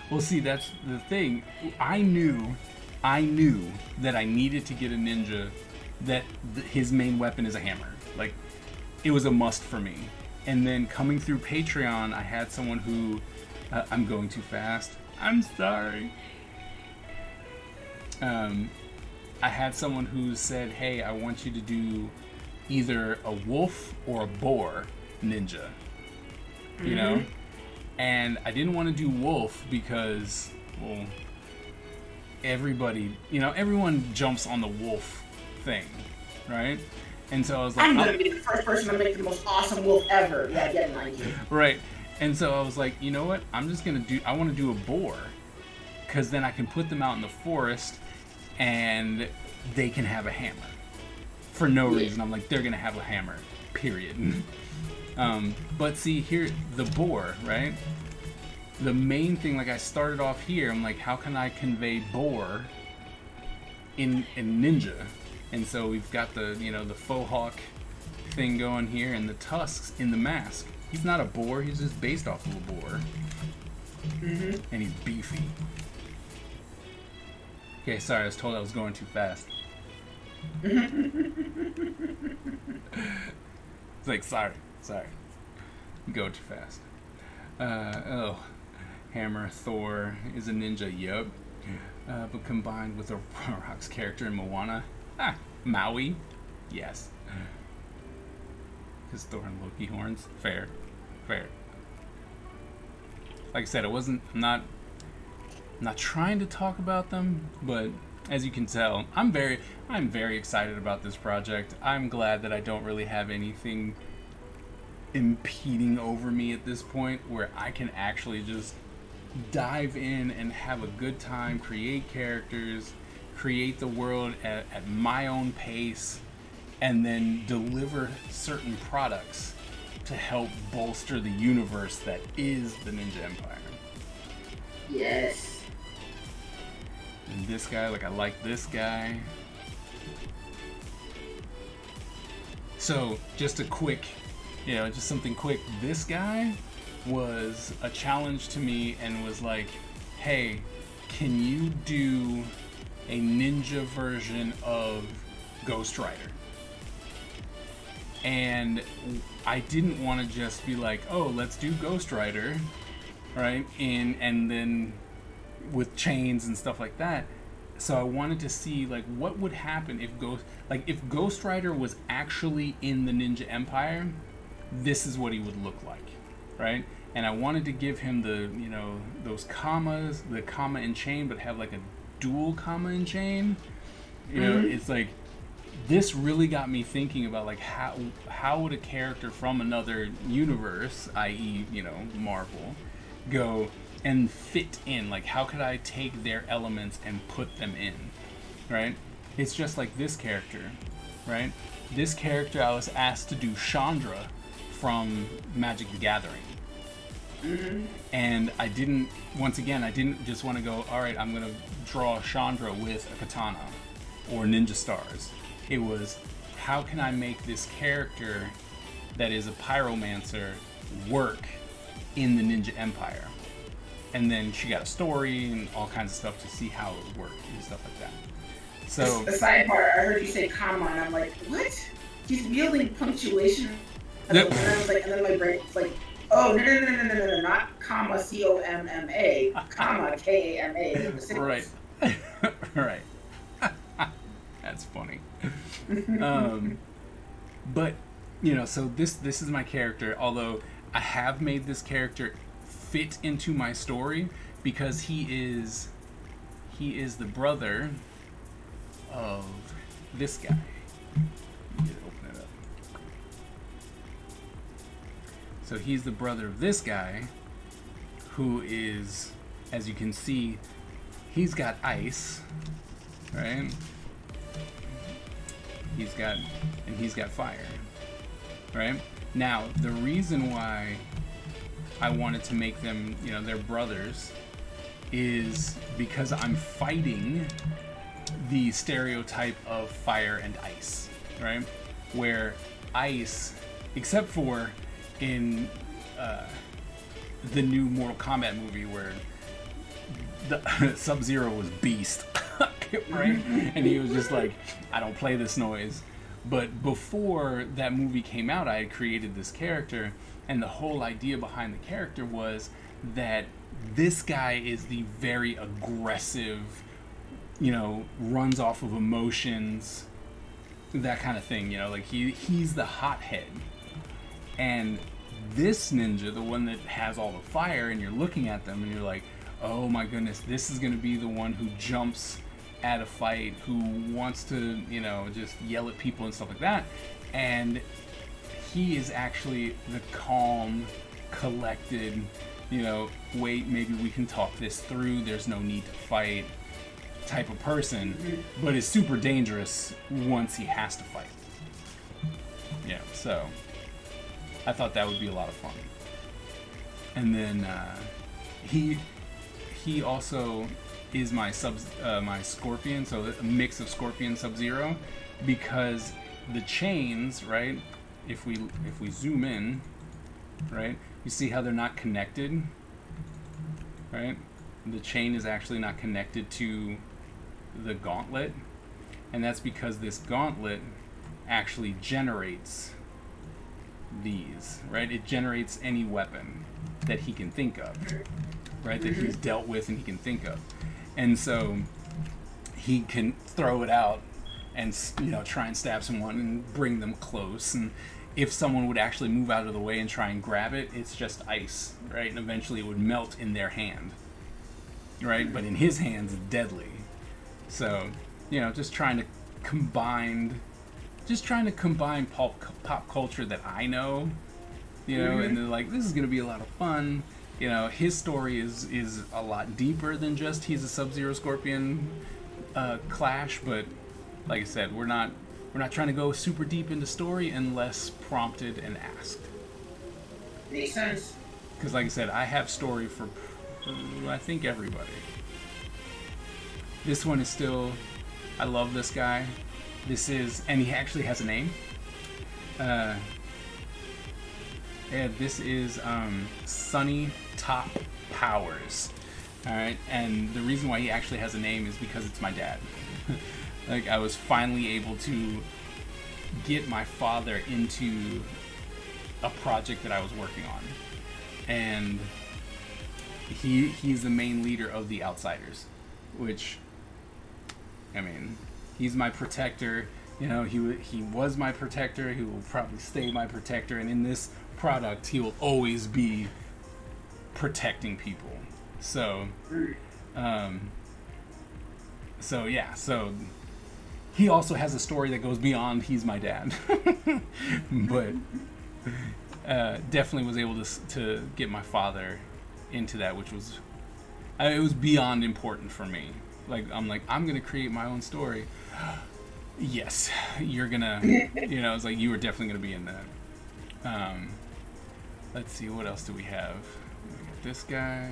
Well, see, that's the thing. I knew that I needed to get a ninja that his main weapon is a hammer. Like, it was a must for me. And then coming through Patreon, I had someone who... I'm going too fast. I'm sorry. I had someone who said, hey, I want you to do either a wolf or a boar ninja. You know? And I didn't want to do wolf because, well, everyone jumps on the wolf thing, right? And so I was like, I'm gonna be the first person to make the most awesome wolf ever. Yeah, get an idea. Right. And so I was like, you know what? I want to do a boar, because then I can put them out in the forest and they can have a hammer. For no reason. I'm like, they're gonna have a hammer, period. But see here, the boar, right? The main thing, like I started off here, I'm like, how can I convey boar in ninja? And so we've got the faux hawk thing going here and the tusks in the mask. He's not a boar, he's just based off of a boar. And he's beefy. Okay, sorry, I was told I was going too fast. It's like, sorry. You go too fast. Hammer Thor is a ninja, yup. But combined with a Rock's character in Moana, Maui, yes. His Thor and Loki horns, fair. Like I said, I'm not trying to talk about them, but as you can tell, I'm very excited about this project. I'm glad that I don't really have anything impeding over me at this point where I can actually just dive in and have a good time, create characters, create the world at my own pace, and then deliver certain products to help bolster the universe that is the Ninja Empire. Yes. And this guy, like, I like this guy. So, just something quick. This guy was a challenge to me and was like, hey, can you do a ninja version of Ghost Rider? And I didn't want to just be like, oh, let's do Ghost Rider, right? And then with chains and stuff like that. So I wanted to see like what would happen if Ghost Rider was actually in the Ninja Empire. This is what he would look like, right? And I wanted to give him those commas, the comma and chain, but have like a dual comma and chain. It's like this really got me thinking about like how would a character from another universe, i.e., Marvel, go and fit in? Like, how could I take their elements and put them in, right? It's just like this character, right? This character, I was asked to do Chandra from Magic the Gathering. And I didn't just want to go, all right, I'm going to draw Chandra with a katana or ninja stars. It was, how can I make this character that is a pyromancer work in the Ninja Empire? And then she got a story and all kinds of stuff to see how it would work and stuff like that. So a sidebar, I heard you say comma, and I'm like, what? she's wielding punctuation. Yep. And I was like, and then my brain was like, oh no, not comma COMMA, comma KAMA. Right. Right. That's funny. But so this is my character. Although I have made this character fit into my story because he is the brother of this guy. Let me open it up. So he's the brother of this guy, who is, as you can see, he's got ice, right? He's got fire, right? Now, the reason why I wanted to make them, they're brothers, is because I'm fighting the stereotype of fire and ice, right? Where ice, except for in the new Mortal Kombat movie where the Sub-Zero was beast, right? And he was just like, I don't play this noise. But before that movie came out, I had created this character, and the whole idea behind the character was that this guy is the very aggressive, runs off of emotions, that kind of thing, like he's the hothead. And this ninja, the one that has all the fire, and you're looking at them and you're like, oh my goodness, this is going to be the one who jumps at a fight, who wants to, just yell at people and stuff like that. And he is actually the calm, collected, wait, maybe we can talk this through, there's no need to fight type of person, but is super dangerous once he has to fight. Yeah, so I thought that would be a lot of fun. And then he also is my my Scorpion, so a mix of Scorpion, Sub-Zero, because the chains, right? If we zoom in, right, you see how they're not connected, right? The chain is actually not connected to the gauntlet, and that's because this gauntlet actually generates these, right? It generates any weapon that he can think of, right? That he's dealt with and he can think of. And so he can throw it out and, try and stab someone and bring them close. And if someone would actually move out of the way and try and grab it, it's just ice, right? And eventually it would melt in their hand, right? But in his hands, it's deadly. So, just trying to combine pop culture that I know, and they're like, this is going to be a lot of fun. His story is a lot deeper than just he's a Sub-Zero Scorpion clash, but like I said, we're not trying to go super deep into story unless prompted and asked. Makes sense. Because like I said, I have story for I think everybody. This one is still, I love this guy. And he actually has a name. And this is Sunny Top Powers. Alright, and the reason why he actually has a name is because it's my dad. Like, I was finally able to get my father into a project that I was working on. And he's the main leader of the Outsiders, which, he's my protector. He was my protector. He will probably stay my protector. And in this product, he will always be protecting people. So, so he also has a story that goes beyond he's my dad. But definitely was able to get my father into that, which was, it was beyond important for me. I'm gonna create my own story. Yes, you're gonna, it's like, you were definitely gonna be in that. Let's see, what else do we have? We got this guy.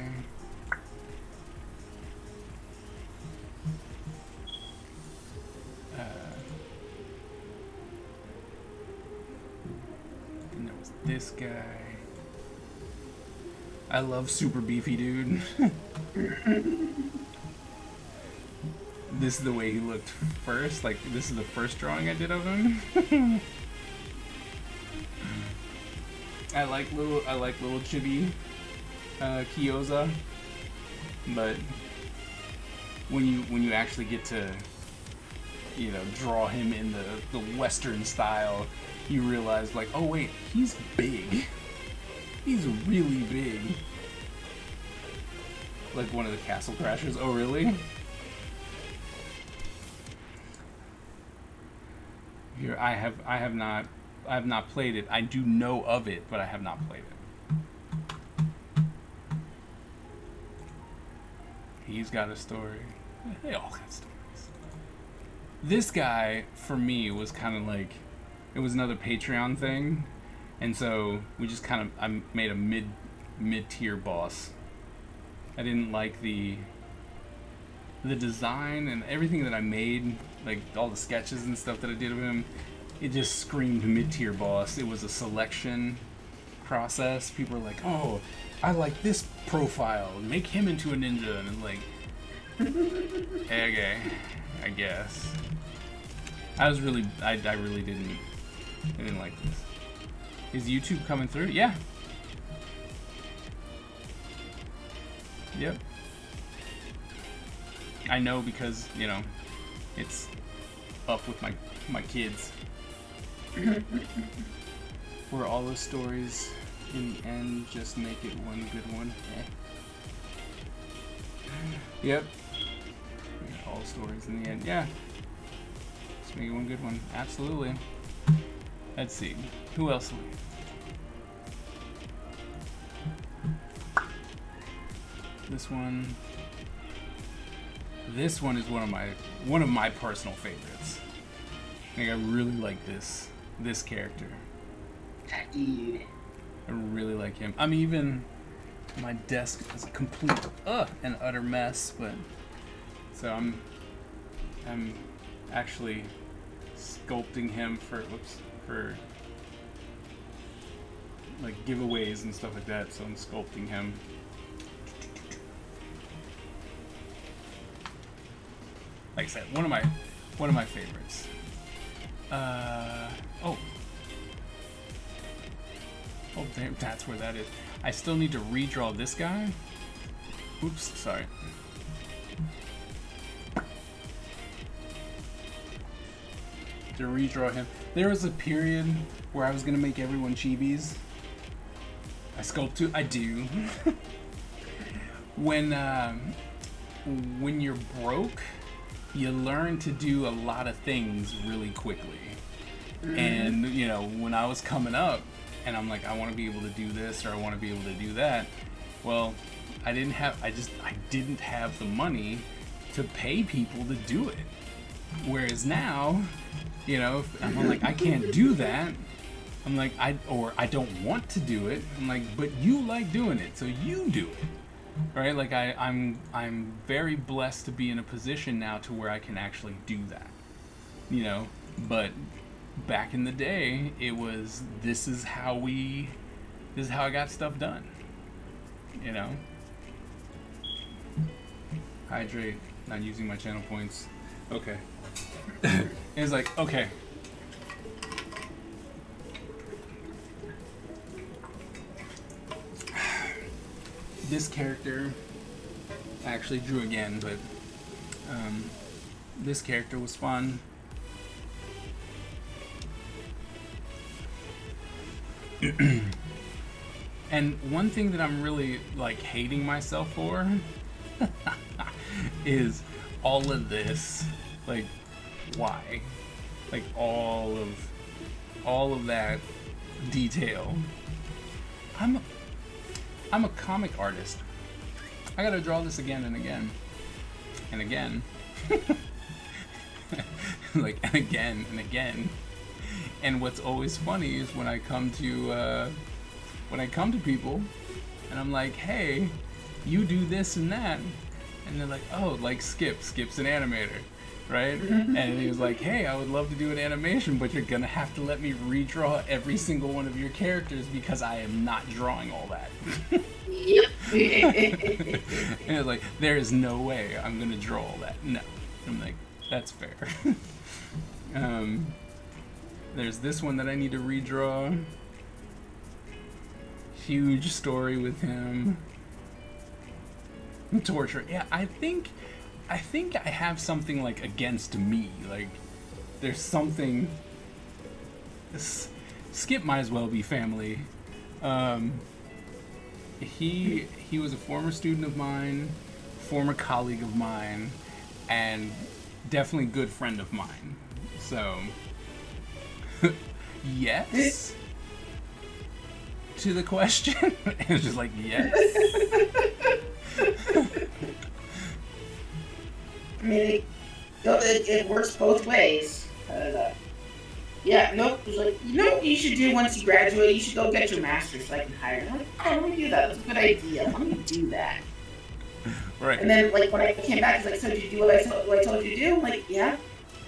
And there was this guy. I love super beefy dude. This is the way he looked first. Like, this is the first drawing I did of him. I like little chibi Kyoza, but when you actually get to, you know, draw him in the Western style, you realize like, oh wait, he's big. He's really big. Like one of the Castle Crashers. Oh really? Here I have not played it. I do know of it, but I have not played it. He's got a story. They all got stories. This guy, for me, was kind of like, it was another Patreon thing, and so we just kind of, I made a mid-tier boss. I didn't like the design and everything that I made, like all the sketches and stuff that I did of him. It just screamed mid-tier boss. It was a selection process. People were like, "Oh, I like this profile. Make him into a ninja," and it's like, okay, I guess. I really didn't like this. Is YouTube coming through? Yeah. Yep. I know because, you know, it's up with my kids. Where all the stories in the end just make it one good one. Yep. All stories in the end. Yeah. Just make it one good one. Absolutely. Let's see. Who else? This one. This one is one of my personal favorites. Like, I really like this character. Dude. I really like him. I'm even, my desk is a complete and utter mess, but so I'm actually sculpting him for like giveaways and stuff like that. So I'm sculpting him. Like I said, one of my favorites. Oh, damn, that's where that is. I still need to redraw this guy. Oops, sorry. To redraw him. There was a period where I was gonna make everyone chibis. I sculpt too. I do. When you're broke, you learn to do a lot of things really quickly. Mm-hmm. And, you know, when I was coming up, and I'm like, I want to be able to do this, or I want to be able to do that. Well, I didn't have the money to pay people to do it. Whereas now, you know, if I'm like, I can't do that. I'm like, I don't want to do it. I'm like, but you like doing it, so you do it. Right? Like I'm very blessed to be in a position now to where I can actually do that. You know, but back in the day, it was this is how I got stuff done. You know? Hydrate, not using my channel points. Okay. It's like, okay. This character I actually drew again, but this character was fun. And one thing that I'm really like hating myself for is all of this. Like, why? Like all of that detail. I'm a comic artist. I gotta draw this again and again. And again. Like, and again and again. And what's always funny is when I come to people and I'm like, hey, you do this and that. And they're like, oh, like Skip's an animator, right? And he was like, hey, I would love to do an animation, but you're gonna have to let me redraw every single one of your characters because I am not drawing all that. Yep. And it's like, there is no way I'm gonna draw all that. No. I'm like, that's fair. There's this one that I need to redraw. huge story with him. Torture. Yeah, I think I have something like against me. Like, there's something. Skip might as well be family. He was a former student of mine, former colleague of mine, and definitely good friend of mine. So, yes. To the question, it's just like yes. I mean, it works both ways. Yeah, nope. It was like, you know what you should do once you graduate? You should go get your master's so I can hire you. I'm like, oh, let me do that. That's a good idea. Let me do that. Right. And then, like, when I came back, he's like, so did you do what I told you to do? I'm like, yeah.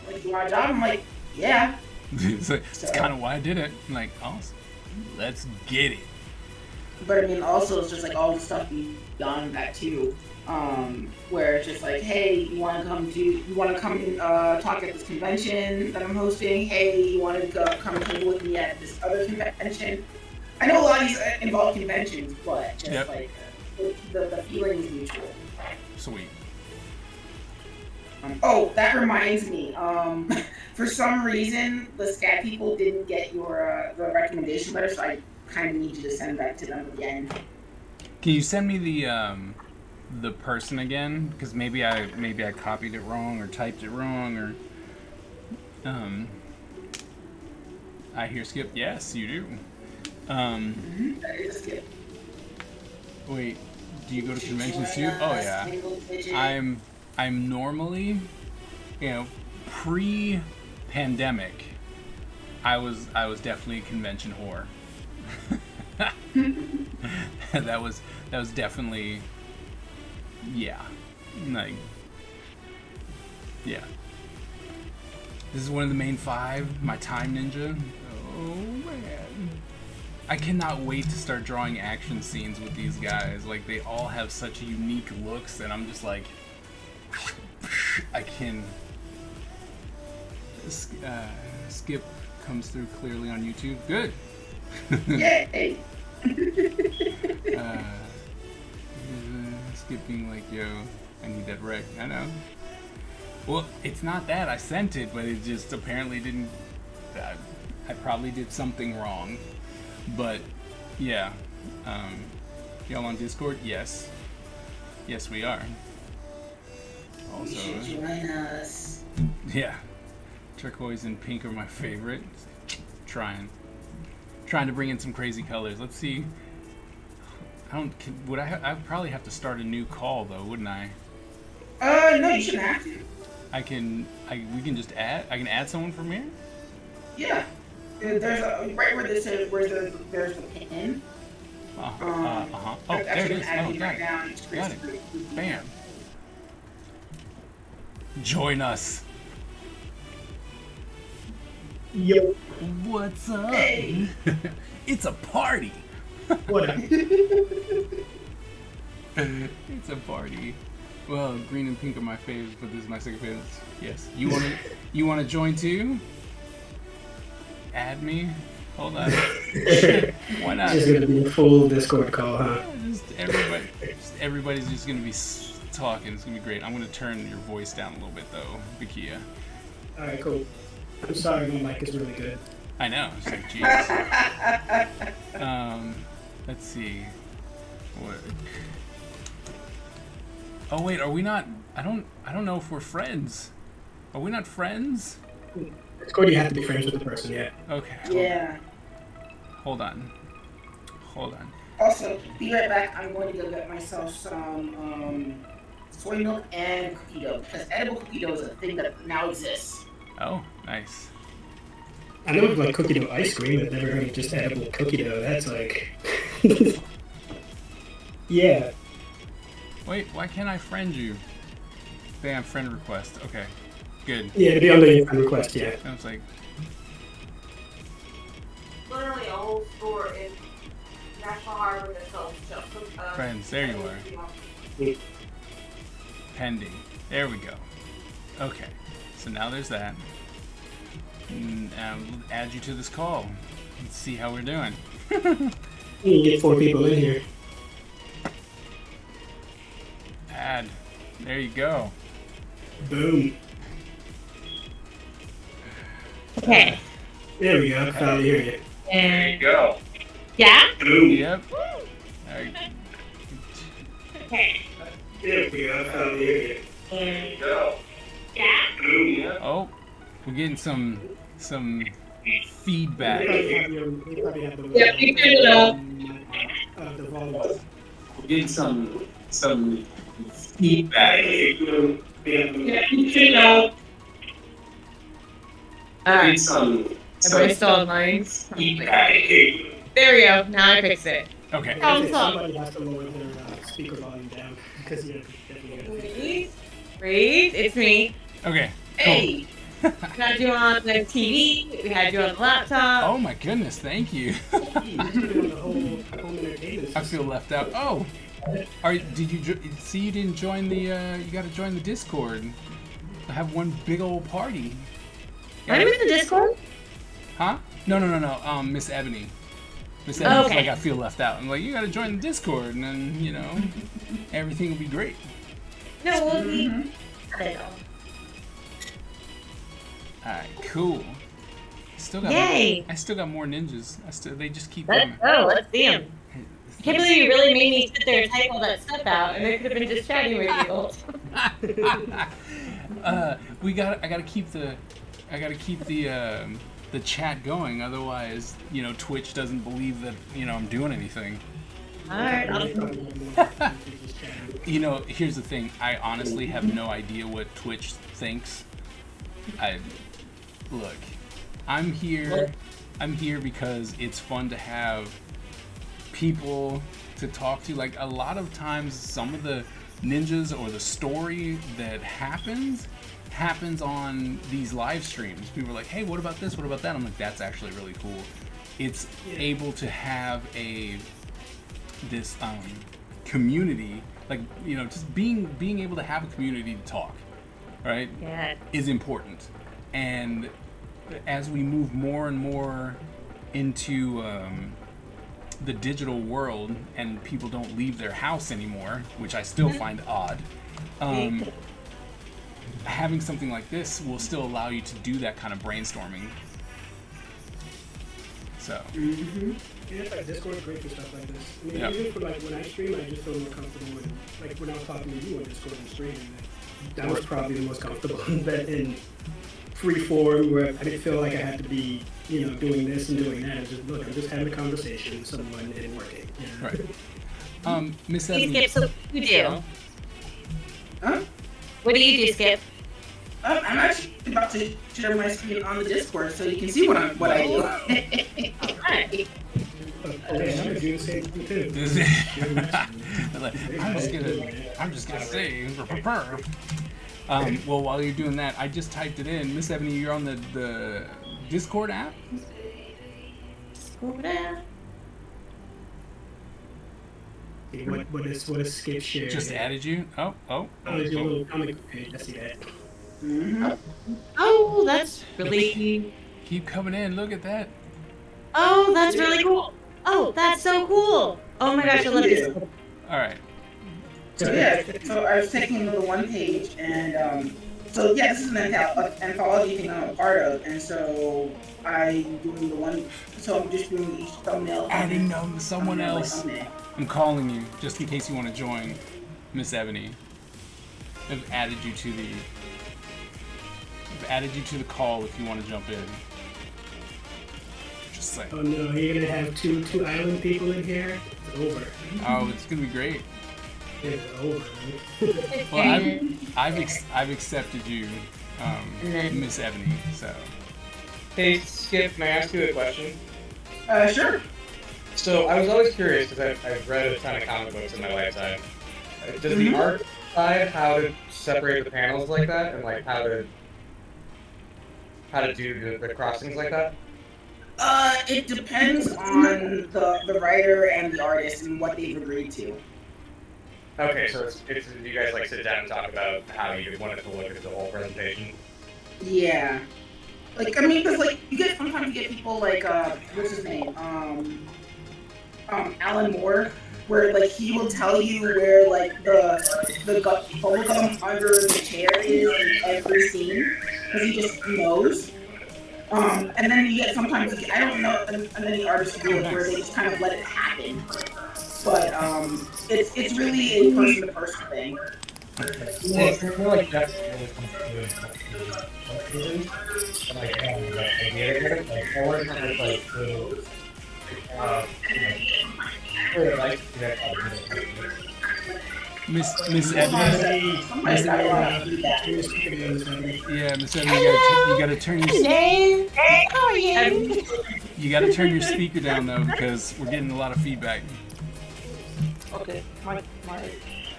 Like, do my job? I'm like, yeah. It's kind of why I did it. I'm like, awesome. Let's get it. But I mean, also, it's just like all the stuff beyond that, too. Where it's just like, hey, you want to come talk at this convention that I'm hosting? Hey, you want to come hang with me at this other convention? I know a lot of these involve conventions, but just like the feeling is mutual. Sweet. Oh, that reminds me. For some reason, the SCAT people didn't get your the recommendation letter, so I kind of need you to send that to them again. Can you send me the person again? Because maybe I copied it wrong or typed it wrong or I hear Skip. Yes, you do. That is Skip. Wait, do you go to conventions too? Oh yeah. I'm normally, pre-pandemic, I was definitely a convention whore. that was definitely, yeah, like, yeah. This is one of the main 5, my Time Ninja. Oh man, I cannot wait to start drawing action scenes with these guys. Like, they all have such unique looks, and I'm just like, I can. Skip comes through clearly on YouTube. Good. Yay! Skip being like, yo, I need that rec. I know. Well, it's not that I sent it, but it just apparently didn't. I probably did something wrong. But yeah, y'all on Discord? Yes. Yes, we are. Also, you should join us. Yeah, turquoise and pink are my favorite. Trying to bring in some crazy colors. Let's see. I'd probably have to start a new call though, wouldn't I? No, you shouldn't have to. We can just add. I can add someone from here. Yeah. There's right where this is, where there's the pin. Oh, there it is. Oh, got it. Bam. Join us. Yo, What's up? Hey. It's a party. what up? It's a party. Well, green and pink are my favorites, but this is my second favorite. Yes. You wanna join too? Add me. Hold on. Why not? Just gonna be a full Discord call, huh? Everybody's just gonna be talking. It's gonna be great. I'm gonna turn your voice down a little bit though, Vikia. Alright, cool. I'm sorry, my mic is really good. I know. It's like, jeez. Let's see. What? Oh wait, are we not? I don't know if we're friends. Are we not friends? Discord, you have to be friends with the person, yeah. Okay. Yeah. Hold on. Also, be right back. I'm going to go get myself some soy milk and cookie dough, because edible cookie dough is a thing that now exists. Oh, nice. I know of like cookie dough ice cream, but never heard of just edible cookie dough. That's like... yeah. Wait, why can't I friend you? Bam, friend request. Okay, good. Yeah, it'd be under your friend request, yeah. I was like, Literally a whole store in National Harbor that sells stuff. friends, there you are. Pending. There we go. Okay, so now there's that. And we'll add you to this call. Let's see how we're doing. You get 4 people in here. Add. There you go. Boom. Okay. There we go. Finally hear you. There you go. Yeah? Boom. Yep. Alright. Okay. There we go. Finally hear you. And Go. yeah? Boom. Oh, we're getting some We feedback. probably have the Yeah, you turned it up. The volume. We're getting some feedback. Yeah, you turned it up. Alright. Everybody still on lines? There we go. Now I fixed it. Okay. Somebody has to lower their speaker volume down because you're definitely gonna fix it. Breathe. Breathe. It's me. Okay. Hey, We had you on the TV. We had you on the laptop. Oh my goodness, thank you. You're doing the whole home entertainment I system. feel left out. Oh, did you see? You didn't join the. You got to join the Discord. Have one big old party. I'm in the Discord. Huh? No. Miss Ebony. Miss Ebony's Okay. like, I feel left out. I'm like, you got to join the Discord, and then everything will be great. No, we'll be. I don't know. All right, cool. Still got. Yay. I still got more ninjas. They just keep Let's coming. go. Let's see him. I can't believe you really made me sit there and type all that stuff out, and I could have been just chatting with you. I gotta keep the chat going. Otherwise, Twitch doesn't believe that I'm doing anything. Alright, Here's the thing. I honestly have no idea what Twitch thinks. Look, I'm here because it's fun to have people to talk to. Like, a lot of times, some of the ninjas or the story that happens on these live streams. People are like, hey, what about this? What about that? I'm like, that's actually really cool. It's able to have this community, like, just being able to have a community to talk, right? Yeah. Is important. And as we move more and more into the digital world and people don't leave their house anymore, which I still find odd, having something like this will still allow you to do that kind of brainstorming. So. Yeah, it's like Discord is great for stuff like this. I mean, Yeah. even for like when I stream, I just feel more comfortable with, like when I was talking to you on Discord and streaming, that was probably the most comfortable. But in free form, where I didn't feel like I had to be, doing this and doing that. Just look, I'm just having a conversation with someone and working. Right. Miss Hey, Ebony. Skip, so what do you do? huh? What do you do, Skip? I'm actually about to share my screen on the Discord so you can see what I do. Alright. Okay, I'm gonna do the same thing too. I'm just gonna say. Well, while you're doing that, I just typed it in. Miss Ebony, you're on the Discord app. What is Skip share? Just added you. Oh. Oh, there's your little comic page. I see that. Oh, that's really. Keep coming in. Look at that. Oh, that's really cool. Oh, that's so cool. Oh my gosh, I love this. All right. So yeah, so I was taking the one page, and so yeah, this is an anthology thing I'm a part of, and so I'm doing the one. So I'm just doing each thumbnail. Adding someone thumbnail by else. thumbnail. I'm calling you just in case you want to join, Miss Ebony. I've added you to the call if you want to jump in. Just saying. Oh no, you're gonna have two island people in here. It's over. Oh, it's gonna be great. It's over. Well, I've accepted you, then- Miss Ebony. So. Hey, Skip, may I ask you a question? Sure. So, I was always curious, because I've read a ton of comic books in my lifetime. Does the art decide how to separate the panels like that, and like how to do the crossings like that? It depends on the writer and the artist and what they've agreed to. Okay, so it's you guys like sit down and talk about how you want it to look at the whole presentation? Yeah. Like, I mean, because, like, sometimes you get people like, what's his name? Alan Moore, where like he will tell you where like the bubble gum under the chair is in every scene because he just knows. And then you get sometimes I don't know many artists do it where they just kind of let it happen, but it's really a person to person thing. Yeah, I feel like that's really complicated. Like, I work on it, like, really like that. Miss Evans. Somebody's got a lot of feedback. Yeah, Miss Evans, you gotta turn your Hey, how are you? you gotta turn your speaker down though because we're getting a lot of feedback. Okay, my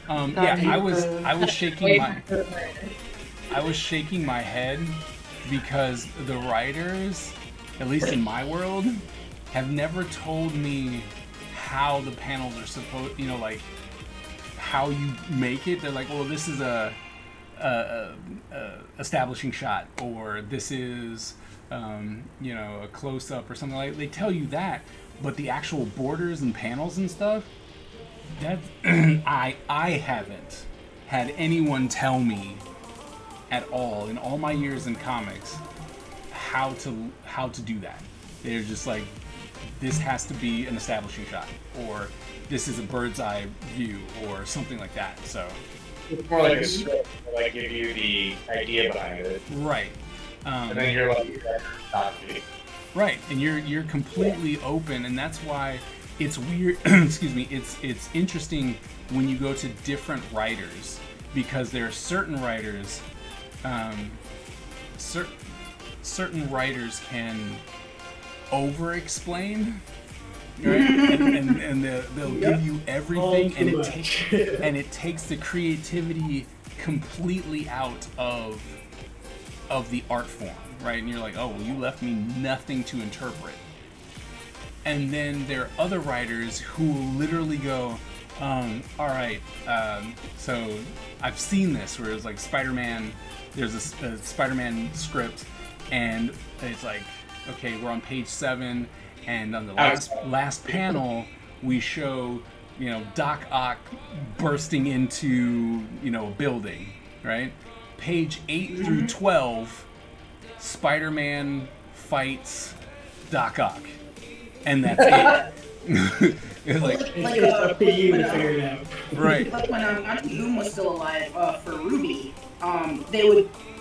Yeah, I was shaking my head because the writers, at least in my world, have never told me how the panels are supposed, like how you make it. They're like, well, this is a establishing shot, or this is a close up or something like. They tell you that, but the actual borders and panels and stuff, that I haven't had anyone tell me at all in all my years in comics how to do that. They're just like, this has to be an establishing shot, or this is a bird's eye view, or something like that. So It's more like a script to like give you the idea behind it, right, and then you're like, right, and you're completely open, and that's why it's weird. Excuse me. It's interesting when you go to different writers, because there are certain writers, certain writers can over-explain, right? and they'll give you everything, and it takes the creativity completely out of the art form, right? And you're like, oh, well, you left me nothing to interpret. And then there are other writers who will literally go, all right, so I've seen this where it's like Spider-Man, there's a Spider-Man script, and it's like, okay, we're on page 7, and on the last panel, we show, Doc Ock bursting into, a building, right? Page 8 through 12, Spider-Man fights Doc Ock. And that's it. It's like, It's up to you to figure it out. right. Like when Auntie Boom was still alive for Ruby,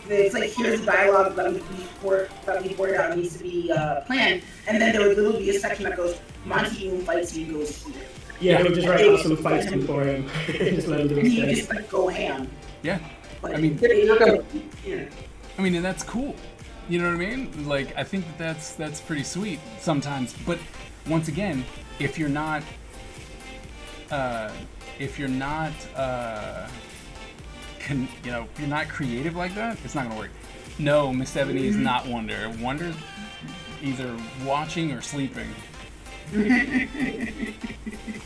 it's like, here's the dialogue that we poured out needs to be planned, and then there would literally be a section that goes, Monty Boom fights and goes here. Yeah, they would just write awesome fights for him. Just let him do And you his just thing. like go ham. Yeah. But I mean, yeah. and that's cool. You know what I mean? Like, I think that's pretty sweet sometimes. But once again, if you're not if you're not creative like that, it's not gonna work. No, Miss Ebony is not Wonder. Wonder's either watching or sleeping. And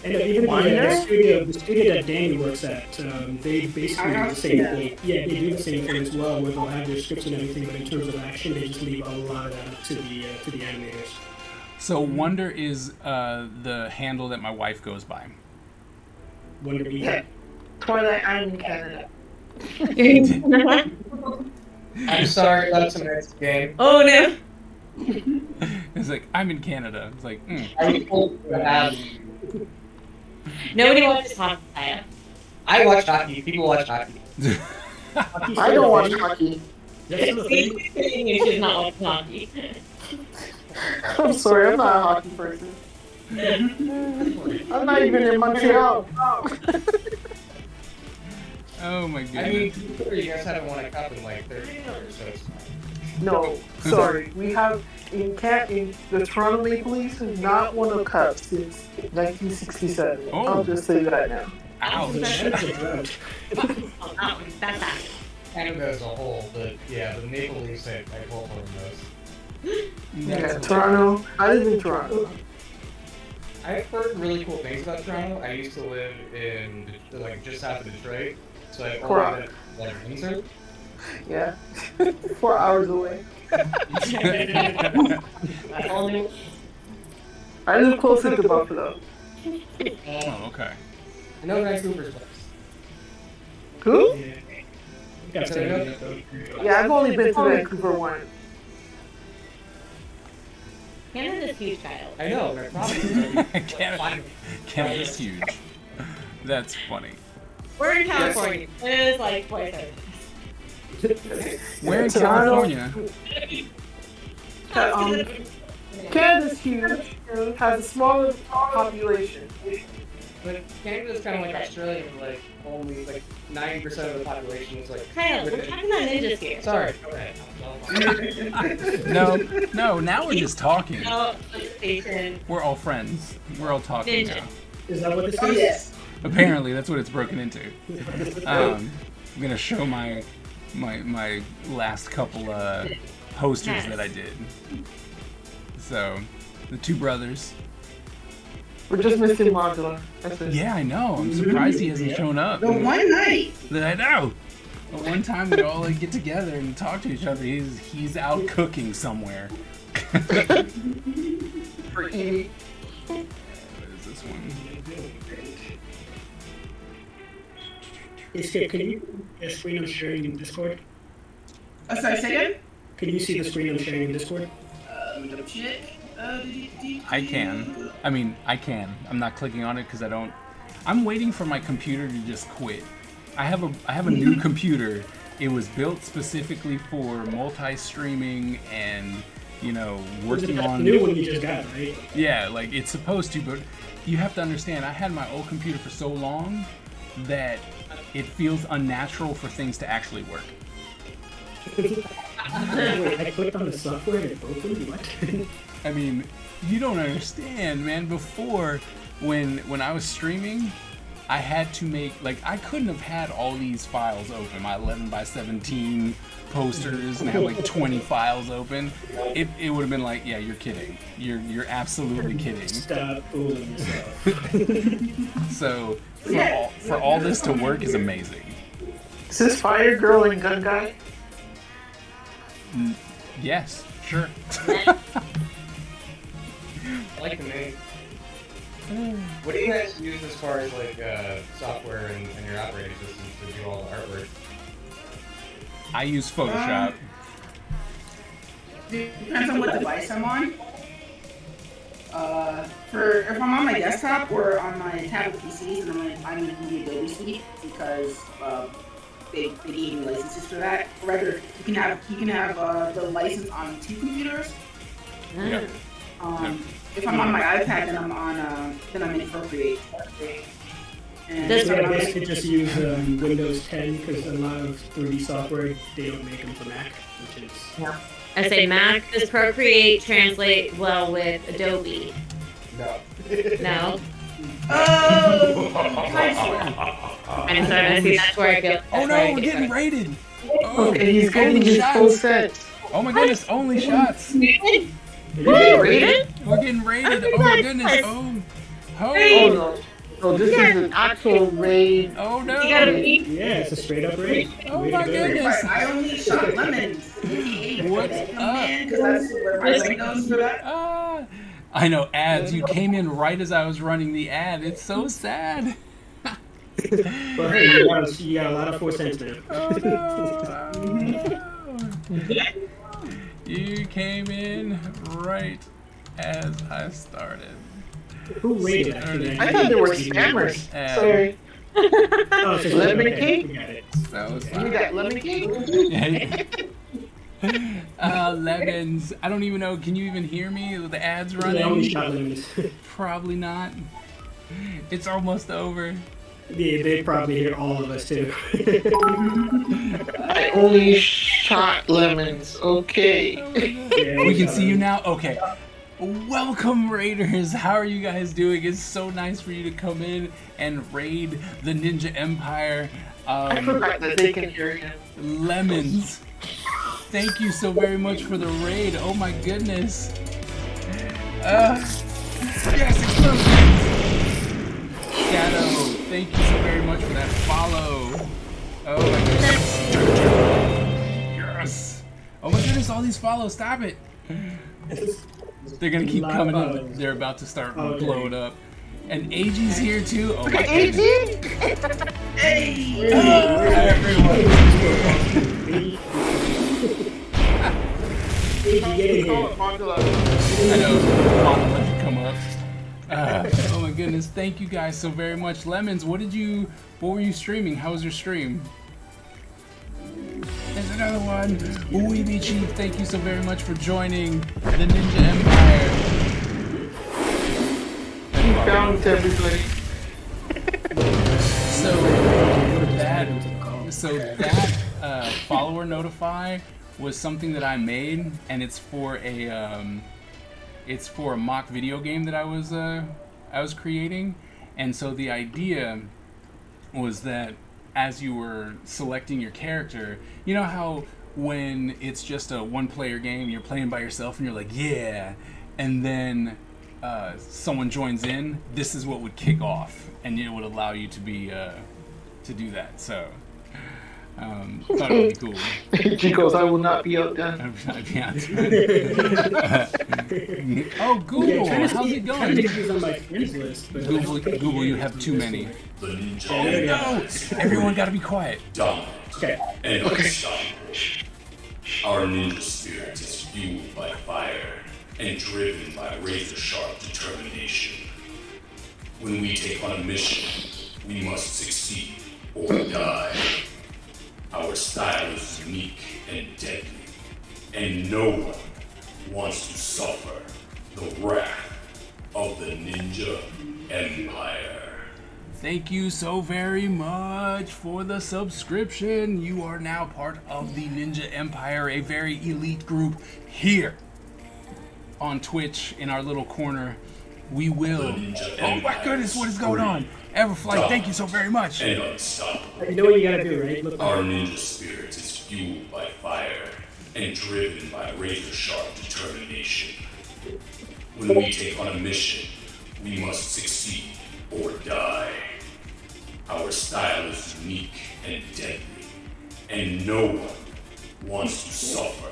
even the studio that Danny works at, they basically do the same thing. Yeah, they do the same thing as well, where they'll have their scripts and everything, but in terms of action, they just leave a lot of that up to the animators. So Wonder is the handle that my wife goes by. Wonder Bean. Yeah. Twilight, I'm in Canada. I'm sorry, that's a next game. Oh no. It's like, I'm in Canada. It's like, I'm told to have. Nobody watches hockey. Saya. I watch hockey. People watch hockey. I don't watch hockey. That's the thing. You should not watch hockey. I'm sorry, I'm not a hockey person. I'm not even in Montreal. oh my I goodness. mean, you guys haven't won a cup in like 30 years, so it's fine. No, sorry. We have in the Toronto Maple Leafs have not won a cup since 1967. Oh. I'll just say that now. Ouch. That's a drought. Oh, that one. That's that. Canada as a whole, but yeah, the Maple Leafs, I pull for those. Yeah, Toronto. I live in Toronto. I've heard really cool things about Toronto. I used to live in like just south of Detroit, so I've Correct. always like Windsor. Yeah, 4 hours away. All new. I live closer to Buffalo. Oh, okay. I know Vancouver's place. Who? Yeah. You gotta So stay I know- with that, though. Yeah, I've only been to Vancouver once. Canada's huge, child. I know, they're probably Canada's huge. That's funny. We're in California. It is like twice over. Where in Toronto- California? Canada's huge and has a smaller population. But Canada's kind of like Australia, where, like only like 90% of the population is like. Kyle, we're talking about ninjas here. Sorry. Okay. No, now we're just talking. No, PlayStation. We're all friends. We're all talking Ninja. now. Is that what this Oh is? yes. Apparently, that's what it's broken into. I'm gonna show my last couple posters that I did. So, the two brothers. We're just missing Modular. That's it. Yeah, I know. I'm surprised he hasn't shown up. The one night. I know. But one time we all like get together and talk to each other. He's out cooking somewhere. For eating. What is this one? Hey, Skip, can you see the screen I'm sharing in Discord? Sorry, say again? Can you see the screen I'm sharing in Discord? Let me double check. I can. I mean, I can. I'm not clicking on it because I don't. I'm waiting for my computer to just quit. I have a new computer. It was built specifically for multi-streaming and, you know, working The on. new one you just got, right? Yeah, like it's supposed to, but you have to understand. I had my old computer for so long that it feels unnatural for things to actually work. Wait, I clicked on the software and it opened? What? I mean, you don't understand, man. Before, when I was streaming, I had to make, like, I couldn't have had all these files open, my 11 by 17 posters, and have like 20 files open. It would have been like, yeah, you're kidding. You're absolutely kidding. Stop fooling yourself. So for all this to work is amazing. Is this Fire Girl and Gun Guy? Yes, sure. I like the name. What do you guys use as far as like software and your operating systems to do all the artwork? I use Photoshop. Depends on what device I'm on. If I'm on my desktop or on my tablet PCs, and I'm in the Adobe Suite because they gave me licenses for that. Or rather, you can have the license on 2 computers. Yeah. If I'm on my iPad, then I'm in Procreate. And That's So I right. basically just use Windows 10 because a lot of 3D software, they don't make them for Mac, which is... I say Mac does Procreate translate well with Adobe. No. No? oh, I'm starting to see that's where I feel. Oh no, we're getting raided. Oh, Okay, he's getting only his full shots. set. Oh my goodness, only shots. We're rated? We're getting raided. Oh my goodness. Oh. Oh Oh. no. So this is an actual raid. Oh no. You gotta be. Yeah, it's a straight up raid. Oh Way my to go. goodness. I only shot lemons. What's Because that's where my windows for that. Ah. I know, ads. You came in right as I was running the ad. It's so sad. But hey, you got a lot of 4 cents now. Oh no. Oh, no. You came in right as I started. Who raided actually? I thought they were scammers. Sorry. Oh, it's just Lemon okay, cake? we got it. That was You fine. got lemon cake? Lemons. I don't even know. Can you even hear me? The ads I only running? shot lemons. Probably not. It's almost over. Yeah, they probably hear all of us too. I only shot lemons. Okay. Yeah, We can shot see you lemons. now. Okay. Welcome, Raiders. How are you guys doing? It's so nice for you to come in and raid the Ninja Empire. I forgot that they can hear him. Lemons. Thank you so very much for the raid. Oh my goodness. Yes, explosions. Shadow, thank you so very much for that follow. Oh my goodness. Yes. Oh my goodness, all these follows. Stop it. They're gonna keep Lot of coming in. follows. They're about to start Okay. blowing up. And AG's here too. Oh my AG! goodness. I know. Mom, let you come up. Oh my goodness! Thank you guys so very much. Lemons, what were you streaming? How was your stream? There's another one. Weeby Chief, thank you so very much for joining the Ninja Empire. Down to everybody. So that follower notify was something that I made, and it's for a mock video game that I was creating. And so the idea was that as you were selecting your character, you know how when it's just a one-player game, you're playing by yourself and you're like, yeah, and then someone joins in, this is what would kick off, and it would allow you to be to do that. So thought it would be cool. She goes, I will not be outdone. Oh, Google, how's it Trying to going? get these on my friends list, but Google, you have too many. The ninja Oh no! Everyone gotta be quiet. dominant Okay. and unstoppable. Our ninja spirit is fueled by fire and driven by razor-sharp determination. When we take on a mission, we must succeed or die. Our style is unique and deadly, and no one wants to suffer the wrath of the Ninja Empire. Thank you so very much for the subscription. You are now part of the Ninja Empire, a very elite group here on Twitch in our little corner. We will. Oh my goodness, what is going on? Everflight, thank you so very much. And unstoppable. You know what you gotta do, right? Look Our ninja spirit is fueled by fire and driven by razor-sharp determination. When we take on a mission, we must succeed or die. Our style is unique and deadly, and no one wants to suffer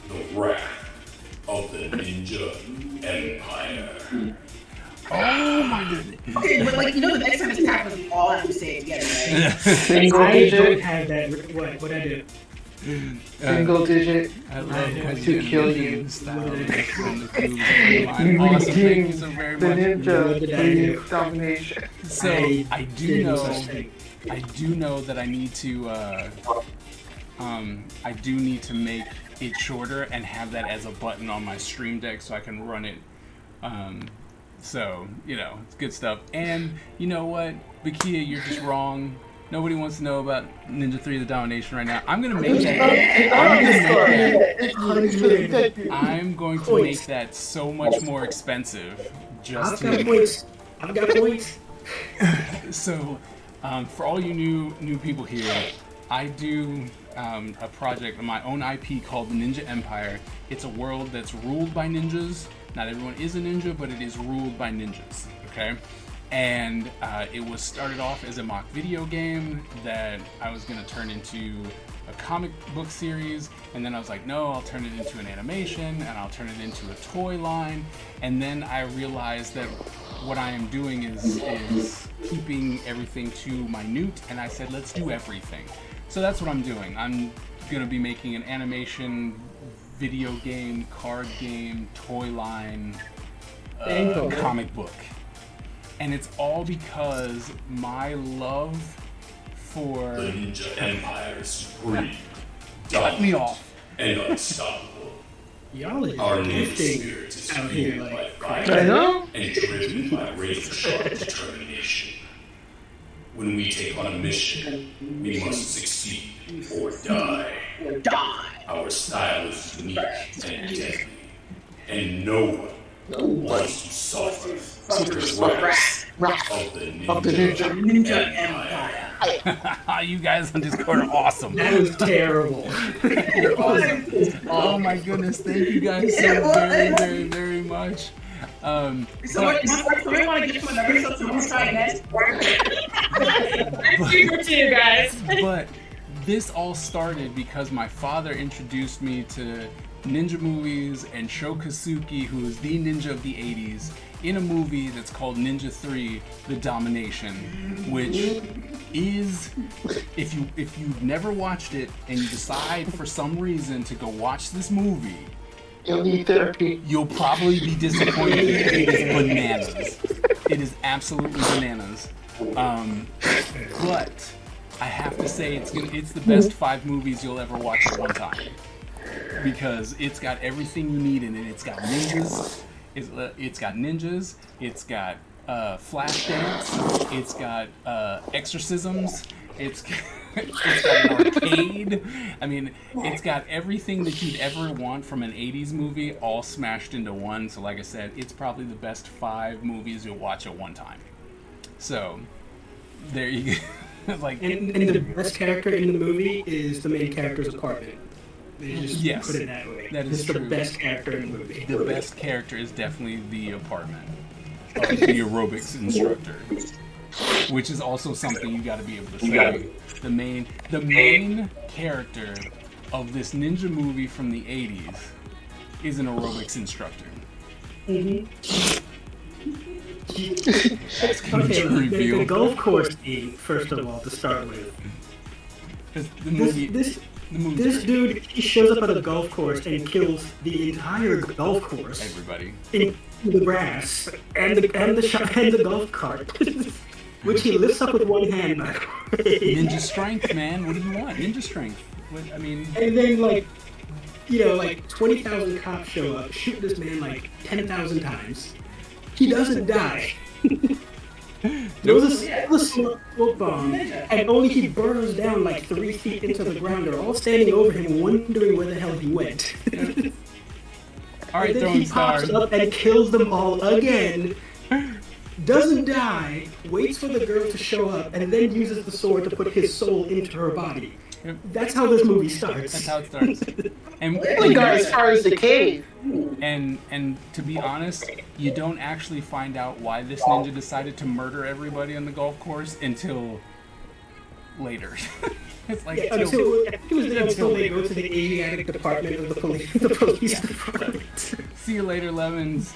the wrath of the Ninja Empire. Oh my goodness. Okay, but like, you know, the next time it's happening, we all have to say it together, right? Single I don't digit. have that. What I do? Single digit. I love To kill you. Awesome, We thank you king so very the much. ninja the domination. So I do know that I need to make it shorter and have that as a button on my stream deck so I can run it. So, you know, it's good stuff. And you know what, Bakia, you're just wrong. Nobody wants to know about Ninja 3 The Domination right now. I'm gonna make that. I'm going to make that so much more expensive. I've got points. I've got points. So, for all you new people here, I do a project, my own IP called the Ninja Empire. It's a world that's ruled by ninjas. Not everyone is a ninja, but it is ruled by ninjas, okay? And it was started off as a mock video game that I was gonna turn into a comic book series, and then I was like, no, I'll turn it into an animation, and I'll turn it into a toy line, and then I realized that what I am doing is keeping everything too minute, and I said, let's do everything. So that's what I'm doing. I'm gonna be making an animation, video game, card game, toy line, comic book. And it's all because my love for... The Ninja Empire is supreme, Cut me off. and unstoppable. Y'all Our are ninja gifting spirit is out here, fueled by like. fire I know. and driven by razor-sharp determination. When we take on a mission, we must succeed or die. Our style is unique and deadly, and no one wants to suffer the wrath of the Ninja Empire. You guys on Discord are awesome. That was terrible. You're awesome. Oh my goodness, thank you guys so very, very, very much. Somebody want to get to another so someone's trying next. I'm super too, guys. But this all started because my father introduced me to ninja movies and Sho Kosugi, who is the ninja of the 80s, in a movie that's called Ninja 3: The Domination, which is, if you've never watched it and you decide for some reason to go watch this movie, You'll need therapy. you'll probably be disappointed. It is bananas. It is absolutely bananas. But I have to say it's the best 5 movies you'll ever watch at one time, because it's got everything you need in it. It's got ninjas. It's got ninjas. It's got flash dance. It's got exorcisms. It's got an arcade. I mean, it's got everything that you'd ever want from an 80s movie all smashed into one. So like I said, it's probably the best 5 movies you'll watch at one time. So there you go. Like, And the best character in the movie is the main character's apartment. They just Yes, put it that way. that is it's the true. best character in the movie. The best character is definitely the apartment of the aerobics instructor, which is also something you got to be able to say. The main character of this ninja movie from the 80s is an aerobics instructor. That's gonna Okay, be the revealed. golf course scene, first of all, to start with. The movie. This dude, he shows up at a golf course and kills the entire golf course Everybody. in the grass and the golf cart, which he lifts up with one hand. By the way. Ninja strength, man. What do you want? Ninja strength. I mean, And then, like 20,000 cops show up, shoot this man like 10,000 times. He doesn't die. There was a smoke bomb, and only he burns down like 3 feet into the ground. They're all standing over him, wondering where the hell he went. all right, And then throwing he pops stars. up and kills them all again. Doesn't die, waits for the girl to show up, and then uses the sword to put his soul into her body. Yep. That's how this movie starts. That's how it starts. And We got as far as the cave. And to be honest, you don't actually find out why this ninja decided to murder everybody on the golf course until later. It's like Yeah, until they go to the Asiatic department of the police department. see you later, Lemons.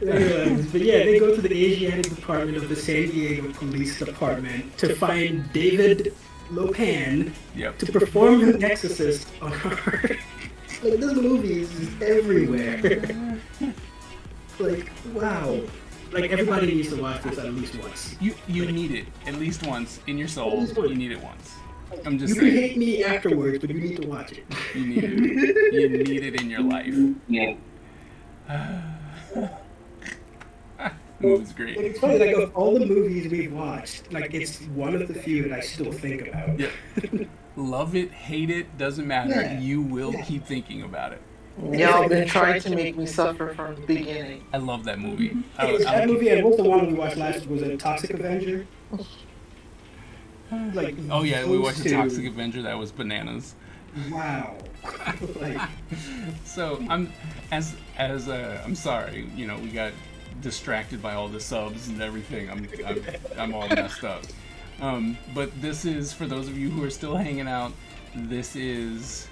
But yeah, they go to the Asiatic department of the San Diego Police Department to find David Lopan Yep. to perform an exorcist on her. Like, this movie is everywhere. Like, wow. Like, everybody needs to watch this at least once. You need it at least once in your soul. At least once. You need it once. I'm just You can saying. hate me afterwards, but you need to watch it. You need it. You need it in your life. Yeah. The movie's Like, great. it's funny, like, of all the movies we've watched, like, it's one of the few that I still think about. Yep. Love it, hate it, doesn't matter. Yeah. You will keep thinking about it. Y'all been trying to make me suffer from the beginning. I love that movie. It was that movie, and what's the one we watched last week? Was it Toxic Avenger? Like, Oh yeah, we those watched the two. Toxic Avenger. That was bananas. Wow. Like, So I'm I'm sorry. You know, we got distracted by all the subs and everything. I'm all messed up. But this is, for those of you who are still hanging out, this is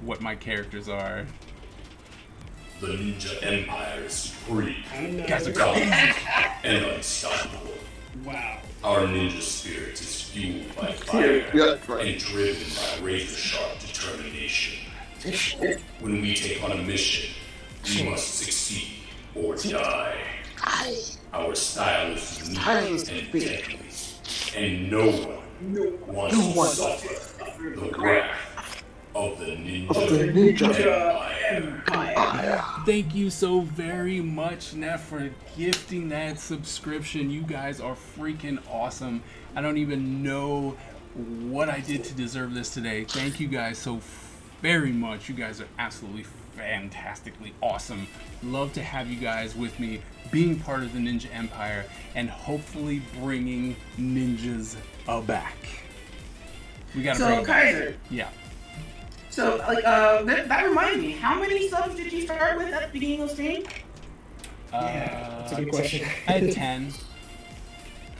what my characters are. The Ninja Empire is supreme, Guys are dominant, and unstoppable. wow. Our ninja spirit is fueled by fire Yeah, right. and driven by razor-sharp determination. When we take on a mission, we must succeed or die. Our style is unique and deadly, and no one wants to suffer the wrath of the Ninja Empire. Thank you so very much, Neff, for gifting that subscription. You guys are freaking awesome. I don't even know what I did to deserve this today. Thank you guys so very much. You guys are absolutely fantastically awesome. Love to have you guys with me, being part of the Ninja Empire, and hopefully bringing ninjas back. We gotta bring So it back. Kaiser, Yeah. so like that reminds me, how many subs did you start with at the beginning of the stream? Yeah, that's a good question. I had 10.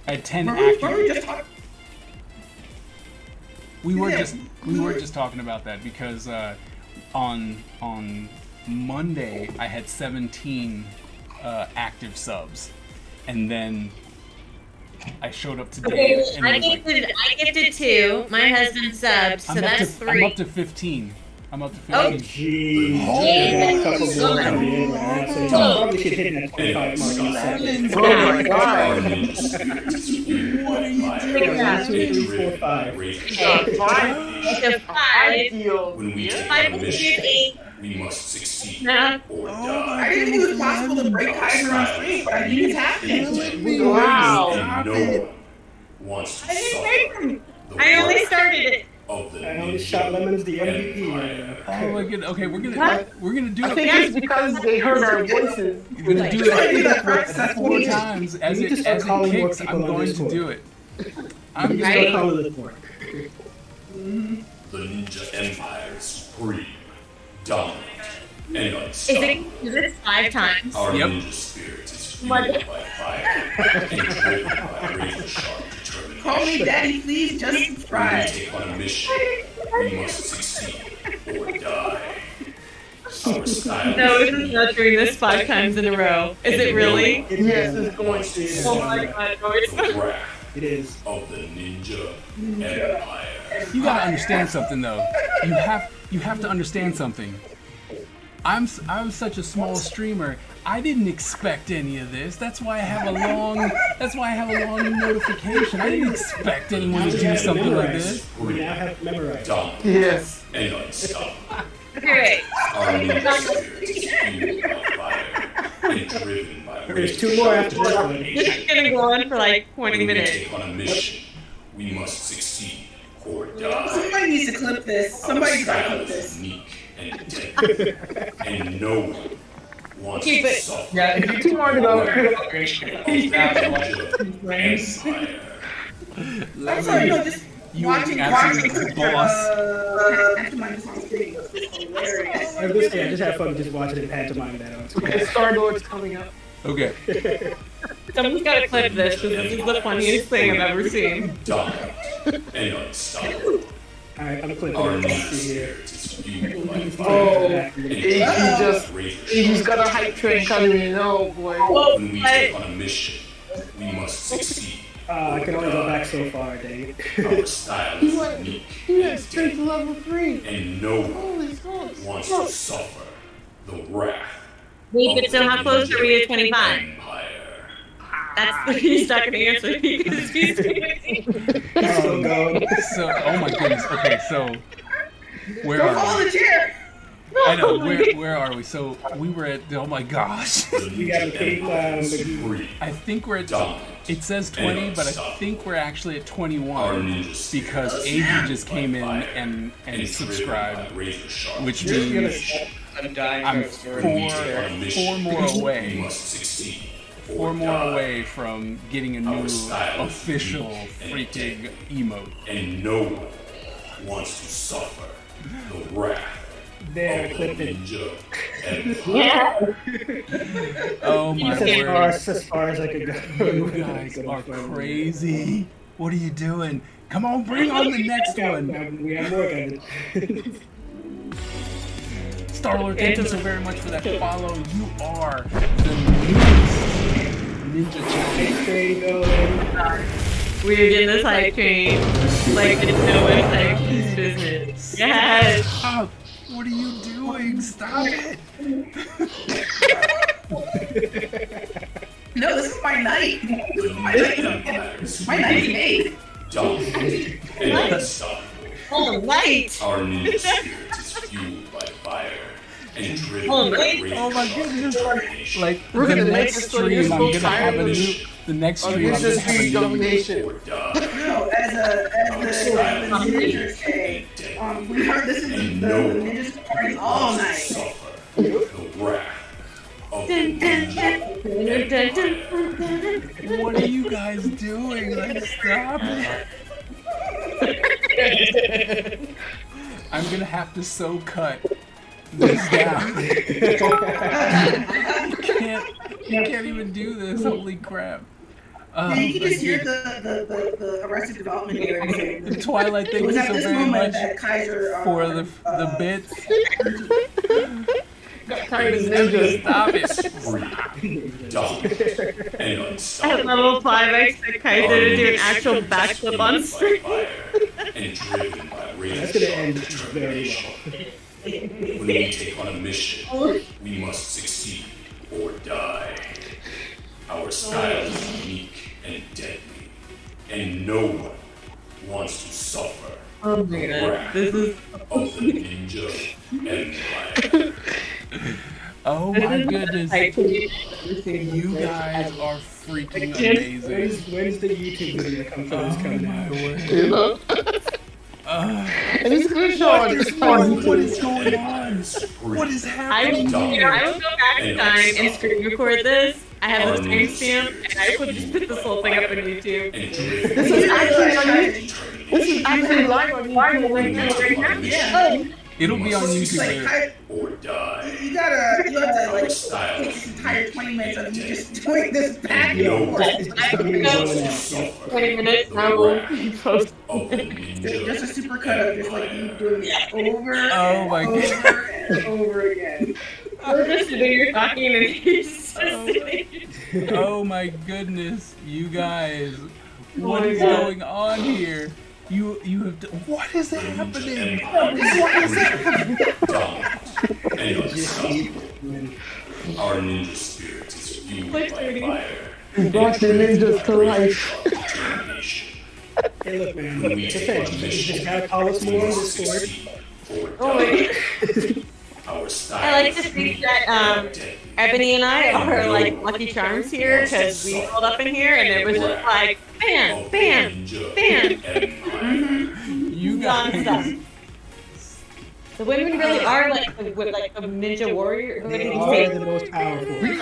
I had 10 Were we active. just talking? we were just talking about that because on Monday I had 17 active subs, and then I showed up today Okay, and it was like, I gifted 2. My husband subbed, so that's 3. I'm up to 15. I'm up to 15. Oh. Jeez. Oh. Yeah, a couple more coming in right now, so you probably should hit that 25 mark in a second. Oh my Our god. ninja spirit is fueled by fire Yeah. 2, and 3, 4, driven by 5. razor Shot sharp five. So 5. I feel. When we take 5 on a is mission, 8. we must succeed No. or I die. didn't think it was possible to break Kaiser on stream, but I think it's happening. Wow. And no one wants to suffer the I only wrath started it. of the I only shot Lemons the MVP right Empire. now. Oh my goodness. Okay, we're gonna do I it. think it's because they heard our voices. We're gonna do it 4 times as We need to it start calling more kicks. people I'm on going to Discord. do it. I'm I'm just Right. gonna call it a sport. The Ninja Empire is supreme, dominant, and Is unstoppable. it 5 times? Our Yep. ninja spirit is fueled by fire and driven by razor sharp determination. Call me daddy, please. Just When we subscribe. take on a mission, we must succeed or die. Our style No, is this is not doing this 5 times in a row. Is it really? Yes, it's going wants to. to Oh suffer my god, Joyce. the wrath It is. of the Ninja Empire. You gotta understand something though. You have to understand something. I'm such a small streamer. I didn't expect any of this. That's why I have a long notification. I didn't expect anyone to do something like this. We now have memorized. Dominant Yes. and unstoppable. Okay, Our ninja spirit is fueled by fire and driven by There's razor 2 more sharp after this one. this is gonna go on for like 20 When we minutes. take on a mission, we must succeed or die. Somebody needs to clip this. Somebody's got to Our clip style is this. unique and intent, and no one wants Keep to it. suffer Yeah, if you too long to go. of the Ninja Empire. I'm sorry, no, just You watching absolute boss. Pantomime on screen was hilarious. I was I just have fun just watching it pantomime that on screen. Star-Lord's coming up. Okay. Someone's gotta clip this because this is the funniest thing I've ever seen. Dominant and unstoppable. Alright, I'm clipping Our it. ninja Let's see here. spirit is fueled by fire Oh, and he driven just, by razor he's sharp got a hype train coming in. Oh boy. When we take on a mission, we must succeed. I can only go back so far, dang it. Our style is unique He and went straight to intent, level 3. and no one Holy smokes. wants to suffer the wrath Wait, of but so how close are we to 25? Empire. That's he's not gonna answer because he's too busy. Still going. So, oh my goodness. Okay, so where Don't are follow we? the chair. I know. Where are we? So we were at. Oh my gosh. The We got a Ninja cake, Empire is the- supreme, I think we're at. dominant. It says 20, but I think we're actually at 21 because AG just came in and subscribed, which means I'm dying I'm for a story. four more We away. must succeed. Four more away from getting a new official freaking emote. And no one wants to suffer the wrath There, of the clip it. Ninja Empire. Yeah. Oh my That's word. as far as I could go. You guys are crazy. What are you doing? Come on, bring on the next one. We have more guys. Starlord, thank you so very much for that follow. You are the newest Ninja Challenge. Train going. We're getting this hype train. Like it's no one's hype business. Yes. Stop! What are you doing? Stop it! No, this is my night. This is my The night. Ninja Empire is My night's made. dominant and unstoppable. Oh, right. Our ninja spirit is fueled by fire and driven Oh, by wait. razor Oh my sharp goodness. determination. Like, We're the gonna make next this so stream, you're I'm so gonna have a tired new... The next of stream, I'm Ninja gonna have Street a new... domination. Or die. No, as the ninjas say, we heard this is And the no one ninjas party all wants to night. suffer the wrath of the Ninja Empire. What are you guys doing? Like, stop it! I'm gonna have to so cut this down. You can't even do this. Holy crap! You can just hear the Arrested Development narrative. Twilight, It thank was you at so this very moment much that Kaiser for the bits. Got tired of Emily, ninjas. stop it. Free, dominant, and At unstoppable. level 5, I expect Kaiser to do an actual backflip on screen. And driven by That's gonna end razor-sharp very determination. well. When we take on a mission, we must succeed or die. Our style is unique and deadly, and no one wants to suffer Oh my the god. wrath This is of the Ninja Empire. Oh my goodness. like You guys are freaking When's, amazing. when's the YouTube video come for this coming out? You know? And he's gonna show on his phone. What is going on? What is happening? I will go back in time and screen record this. I have the timestamp, and I will just put this whole thing up on YouTube. And driven This is actually on by This is actually live on YouTube right now. Yeah. It'll be on It's YouTube like, later. or die. you have to Our like style take this is entire 20 minutes of you just doing this back and No forth. one It's gonna be No. going out. suffer 20 minutes, the I will wrath post. of the Ninja Just a super cut of just like you doing it over Oh my and god. over and over again. We're just sitting here talking and he's just sitting. Oh my goodness, you guys. What my is God. going on here? You have what is happening? dominant and unstoppable. Our ninja spirit is fueled by fire. Brought the ninjas to life. Determination. Hey, look, man. When we It's a take on fan. a You mission, just gotta call us we more on must Discord. succeed or Oh my die. Our style I like to is think unique that and deadly. Ebony and I are like Lucky Charms here because we rolled up in here and it was just like bam, Of bam, the Ninja bam. Empire. You nonstop. guys. The women really are like the ninja warrior. What did They he are say? the most powerful. They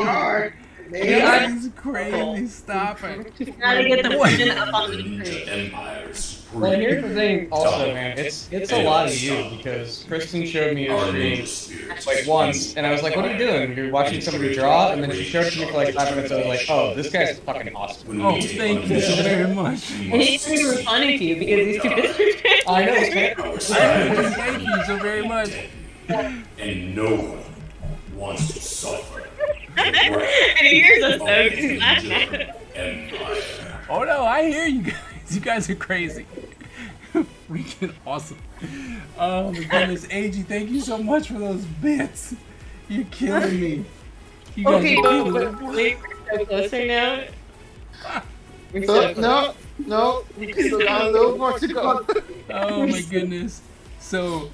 are. We They are. are. This is crazy. Stop it. Gotta get the What? women up on The the Ninja screen. Empire is Well, supreme. here's the thing also, man. It's a lot of you because Kristen showed me a Our stream ninja spirit like is once, and I was like, "What are you doing?" You're watching somebody draw, and then she showed it to me for like 5 minutes. I was like, "Oh, this guy's fucking awesome." When Oh, we take thank on a you so mission, very much. we And must he's even succeed responding to you because he's too or busy. die. I know, man. Our style is Thank you so very much. and no one wants to suffer the And wrath he hears us of though the because he's laughing at us. Ninja Empire. Oh no, I hear you guys. You guys are crazy. Freaking awesome. Oh my goodness, AG, thank you so much for those bits. You're killing me. You guys Okay, are but killing me. we're so close right now. We're so No, close. no, we still got a little more to go. Oh my goodness. So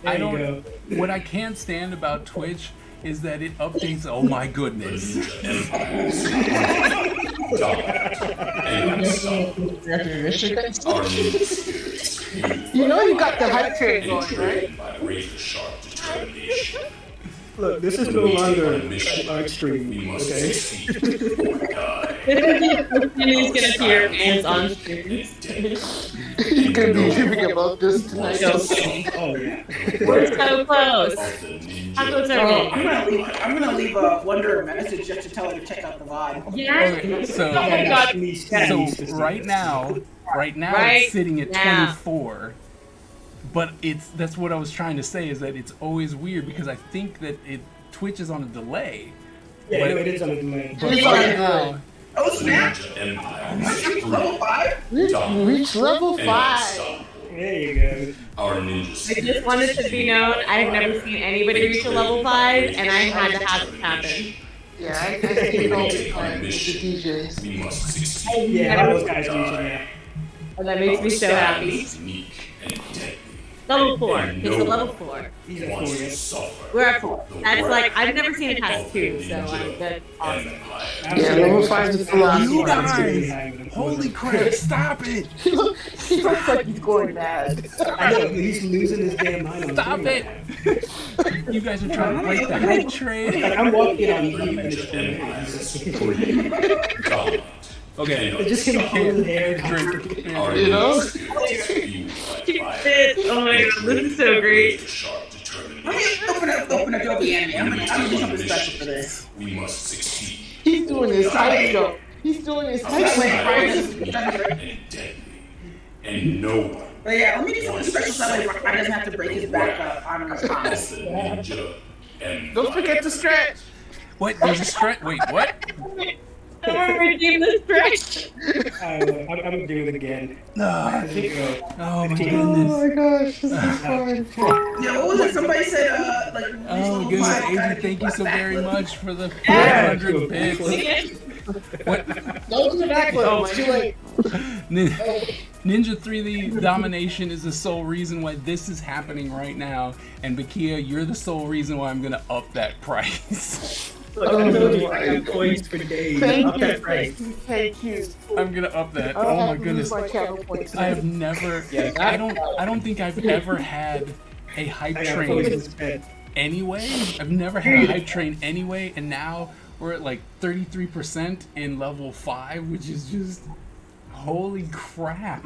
There I you don't. go. What I can't stand about Twitch is that it updates. Oh my goodness. Ninja Empire is supreme, dominant, and unstoppable. Our ninja spirit is fueled You know by you got the fire hype train and going, right? driven by razor-sharp determination. Look, this is When no we take longer on a mission, our stream, we must okay? succeed or die. He's gonna see your fans on stream. And deadly. He's gonna be dreaming about this tonight. So funny. Oh yeah. We're so close. Of the Ninja How close are we? I'm gonna leave a Wonder a message just to tell her to check out the VOD. Yeah. Okay, Oh so my god. Please, so please, please. right now Right it's sitting at now. 24. But that's what I was trying to say is that it's always weird because I think that Twitch is on a delay. Yeah, but- no, it is on a delay. But It's right on a now, Oh The snap! Ninja Empire I is reached supreme, level 5? Reach level and 5. unstoppable. There you go. Our ninja I spirit just wanted to be known. I've never seen anybody reach a level 5, and I had to have it happen. Yeah, I see all the time with the DJs. we must succeed. Yeah, all those guys reaching that. And that makes me so happy. Is unique and deadly. Level 4. It's a level 4. He's at Wants 4 to yet. suffer We're at 4. the That's wrath like, I've never seen it past of 2, the so I'm Ninja good. Awesome. Empire. Yeah, level 5 is the last you one. guys, holy crap, stop it. He looks like he's going mad. I know, he's losing his damn mind on Stop stream it. right now. You guys are trying to break the hype train. Like, I'm walking on The mute and Ninja it's Empire is supreme, dominant, Okay. and It's just him holding his hair. Drink. Our You know? ninja spirit is fueled by fire Shit. Oh my and god, this is so great. razor-sharp Let me determination. open Adobe Animate. I'm When we gonna do take on a something special for mission, this. we must succeed He's doing his or die. side jump. He's doing his That way, hype. Brian and deadly, and no one But yeah, let me do something special so that way Brian doesn't have to break his back up on his of comments. the ninja empire. Don't forget to stretch. What? There's a stretch. Wait, what? Someone redeem the stretch. I'm gonna do it again. No. There you go. Oh my 15. goodness. Oh my gosh, this is fun. Yeah, what was it? Somebody said, like, Oh goodness, Adrian, thank you so very much for the Yeah. 400 bits. What? Don't do the backflip. It's too late. Ninja 3D domination is the sole reason why this is happening right now, and Bakia, you're the sole reason why I'm gonna up that price. Look, I told you I got coins for days. Thank Up you. that price. Thank you. I'm gonna up that. I'll Oh my have to goodness. use my channel points. I have never. Yeah, I don't think I've ever had a hype I got coins train instead. anyway. I've never had a hype train anyway, and now we're at like 33% in level 5, which is just holy crap.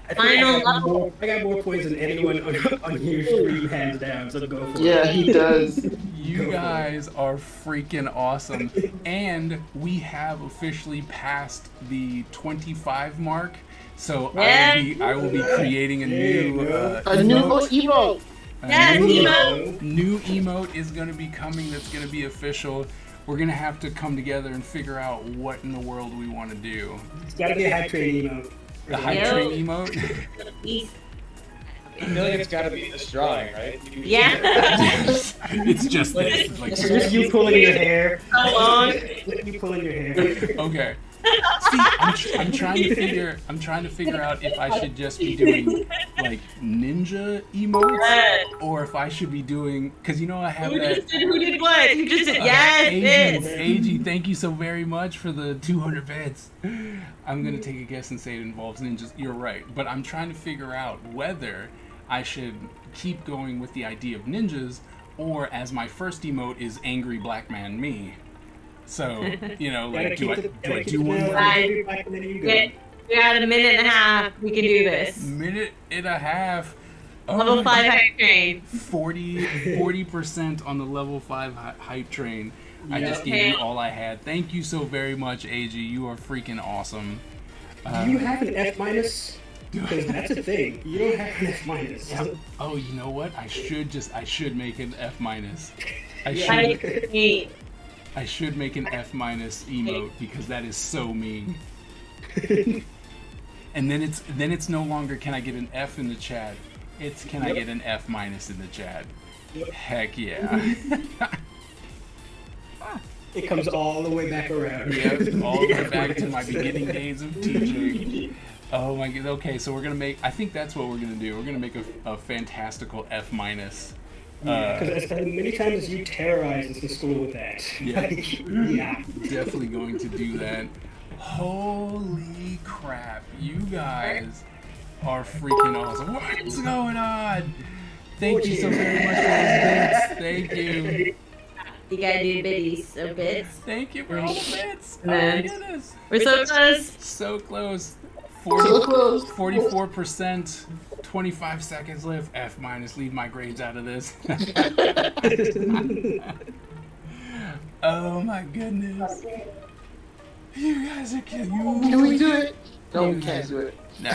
I think Final I got level. more- I got more points than anyone on your stream, hands down. So go for it. Yeah, he does. You guys are freaking awesome, and we have officially passed the 25 mark. So I will be creating a new A new emote. emote. A Yes, new- emote. New emote is going to be coming. That's going to be official. We're going to have to come together and figure out what in the world we want to do. It's gotta be a hype train emote. The hype Yep. train emote. I feel like it's gotta be this drawing, right? Yeah. It's just this. It's like It's just you pulling your hair. So long. You pulling your hair. okay. See, I'm trying to figure out if I should just be doing like ninja emotes or if I should be doing, because you know I have Who that. just did? Who did what? Who just did? Yes, this. AG, thank you so very much for the 200 bits. I'm gonna take a guess and say it involves ninjas. You're right, but I'm trying to figure out whether I should keep going with the idea of ninjas or as my first emote is angry black man me. So, you know, like, do I do one more? Right. We got a minute and a half. We can do this. Minute and a half. Oh Level my 5 God. hype train. 40% on the level 5 hype train. I just gave you all I had. Thank you so very much, AG. You are freaking awesome. Do you have an F minus? Because that's a thing. You don't have an F minus. Oh, you know what? I should make an F minus. I should make an F minus emote because that is so mean. And then it's no longer can I get an F in the chat. It's can I get an F minus in the chat. Heck yeah. It comes all the way back around. Yep, all the way back to my beginning days of teaching. Oh my god. Okay, so we're gonna make. I think that's what we're gonna do. We're gonna make a fantastical F minus. Because as many times as you terrorize us in school with that. Yeah. Yeah. Definitely going to do that. Holy crap! You guys are freaking awesome. What's going on? Thank you so very much for those bits. Thank you. You gotta do biddies, so bits. Thank you for all the bits. Oh my Then- goodness. We're so close. So close. So close. 44%, 25 seconds left. F minus, leave my grades out of this. Oh my goodness. You guys are killing you. Can we do it? No, we can't do it. No.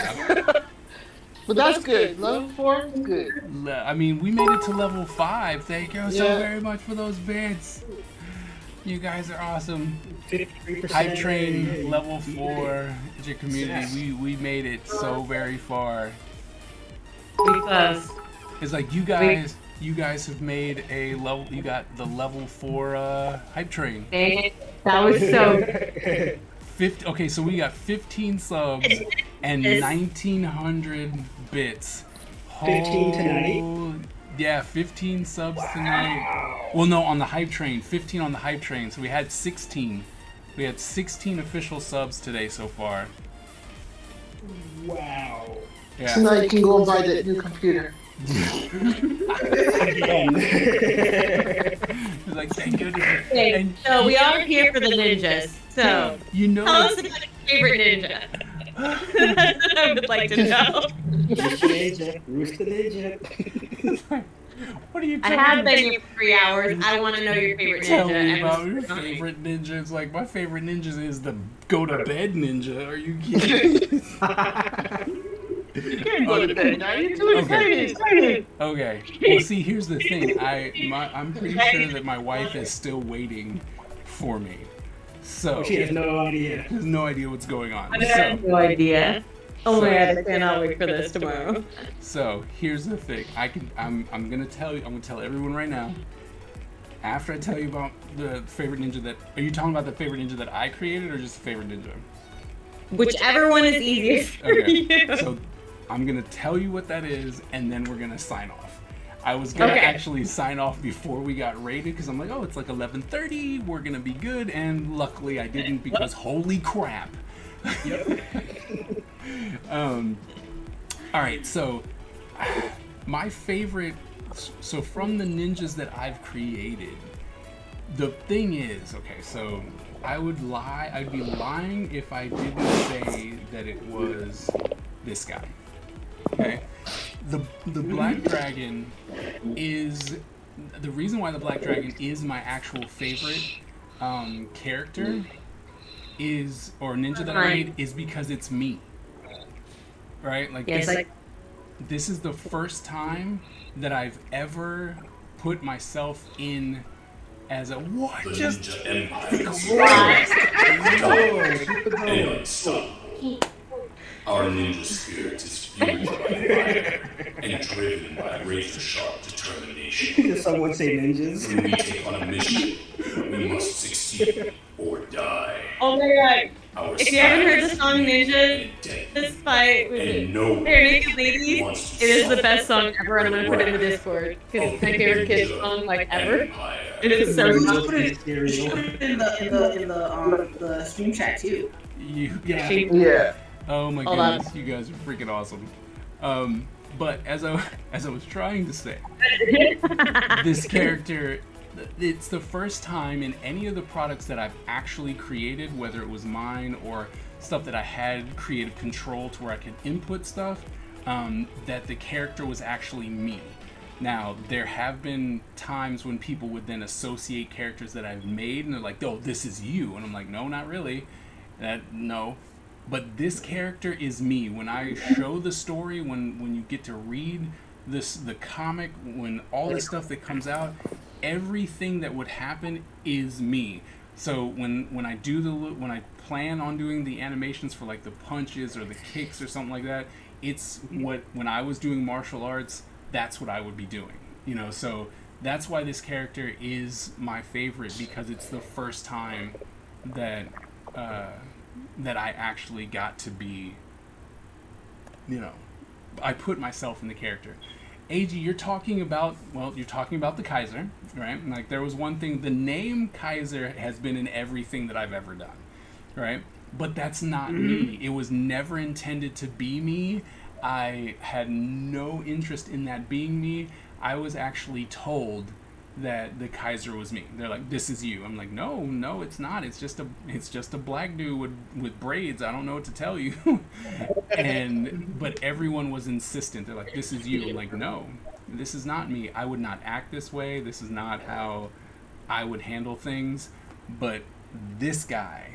But that's good. Level 4 is good. I mean, we made it to level 5. Thank you so Yeah. very much for those bits. You guys are awesome. 53%. Hype Train, level 4, your community. We made it so very far. We close. It's like you guys have made a level. You got the level 4 hype train. Dang it. That was so. 50. Okay, so we got 15 subs and 1,900 bits. 15 tonight? Yeah, 15 subs tonight. Well, no, on the hype train. 15 on the hype train. So we had 16. We had 16 official subs today so far. Wow. Yeah. Tonight you can go and buy that new computer. Again. It's like, thank goodness. Okay, And so we are here for the ninjas. So you know, tell us about your favorite ninja. That's what I would like to know. Rooster Ninja. Rooster Ninja. What are you I telling have me? been here for 3 hours. I want to know your favorite Tell ninja. me and about it's your fine. favorite ninja. It's like my favorite ninja is the go to bed ninja. Are you kidding? You can't go to bed now. You're too Okay. excited. Okay. Well, see, here's the thing. I'm pretty sure that my wife is still waiting for me. So She has no idea. has no idea what's going on. I have no idea. Oh my So- god, I cannot wait for this tomorrow. So here's the thing. I'm gonna tell you. I'm gonna tell everyone right now. After I tell you about the favorite ninja that, are you talking about the favorite ninja that I created, or just the favorite ninja? Whichever one is easiest for Okay. you. So I'm gonna tell you what that is, and then we're gonna sign off. I was gonna Okay. actually sign off before we got rated because I'm like, oh, it's like 11:30. We're gonna be good, and luckily I didn't because holy crap. All right, so my favorite. So from the ninjas that I've created, the thing is, okay, so I'd be lying if I didn't say that it was this guy. Okay? The Black Dragon is the reason why the Black Dragon is my actual favorite character is, or ninja that I made, is because it's me. Right? Like Yes, this is the first time that I've ever put myself in as a what? The Just Ninja Empire. Anyway, stop. Our ninja spirit is fueled by fire and driven by razor-sharp determination. Did someone say ninjas? When we take on a mission, we must succeed or die. Oh my god. Our If you haven't heard the style song is Ninja, deadly, this by and no one Bare Naked Ladies, wants to it is the stop best song ever, and I'm gonna put it in the Discord because it's my favorite kids song like ever. Empire. It is so Ninjas good. is cereal. in the stream chat too. you yeah. Yeah. Oh my Hold on. goodness, you guys are freaking awesome. But as I was trying to say, this character, it's the first time in any of the products that I've actually created, whether it was mine or stuff that I had creative control to where I could input stuff, that the character was actually me. Now, there have been times when people would then associate characters that I've made, and they're like, "Oh, this is you," and I'm like, "No, not really. No." But this character is me. When I show the story, when you get to read the comic, when all the stuff that comes out, everything that would happen is me. So when I plan on doing the animations for like the punches or the kicks or something like that, it's when I was doing martial arts, that's what I would be doing. So that's why this character is my favorite, because it's the first time that I actually got to be, I put myself in the character. AG, you're talking about the Kaiser, right? Like, there was one thing, the name Kaiser has been in everything that I've ever done, right? But that's not me. It was never intended to be me. I had no interest in that being me. I was actually told that the Kaiser was me. They're like, "This is you." I'm like, no, it's not. It's just a black dude with braids. I don't know what to tell you. But everyone was insistent. They're like, "This is you." I'm like, "No, this is not me. I would not act this way. This is not how I would handle things." But this guy,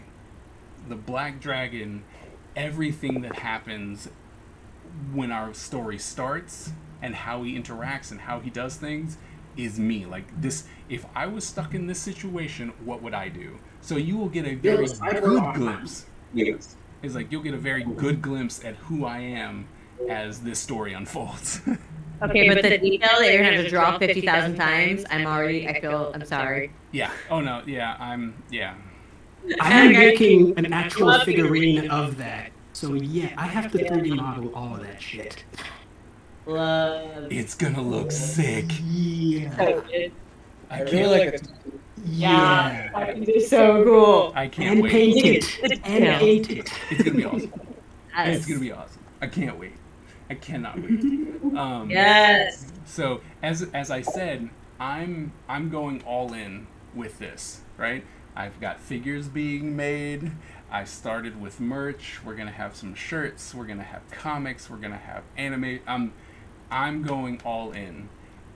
the Black Dragon, everything that happens when our story starts and how he interacts and how he does things is me. Like this, if I was stuck in this situation, what would I do? So you will get a very good glimpse. It's like you'll get a very good glimpse at who I am as this story unfolds. Okay, but the detail that you're gonna have to draw 50,000 times, I'm sorry. Yeah. Oh no. Yeah. I am making an actual figurine of that. So yeah, I have to 3D model all of that shit. Love. It's gonna look sick. Yeah. I really like it. Yeah. It's so cool. I can't And wait. paint it. And paint it. It's gonna be awesome. Yes. It's gonna be awesome. I can't wait. I cannot wait. Yes. So as I said, I'm going all in with this, right? I've got figures being made. I started with merch. We're gonna have some shirts. We're gonna have comics. We're gonna have anime. I'm going all in,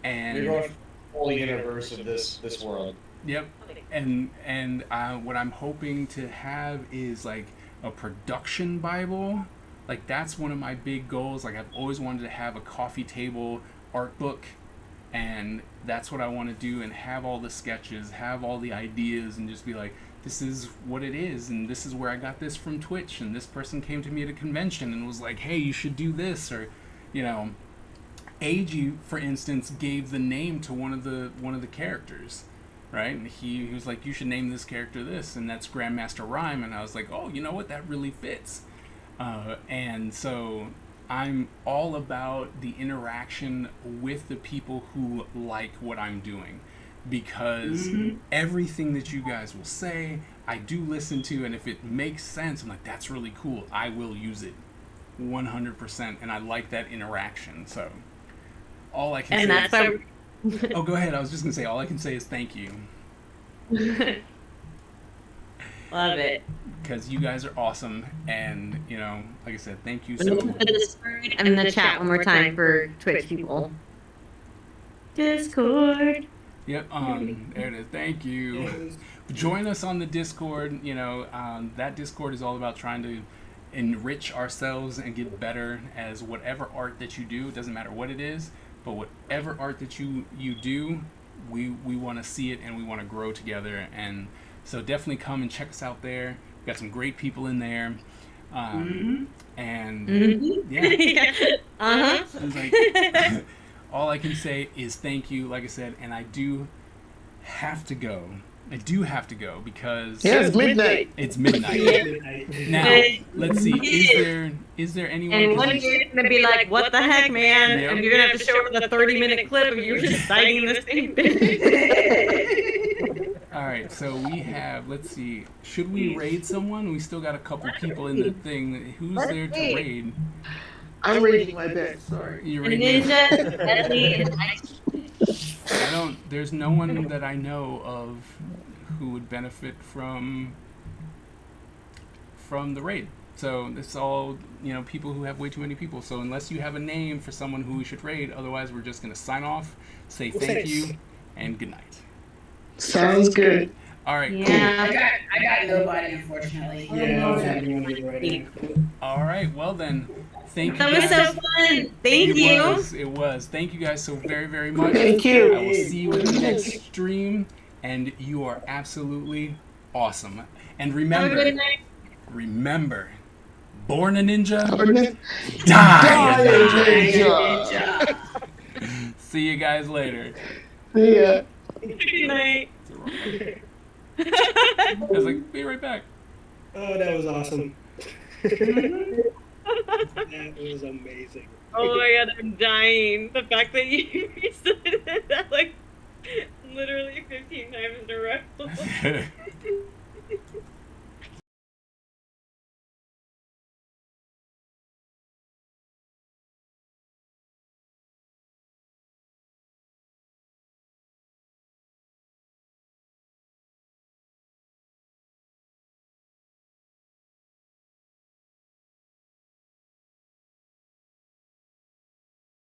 And You're going full universe of this world. Yep. And what I'm hoping to have is like a production Bible. Like that's one of my big goals. Like I've always wanted to have a coffee table art book, and that's what I want to do, and have all the sketches, have all the ideas, and just be like, this is what it is, and this is where I got this from Twitch, and this person came to me at a convention and was like, hey, you should do this, or you know, Eiji, for instance, gave the name to one of the characters, right? And he was like, you should name this character this, and that's Grandmaster Rhyme, and I was like, oh, you know what, that really fits. And so I'm all about the interaction with the people who like what I'm doing, because everything that you guys will say, I do listen to, and if it makes sense, I'm like, that's really cool, I will use it 100%, and I like that interaction. So all I can say oh, go ahead. I was just gonna say, all I can say is thank you. Love it. Because you guys are awesome, and you know, like I said, thank you so Look much. at the Discord and the chat one more time for Twitch people. Discord. Yep, there it is. Thank you. Join us on the Discord. You know, that Discord is all about trying to enrich ourselves and get better as whatever art that you do. It doesn't matter what it is, but whatever art that you do, we want to see it, and we want to grow together. And so definitely come and check us out there. We've got some great people in there. And yeah. It's like, all I can say is thank you, like I said, and I do have to go. Because it's midnight. It's midnight. Now, let's see. Is there anyone? And one year's gonna be like, "What the heck, man?" Yep. And you're gonna have to show them the 30-minute clip of you reciting the same thing. All right, so we have. Let's see. Should we raid someone? We still got a couple people in the thing. Who's there to raid? I'm raiding my bed. Sorry. You're raiding. Ninja, Deadly, and Ice. There's no one that I know of who would benefit from the raid. So it's all, you know, people who have way too many people. So unless you have a name for someone who we should raid, otherwise we're just gonna sign off, say thank you, and good night. Sounds good. All right. Yeah. I got nobody, unfortunately. All right. Well then, thank you. That was guys. so fun. Thank you. It was. Thank you guys so very, very much. Thank you. I will see you in the next stream, and you are absolutely awesome. And Have a good remember, night. born a ninja, die Die a a ninja. ninja. See you guys later. Yeah. Good night. I was like, be right back. Oh, that was awesome. That was amazing. Oh my god, I'm dying. The fact that you said that like literally 15 times in a row.